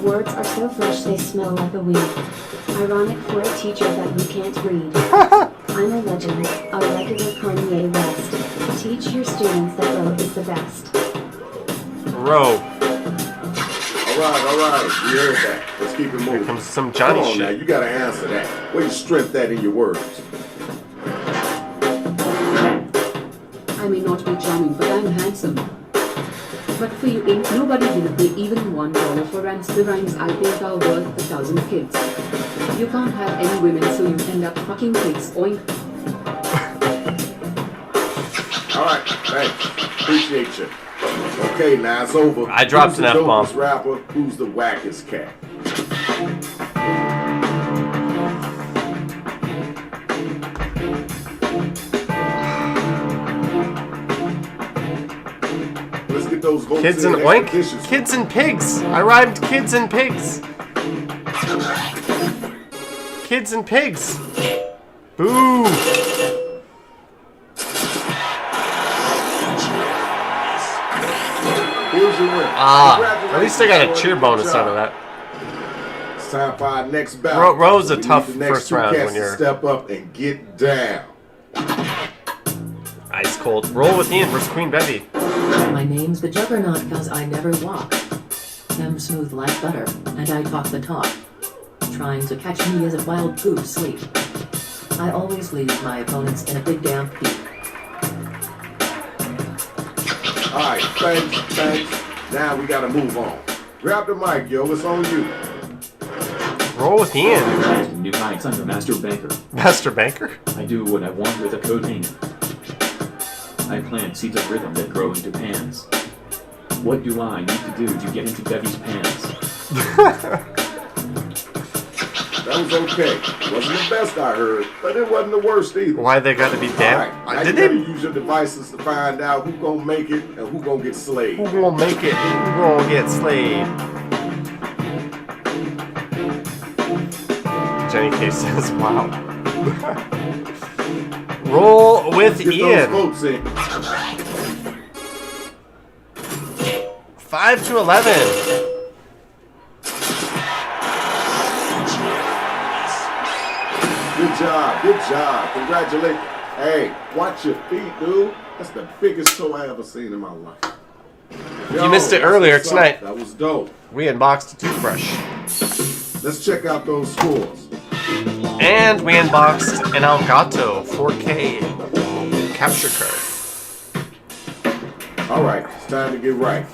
words are so fresh they smell like a weed. Ironic for a teacher that who can't read. I'm a legend, a regular Kanye West. Teach your students that road is the best. Row. All right. We heard that. Let's keep it moving. Here comes some Johnny Come on now, shit. you gotta answer that. Where you strength that in your words? I may not be charming, but I'm handsome. But for you, ain't nobody will pay even $1 for rhymes. The rhymes I think are worth 1,000 kids. You can't have any women, so you end up fucking pigs. Oink. All right, thanks. Appreciate you. Okay, now it's over. I dropped Who's the an F-bomb. dopest rapper? Who's the wackest cat? Let's get those votes Kids in and oink? expeditiously. Kids and pigs. I rhymed kids and pigs. Kids and pigs. Boo. Here's your win. At least I got a Congratulations, cheer Jordan. bonus Good out job. of that. It's time for our next battle. Ro's a We need tough the next first two round cats when to you're- step up and get down. Ice cold. Roll with Ian versus Queen Bevy. My name's the Juggernaut cause I never walk. am smooth like butter, and I talk the talk. Trying to catch me is a wild goose sleep. I always leave my opponents in a big damn heap. Alright, thanks. Now we gotta move on. Grab the mic, yo, it's on you. Roll with Ian. New hikes, I'm a master banker. Master banker? I do what I want with a coat hanger. I plant seeds of rhythm that grow into pans. What do I need to do to get into Bevy's pants? That was okay. Wasn't the best I heard, but it wasn't the worst either. Why they gotta be damn? Alright, now you gotta use your devices to find out who gonna make it and who gonna get slayed. Who gonna make it? Who gonna get slayed? Jenny K says, wow. Roll with Get Ian. those votes in. 5 to 11. Good job. Congratulations. Hey, watch your feet, dude. That's the biggest toe I ever seen in my life. You missed it earlier tonight. That was dope. We unboxed a toothbrush. Let's check out those scores. And we unboxed an Elgato 4K capture card. All right, it's time to get right.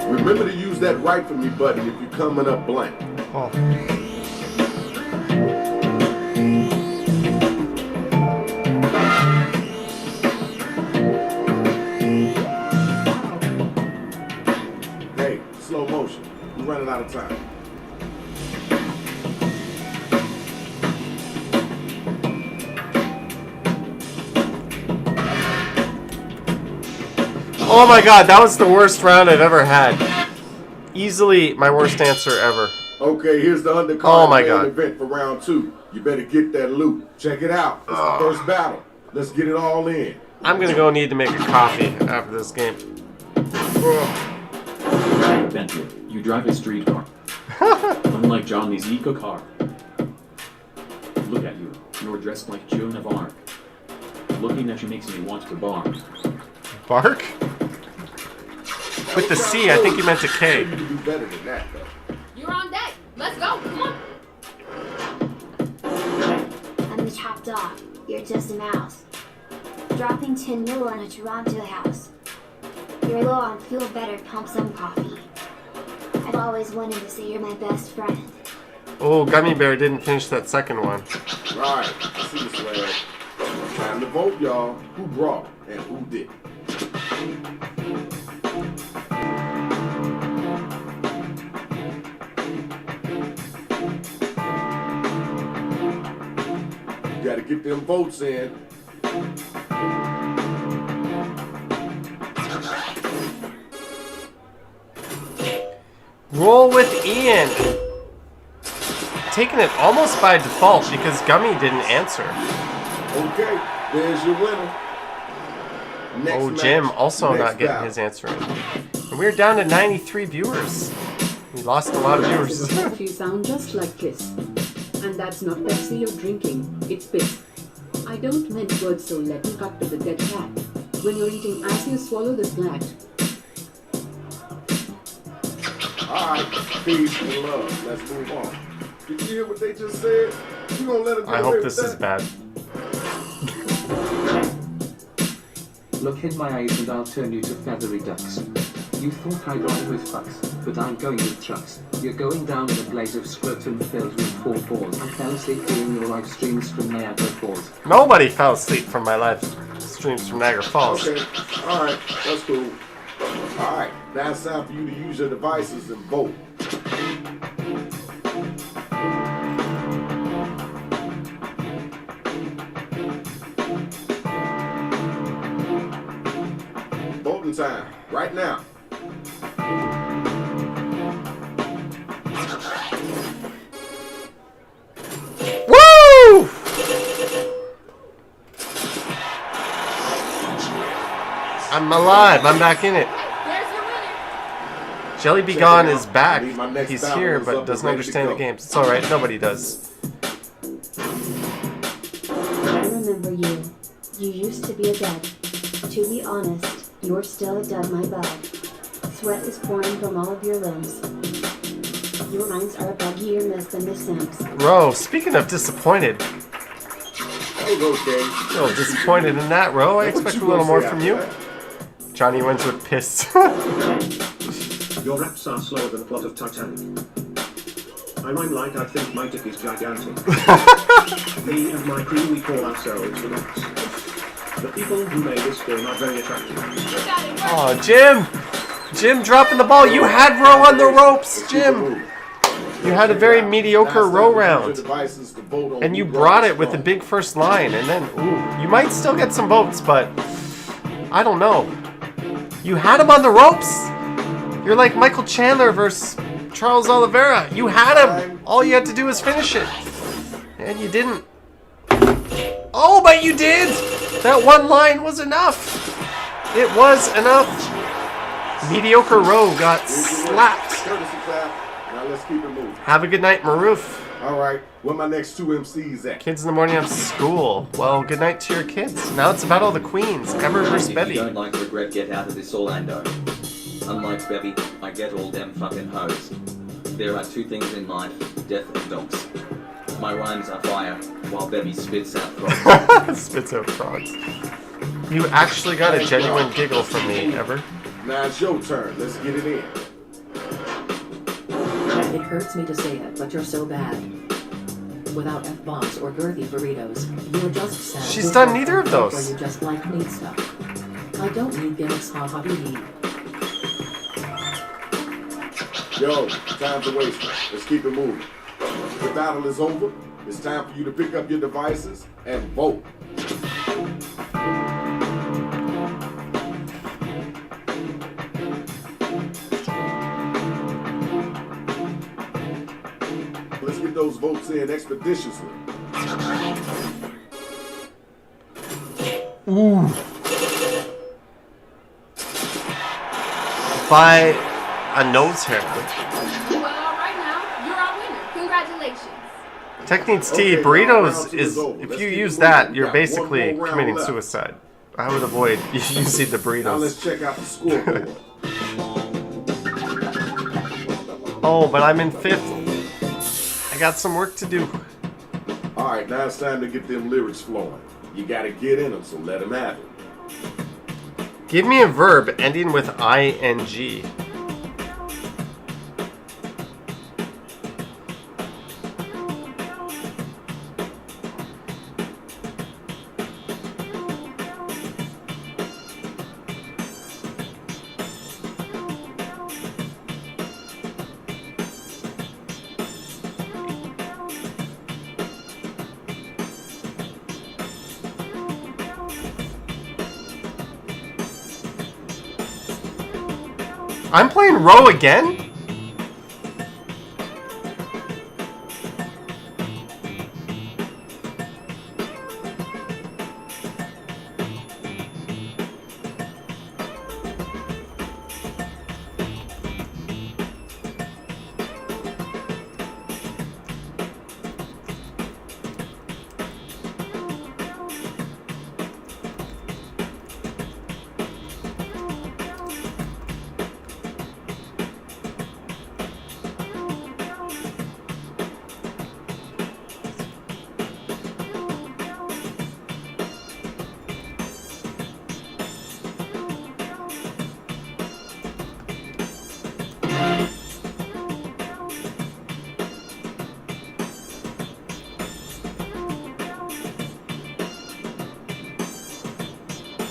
Remember to use that right for me button if you're coming up blank. Oh. Hey, slow motion. We're running out of time. Oh my god, that was the worst round I've ever had. Easily my worst answer ever. Okay, here's the undercard Oh my main God. event for round 2. You better get that loot. Check it out. It's the first battle. Let's get it all in. I'm gonna go need to make a coffee after this game. Bentley, you drive a street car. Unlike Johnny's eco car. Look at you. You're dressed like Joan of Arc. Looking at you makes me want to bark. Bark? With the C, I think you meant a K. You can do better than that, though. You're on deck. Let's go. Come on. I'm the top dog. You're just a mouse. Dropping 10 mil on a Toronto house. You're low on fuel, better pump some coffee. I've always wanted to say you're my best friend. Oh, Gummy Bear didn't finish that second one. Right, I see this way. Time to vote, y'all. Who brought and who didn't? You gotta get them votes in. Roll with Ian. Taking it almost by default because Gummy didn't answer. Okay, there's your winner. Next Oh, Jim match, also next not getting battle. his answer in. And we're down to 93 viewers. We lost a lot of viewers. You sound just like piss. And that's not Pepsi you're drinking, it's piss. I don't mince words, so let me cut to the dead cat. When you're eating as you swallow this flat. Alright, peace and love. Let's move on. Did you hear what they just said? You gonna let them get I away hope with this that? is bad. Look in my eyes and I'll turn you to feathery ducks. You thought I'd ride with fucks, but I'm going with trucks. You're going down in a blaze of scrotum filled with four balls. I fell asleep viewing your live streams from Niagara Falls. Nobody fell asleep from my live streams from Niagara Falls. Okay, alright, that's cool. Alright, now it's time for you to use your devices and vote. Voting time, right now. Woo! I'm alive. I'm back in it. There's your winner. Jelly Be Check Gone it is out. back. I believe my next He's battle here, is but up doesn't and ready to understand the go. games. It's alright. Nobody does. I remember you. You used to be a dud. To be honest, you're still a dud, my bud. Sweat is pouring from all of your limbs. Your minds are a buggier mess than the Sims. Ro, speaking of disappointed, That was okay. a little disappointed in that, Ro. I What expect you a little gonna more say from after you. that? Johnny wins with piss. Your raps are slower than the plot of Titanic. I rhyme like I think my dick is gigantic. Me and my crew, we call ourselves the Rats. The people who made this game are very attractive. You got it. Oh, Jim! Jim dropping the ball. You had Ro on the ropes, Jim. You had a very mediocre Ro round. And you brought it with a big first line. And then, ooh, you might still get some votes, but I don't know. You had him on the ropes. You're like Michael Chandler versus Charles Oliveira. You had him. All you had to do was finish it. And you didn't. Oh, but you did. That one line was enough. It was enough. Mediocre Ro got slapped. Courtesy clap. Now let's keep it moving. Have a good night, Maroof. Alright, where my next two MCs at? Kids in the morning have school. Well, good night to your kids. Now it's about all the queens. Ever versus If you Bevy. don't like regret, get out of this Orlando. Unlike Bevy, I get all them fucking hoes. There are two things in life, death and dogs. My rhymes are fire, while Bevy spits out frogs. Spits out frogs. You actually got a genuine giggle from me, Ever. Now it's your turn. Let's get it in. It hurts me to say it, but you're so bad. Without F-bombs or girthy burritos, you're just sad. She's done neither of those. Or you just like meat stuff. I don't need gimmicks, ha ha dee dee. Yo, time's a waste. Let's keep it moving. The battle is over. It's time for you to pick up your devices and vote. Let's get those votes in expeditiously. Ooh. By a nose hair. Well, all right now, you're our winner. Congratulations. Tech Needs Tea. Okay, Burritos round two is, over. if Let's you keep use it that, moving. you're We got one basically more round committing left. suicide. I would avoid using the Now burritos. let's check out the scoreboard. Oh, but I'm in 5th. I got some work to do. All right, now it's time to get them lyrics flowing. You gotta get in them, so let them have it. Give me a verb ending with ing. I'm playing Row again?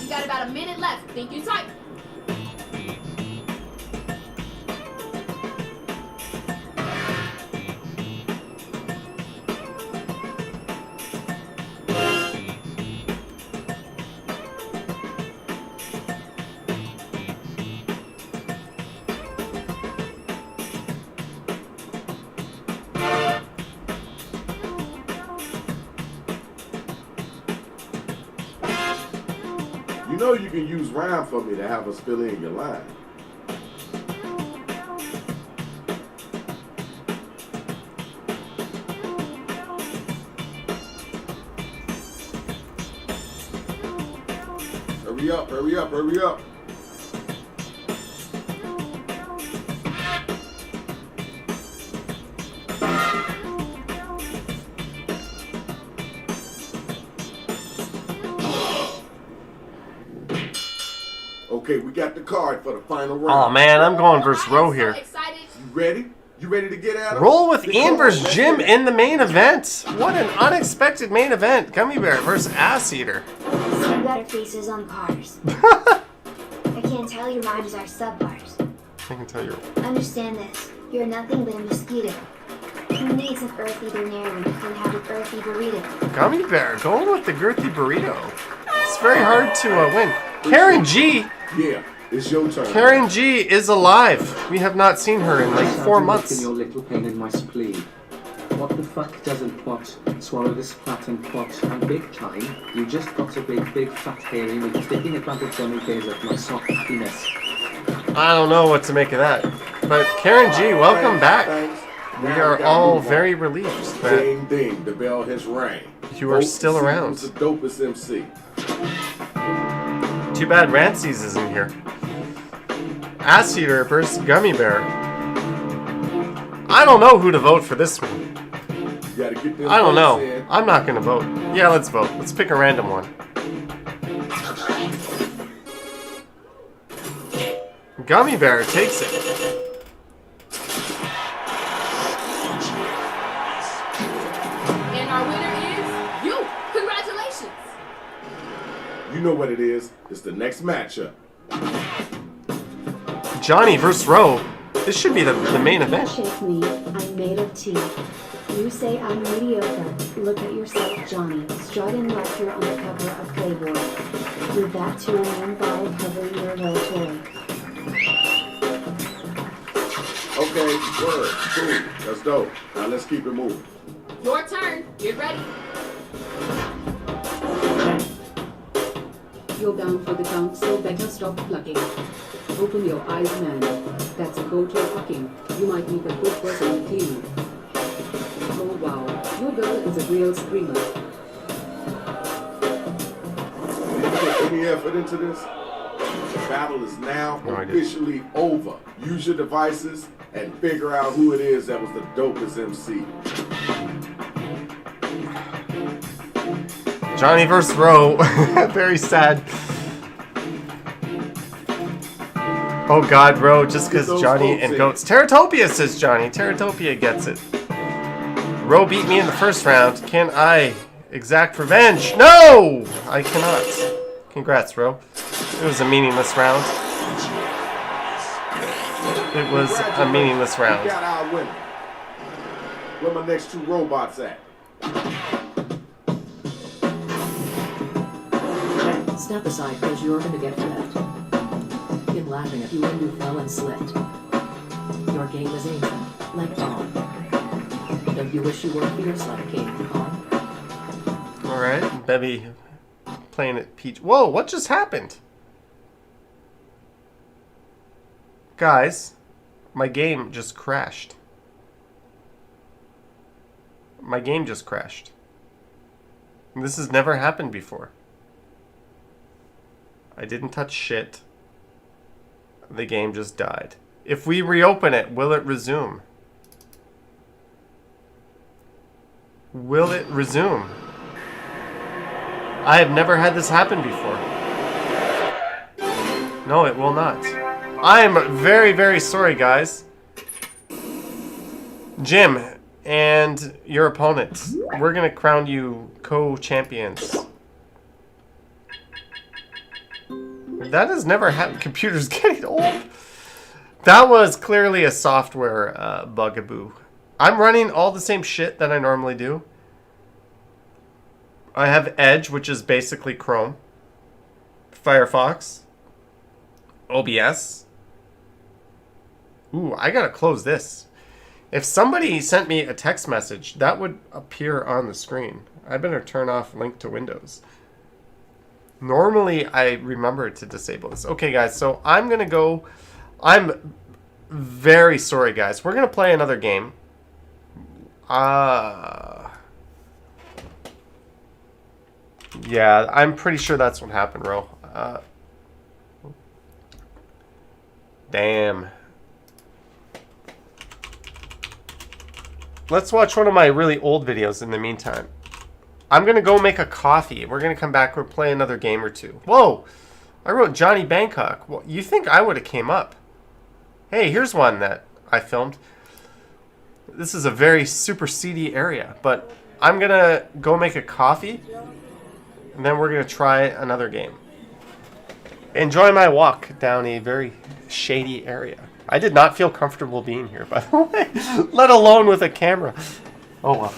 You got about a minute left. Think you tight. You know you can use rhyme for me to have us fill in your line. Hurry up, hurry up, hurry up. Okay, we got the card for the final round. Oh man, I'm going versus Row here. You ready? You ready to get at him? Roll with Ian versus Jim in the main event. What an unexpected main event. Gummy Bear versus Ass Eater. See better faces on cars. I can't tell your rhymes are subbars. I can tell you. Understand this. You're nothing but a mosquito. Who needs an earth eater near when you can have an earthy burrito? Gummy Bear going with the girthy burrito. It's very hard to win. Karen G. Yeah, it's your turn. Karen G is alive. We have not seen her in like 4 months. Your little pain in my spleen. What the fuck doesn't what? Swallow this fat and what? And big time, you just got a big fat hairy meat sticking a bunch of gummy bears at my soft penis. I don't know what to make of that. But Karen G, welcome back. We are all very relieved that Ding ding, the bell has rang. you are still around. Who's the dopest MC? Too bad Rancy's isn't here. Ass Eater versus Gummy Bear. I don't know who to vote for this one. You gotta get them I don't know. votes in. I'm not gonna vote. Yeah, let's vote. Let's pick a random one. Gummy Bear takes it. And our winner is you. Congratulations. You know what it is. It's the next matchup. Johnny versus Roe. This should be the main event. Shake me, I'm made of tea. You say I'm mediocre. Look at yourself, Johnny. Strutting lecture on the cover of Playboy. With that to an end by covering your little toy. Okay, word, cool, that's dope. Now let's keep it moving. Your turn. Get ready. You're down for the count, so better stop plucking. Open your eyes, man. That's a GoPro fucking. You might meet a good person with you. Oh wow, your girl is a real screamer. Did you put any effort into this? The battle is now No, I didn't. officially over. Use your devices and figure out who it is that was the dopest MC. Johnny versus Roe. Very sad. Oh God, Roe, just because those Johnny votes and in. Goats. Terratopia says Johnny. Terratopia gets it. Roe beat me in the first round. Can I exact revenge? No! I cannot. Congrats, Roe. It was a meaningless round. It was a meaningless We round. got our winner. Where my next two robots at? Step aside, cause you're gonna get fed. In laughing at you when you fell and slipped. Your game is ancient, like Dawn. Don't you wish you were fierce like King Kong? Alright, Bevy playing at Peach. Whoa, what just happened? Guys, my game just crashed. My game just crashed. This has never happened before. I didn't touch shit. The game just died. If we reopen it, will it resume? Will it resume? I have never had this happen before. No, it will not. I am very, very sorry, guys. Jim and your opponents, we're going to crown you co-champions. That has never happened. Computer's getting old. That was clearly a software bugaboo. I'm running all the same shit that I normally do. I have Edge, which is basically Chrome, Firefox, OBS. Ooh, I gotta close this. If somebody sent me a text message, that would appear on the screen. I better turn off link to Windows. Normally, I remember to disable this. Okay, guys, so I'm gonna go. I'm very sorry, guys. We're gonna play another game. Yeah, I'm pretty sure that's what happened, Ro. Damn. Let's watch one of my really old videos in the meantime. I'm going to go make a coffee. We're going to come back. We'll play another game or two. Whoa! I wrote Johnny Bangkok. Well, you think I would have came up. Hey, here's one that I filmed. This is a very super seedy area, but I'm going to go make a coffee, and then we're going to try another game. Enjoy my walk down a very shady area. I did not feel comfortable being here, by the way, let alone with a camera. Oh, well.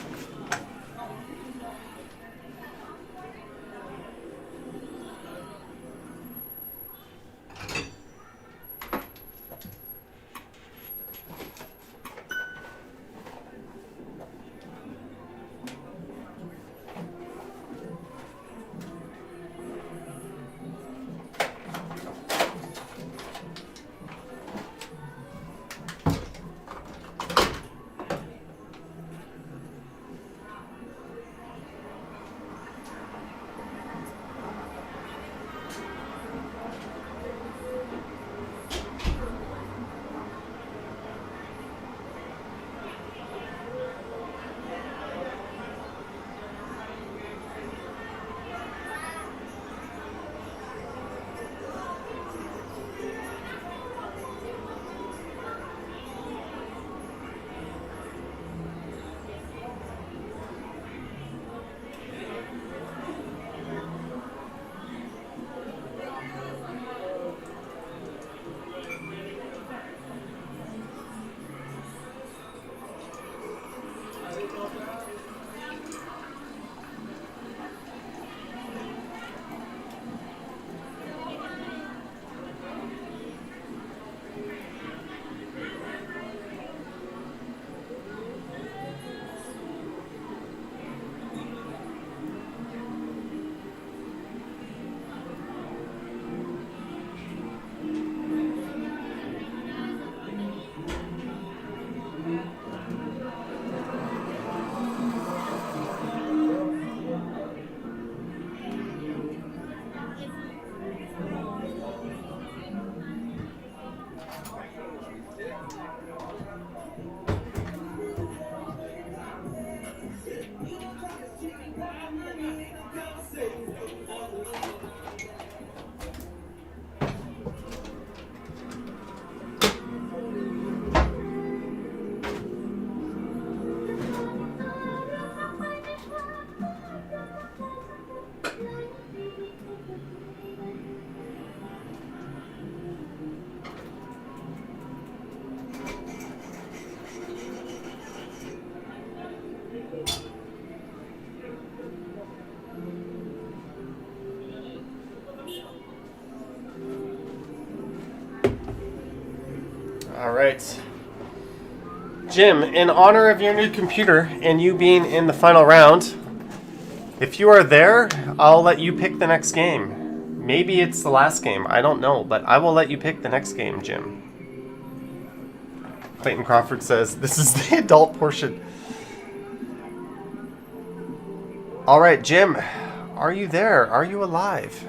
Alright. Jim, in honor of your new computer and you being in the final round, if you are there, I'll let you pick the next game. Maybe it's the last game, I don't know, but I will let you pick the next game, Jim. Clayton Crawford says, this is the adult portion. Alright, Jim, are you there? Are you alive?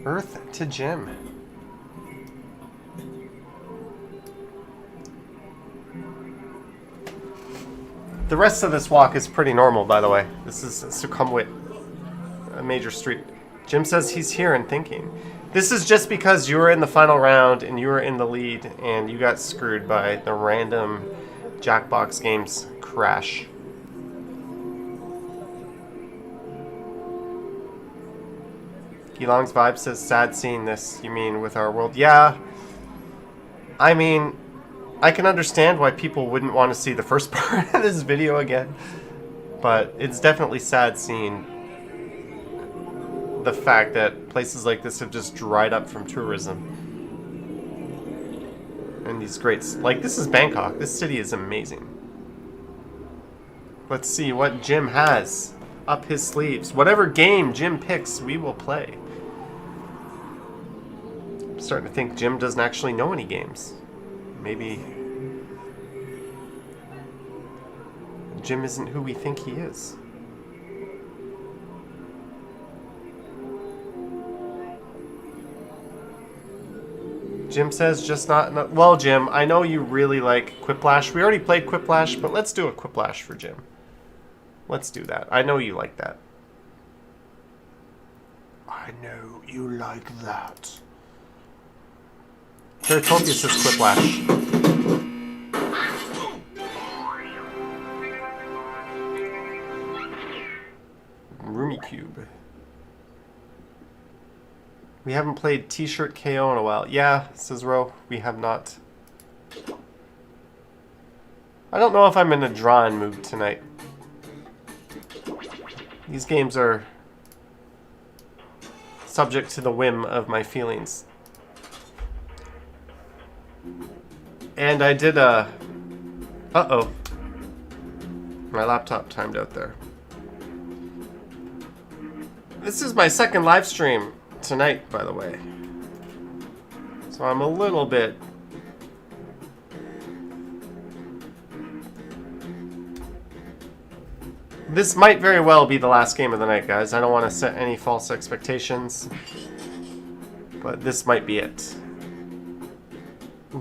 Earth to Jim. The rest of this walk is pretty normal, by the way. This is Sukhumvit, a major street. Jim says he's here and thinking. This is just because you were in the final round and you were in the lead and you got screwed by the random Jackbox games crash. Gelong's vibe says, sad seeing this, you mean with our world? Yeah, I mean, I can understand why people wouldn't want to see the first part of this video again, but it's definitely sad seeing the fact that places like this have just dried up from tourism. And these great, like this is Bangkok, this city is amazing. Let's see what Jim has up his sleeves. Whatever game Jim picks, we will play. I'm starting to think Jim doesn't actually know any games. Maybe Jim isn't who we think he is. Jim says just not... Well, Jim, I know you really like Quiplash. We already played Quiplash, but let's do a Quiplash for Jim. Let's do that. I know you like that. I know you like that. Teratopia says Quiplash. Roomy Cube. We haven't played T-shirt KO in a while. Yeah, says Ro, we have not. I don't know if I'm in a drawing mood tonight. These games are subject to the whim of my feelings. And I did a... Uh-oh. My laptop timed out there. This is my second live stream tonight, by the way. So I'm a little bit... This might very well be the last game of the night, guys. I don't want to set any false expectations. But this might be it.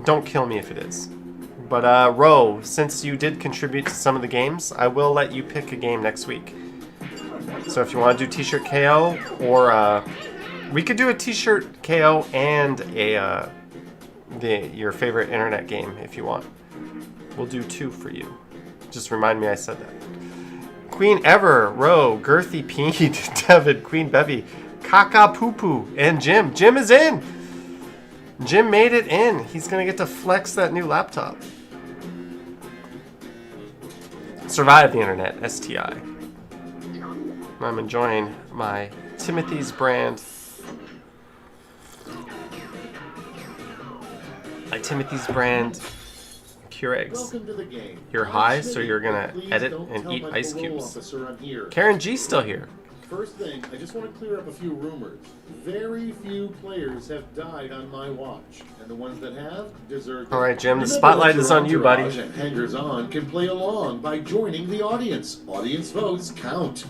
Don't kill me if it is. But, Ro, since you did contribute to some of the games, I will let you pick a game next week. So if you want to do T-shirt KO, or, we could do a T-shirt KO and a, your favorite internet game if you want. We'll do 2 for you. Just remind me I said that. Queen Ever, Ro, Girthy Pede, David, Queen Bevy, Kaka Poo Poo, and Jim. Jim is in! Jim made it in. He's gonna get to flex that new laptop. Survive the internet, STI. I'm enjoying my Timothy's brand. My Timothy's brand pure eggs. Welcome to the game. You're high, so you're gonna edit and eat ice cubes. Karen G's still here. First thing, I just want to clear up a few rumors. Very few players have died on my watch, and the ones that have deserve. All right, Jim, the spotlight is on you, buddy. And hangers-on can play along by joining the audience. Audience votes count.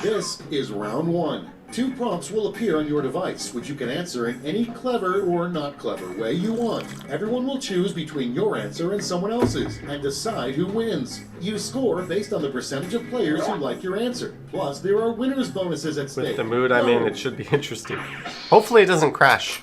This is round 1. 2 prompts will appear on your device, which you can answer in any clever or not clever way you want. Everyone will choose between your answer and someone else's, and decide who wins. You score based on the percentage of players who like your answer. Plus, there are winners' bonuses at stake. With the mood I'm in, it should be interesting. Hopefully it doesn't crash.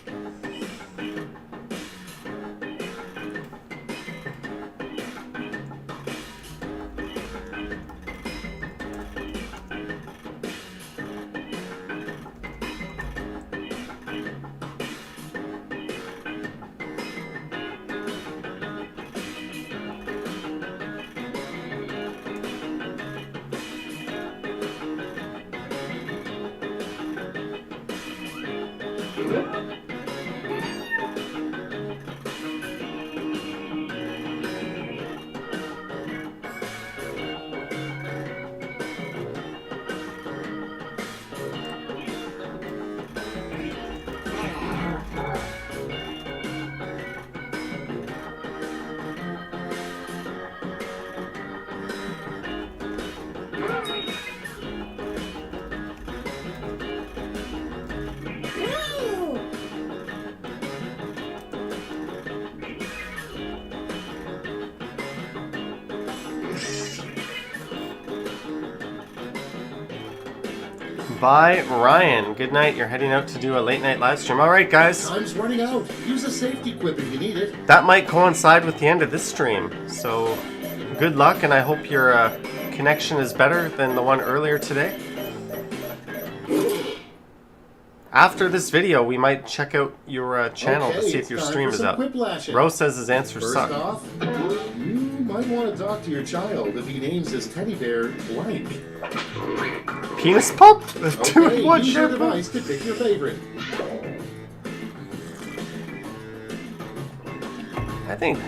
by Ryan. Good night. You're heading out to do a late night live stream. All right, guys. Time's running out. Use a safety quip if you need it. That might coincide with the end of this stream. So good luck, and I hope your connection is better than the one earlier today. After this video, we might check out your channel to see if your stream is up. Rose says his answer sucked. First off, you might want to talk to your child if he names his teddy bear blank. Penis pump? Okay, use your device to pick your favorite. I think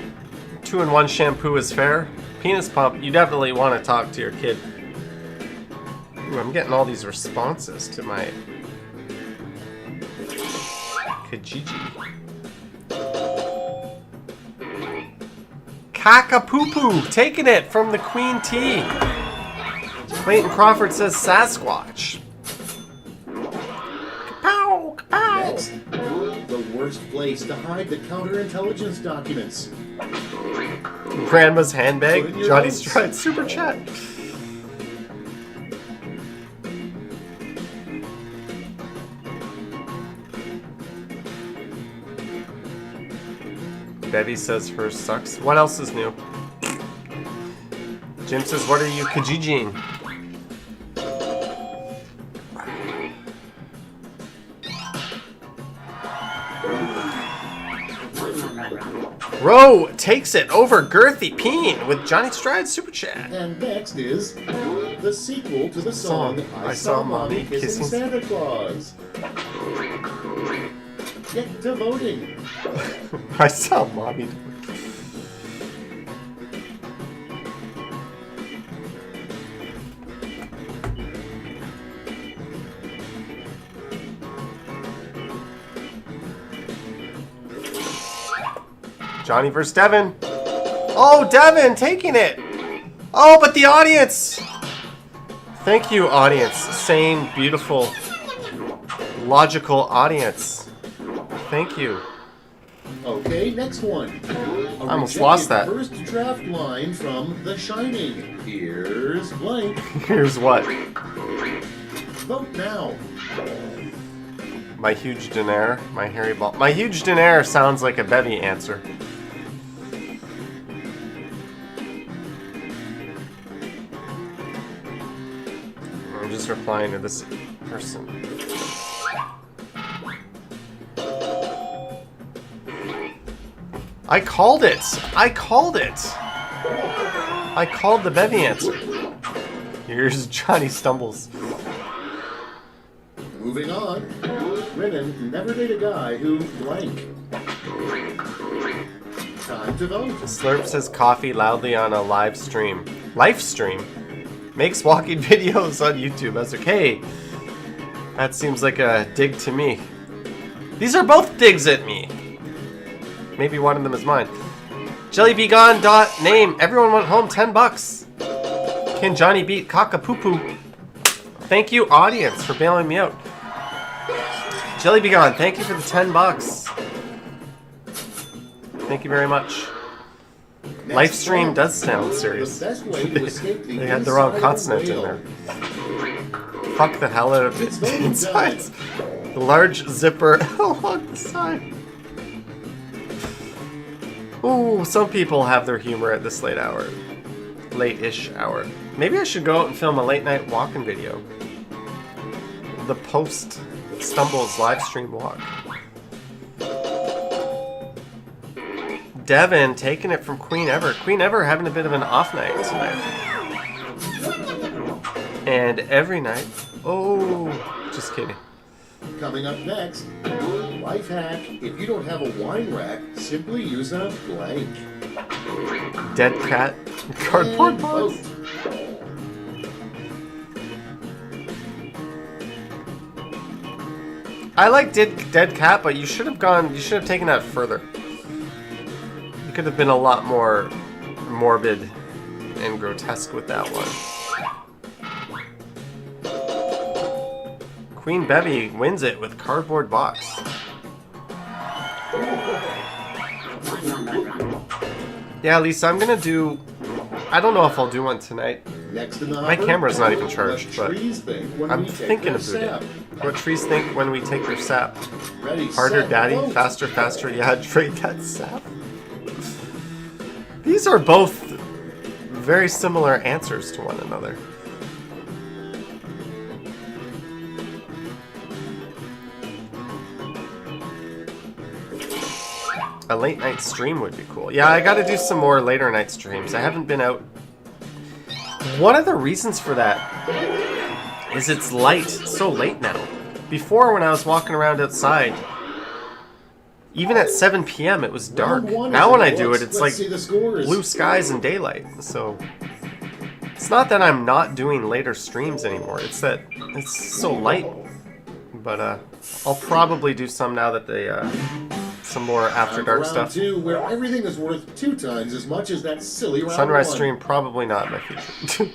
2-in-1 shampoo is fair. Penis pump, you definitely want to talk to your kid. Ooh, I'm getting all these responses to my Kijiji. Cockapoo-poo, taking it from the Queen T. Clayton Crawford says Sasquatch. Kapow, kapow. Next, the worst place to hide the counterintelligence documents. Grandma's handbag. Johnny Stride super chat. Betty says hers sucks. What else is new? Jim says, what are you Kijijing? Ro takes it over Girthy Peen with Johnny Stride super chat. And next is the sequel to the song I Saw Mommy Kissing Santa Claus. Get to voting. I saw Mommy. Johnny versus Devin. Oh, Devin taking it. Oh, but the audience. Thank you, audience. Sane, beautiful, logical audience. Thank you. Okay, next one. I almost lost that. First draft line from The Shining. Here's blank. Here's what? Vote now. My huge dinaire, my hairy ball. My huge dinaire sounds like a Bevy answer. I'm just replying to this person. I called it! I called it! I called the Bevy answer. Here's Johnny Stumbles. Moving on. Women never date a guy who blank. Time to vote. Slurp says coffee loudly on a live stream. Live stream? Makes walking videos on YouTube. That's okay. That seems like a dig to me. These are both digs at me. Maybe one of them is mine. JellyBeGone.name. Everyone went home. $10. Can Johnny beat Cockapoo-poo? Thank you, audience, for bailing me out. JellyBeGone, thank you for the $10. Thank you very much. Livestream does sound serious. They had the wrong consonant in there. Fuck the hell out of it. Inside. The large zipper along the side. Ooh, some people have their humor at this late hour. Late-ish hour. Maybe I should go out and film a late-night walking video. The post-Stumbles live stream walk. Devin taking it from Queen Ever. Queen Ever having a bit of an off night tonight. And every night... Oh, just kidding. Coming up next, life hack. If you don't have a wine rack, simply use a blank. Dead cat. Cardboard box. I like Dead Cat, but you should have taken that further. You could have been a lot more morbid and grotesque with that one. Queen Bevy wins it with Cardboard Box. Yeah, Lisa, I'm gonna do... I don't know if I'll do one tonight. Next in the My hopper, camera's not even charged, what but trees think when I'm we take thinking their of booting. sap. What trees think when we take their sap? Ready, Harder, set, daddy. vote. Faster, faster. Yeah, trade that sap. These are both very similar answers to one another. A late night stream would be cool. Yeah, I gotta do some more later night streams. I haven't been out. One of the reasons for that is it's light. It's so late now. Before, when I was walking around outside, even at 7 p.m. it was dark. Round one Now is when in I the do books. it, it's Let's like see the scores. blue skies and daylight. So it's not that I'm not doing later streams anymore. It's that it's so light. But I'll probably do some now that they some more after dark round stuff. 2, where everything is worth 2 times as much as that silly round Sunrise 1. stream, probably not in my future.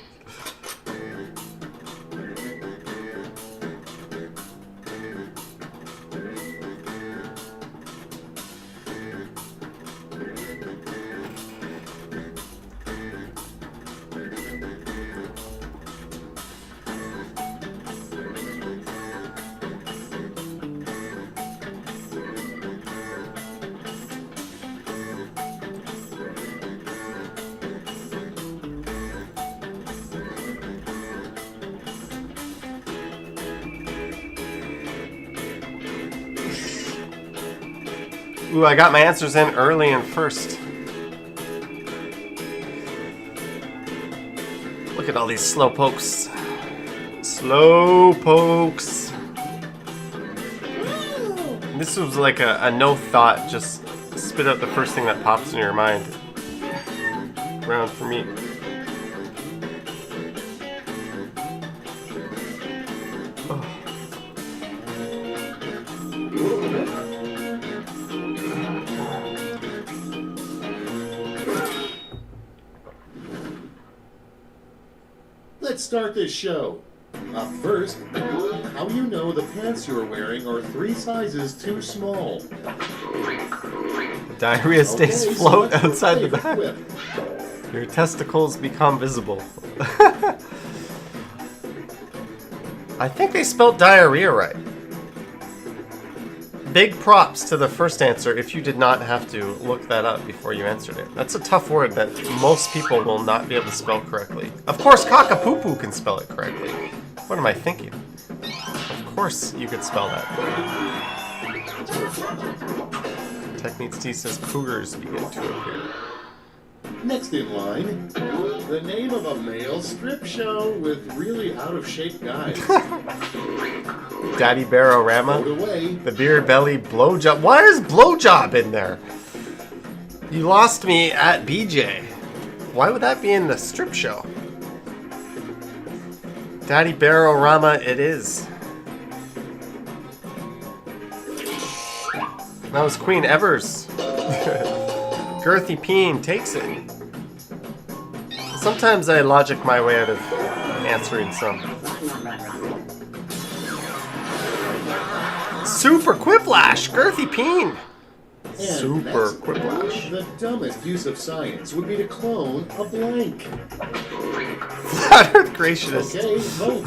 Ooh, I got my answers in early and first. Look at all these slow pokes. Slow pokes. This was like a no thought, just spit out the first thing that pops in your mind. Round for me. Let's start this show. Up first, how you know the pants you're wearing are 3 sizes too small. The diarrhea stays Okay, so float what's your outside the favorite bag. quip? Your testicles become visible. I think they spelled diarrhea right. Big props to the first answer if you did not have to look that up before you answered it. That's a tough word that most people will not be able to spell correctly. Of course, cockapoo can spell it correctly. What am I thinking? Of course you could spell that. Techniques T says cougars begin to appear. Next in line, the name of a male strip show with really out-of-shape guys. Daddy Barrow-rama. Vote away. The beer belly blowjob. Why is blowjob in there? You lost me at BJ. Why would that be in the strip show? Daddy Barrow-rama it is. That was Queen Evers. Girthy Peen takes it. Sometimes I logic my way out of answering some. Super Quiplash! Girthy Peen! And Super next, Quiplash. the dumbest use of science would be to clone a blank. Flat Earth Creationist. Okay, vote.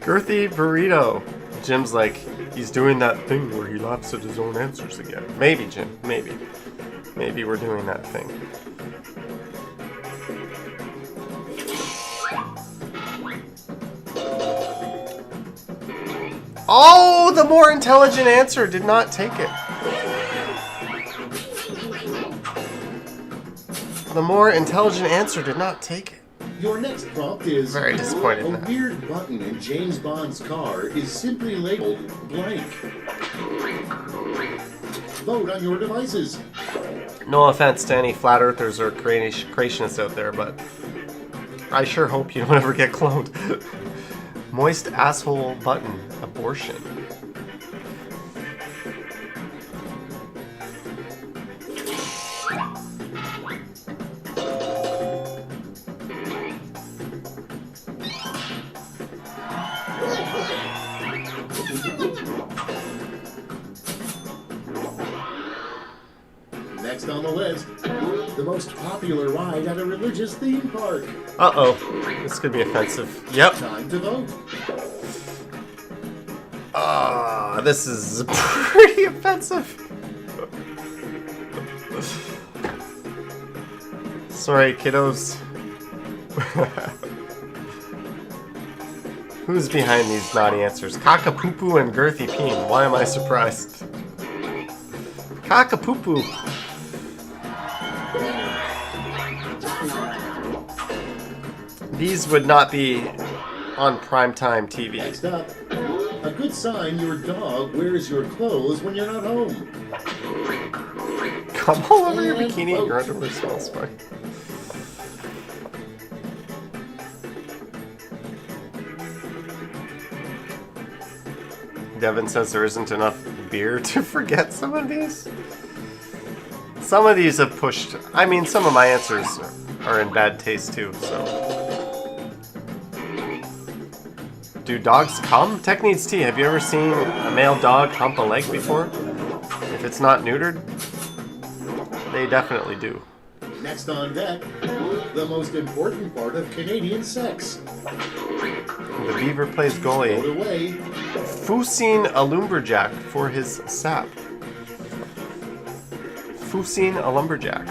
Girthy Burrito. Jim's like, he's doing that thing where he laughs at his own answers again. Maybe, Jim. Maybe. Maybe we're doing that thing. Oh, the more intelligent answer did not take it. The more intelligent answer did not take it. Your next prompt is Very disappointed in a that. weird button in James Bond's car is simply labeled blank. Vote on your devices. No offense to any flat earthers or creationists out there, but I sure hope you don't ever get cloned. Moist asshole button. Abortion. Next on the list, the most popular ride at a religious theme park? Uh-oh. This could be offensive. Yep. Time to vote. This is pretty offensive. Sorry, kiddos. Who's behind these naughty answers? Cockapoo and Girthy Peen. Why am I surprised? Cockapoo. These would not be on primetime TV. Next up, a good sign your dog wears your clothes when you're not home. Come all over your bikini and your underwear smells fine. Devin says there isn't enough beer to forget some of these. Some of these have pushed. I mean, some of my answers are in bad taste too, so. Do dogs come? Tech Needs Tea, have you ever seen a male dog hump a leg before? If it's not neutered, they definitely do. Next on deck, the most important part of Canadian sex. The beaver plays goalie. Vote away. Fusine a lumberjack for his sap. Fusine a lumberjack.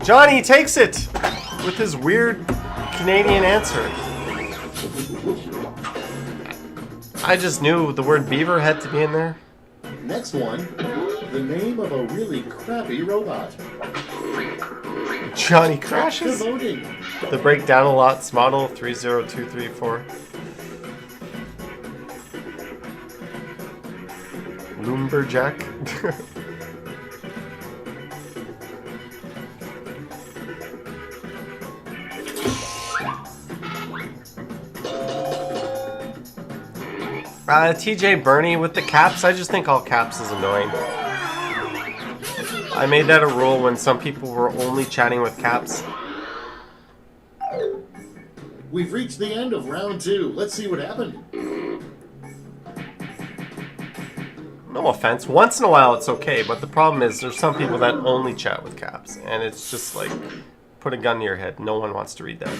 Johnny takes it with his weird Canadian answer. I just knew the word beaver had to be in there. Next one, the name of a really crappy robot. Johnny Crashes. To voting. The Breakdown a Lots model 30234. Lumberjack. TJ Bernie with the caps. I just think all caps is annoying. I made that a rule when some people were only chatting with caps. We've reached the end of round 2. Let's see what happened. No offense. Once in a while it's okay, but the problem is there's some people that only chat with caps, and it's just like, put a gun to your head. No one wants to read that.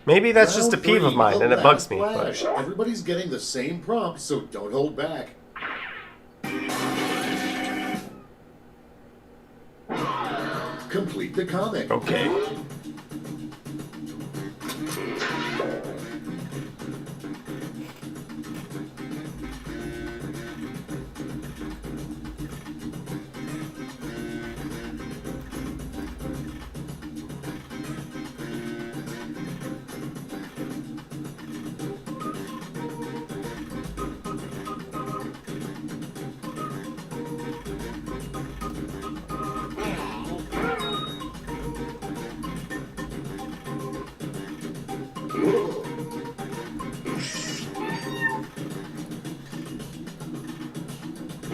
Maybe that's just a peeve of mine, and it bugs me. But everybody's getting the same prompt, so don't hold back. Complete the comic. Okay.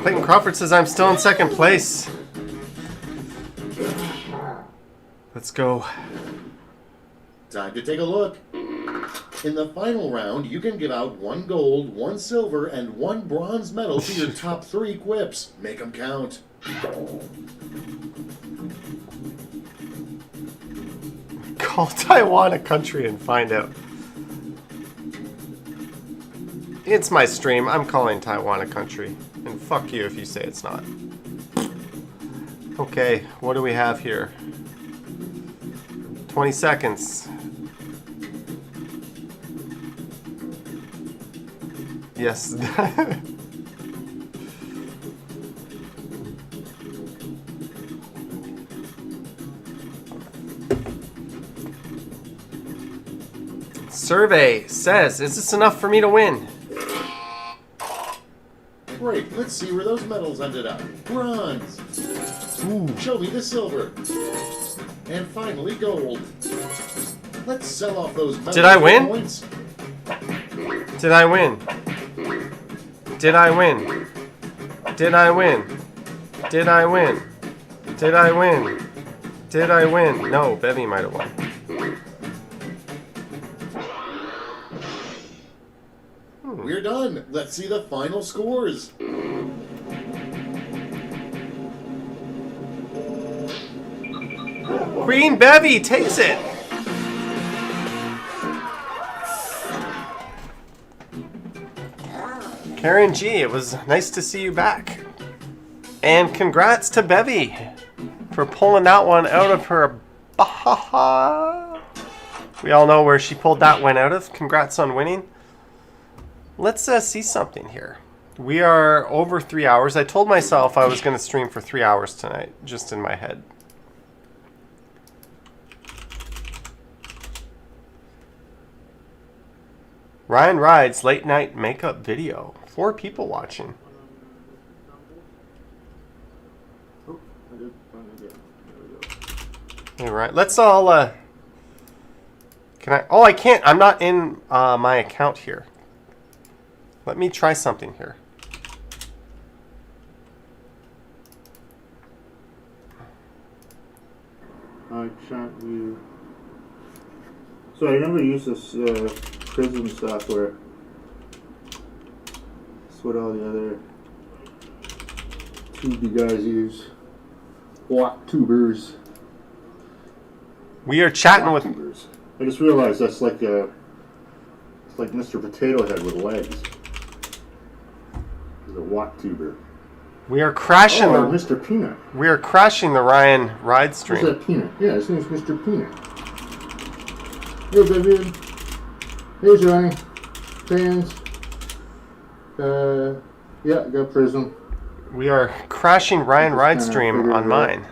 Clayton Crawford says I'm still in second place. Let's go. Time to take a look. In the final round, you can give out 1 gold, 1 silver, and 1 bronze medal to your top 3 quips. Make them count. Call Taiwan a country and find out. It's my stream. I'm calling Taiwan a country. And fuck you if you say it's not. Okay, what do we have here? 20 seconds. Yes. Survey says, is this enough for me to win? Great, let's see where those medals ended up. Bronze. Ooh. Show me the silver. And finally, gold. Let's sell off those medals. Did I win? Points. Did I win? Did I win? Did I win? Did I win? Did I win? Did I win? No, Bevy might have won. We're done. Let's see the final scores. Queen Bevy takes it. Karen G, it was nice to see you back. And congrats to Bevy for pulling that one out of her baha. We all know where she pulled that one out of. Congrats on winning. Let's see something here. We are over 3 hours. I told myself I was going to stream for 3 hours tonight, just in my head. Ryan Rides late night makeup video. 4 people watching. All right, let's all. Can I? Oh, I can't. I'm not in my account here. Let me try something here. I can't view. So I never use this Prism software. That's what all the other Tubi guys use. Walktubers. We are chatting with. I just realized that's like it's like Mr. Potato Head with legs. He's a walktuber. We are crashing the Mr. Peanut. We are crashing the Ryan Ride stream. Who's that Peanut? Yeah, his name's Mr. Peanut. Hey, Vivian. Hey, Johnny. Fans. Yeah, got Prism. We are crashing Ryan Ride stream on mine.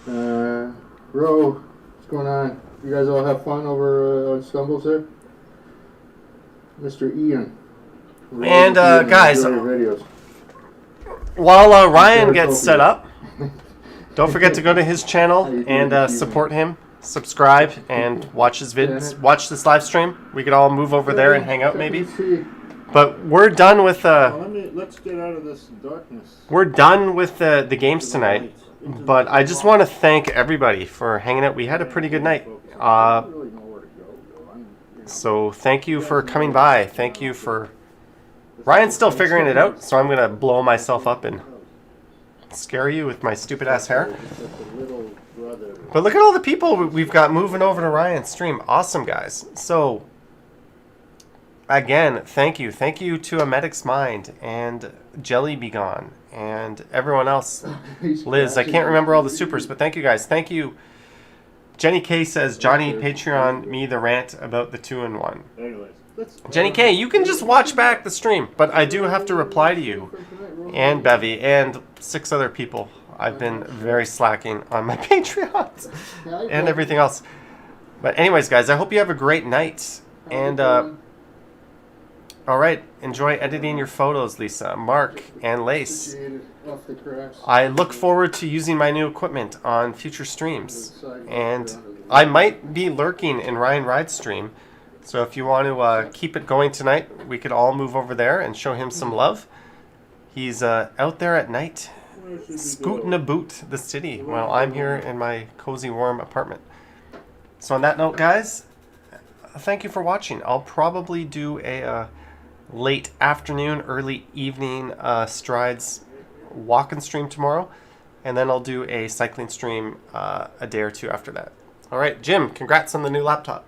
Ro, what's going on? You guys all have fun over on Stumbles there? Mr. Ian. And guys, while Ryan gets set up, don't forget to go to his channel and support him. Subscribe and watch his vids. Watch this live stream. We could all move over there and hang out maybe. But we're done with let's get out of this darkness. We're done with the games tonight. But I just want to thank everybody for hanging out. We had a pretty good night. So thank you for coming by. Thank you for... Ryan's still figuring it out, so I'm going to blow myself up and scare you with my stupid ass hair. But look at all the people we've got moving over to Ryan's stream. Awesome, guys. So, again, thank you. Thank you to A Medic's Mind and Jelly Be Gone and everyone else. Liz, I can't remember all the supers, but thank you, guys. Thank you. Jenny K says, Johnny, Patreon me the rant about the 2-in-1. Jenny K, you can just watch back the stream, but I do have to reply to you and Bevy and 6 other people. I've been very slacking on my Patreons and everything else. But anyways, guys, I hope you have a great night. And, all right, enjoy editing your photos, Lisa, Mark, and Lace. I look forward to using my new equipment on future streams. And I might be lurking in Ryan Ride's stream. So if you want to keep it going tonight, we could all move over there and show him some love. He's out there at night, scooting about the city while I'm here in my cozy, warm apartment. So on that note, guys, thank you for watching. I'll probably do a late afternoon, early evening Strides walking stream tomorrow. And then I'll do a cycling stream a day or two after that. All right, Jim, congrats on the new laptop.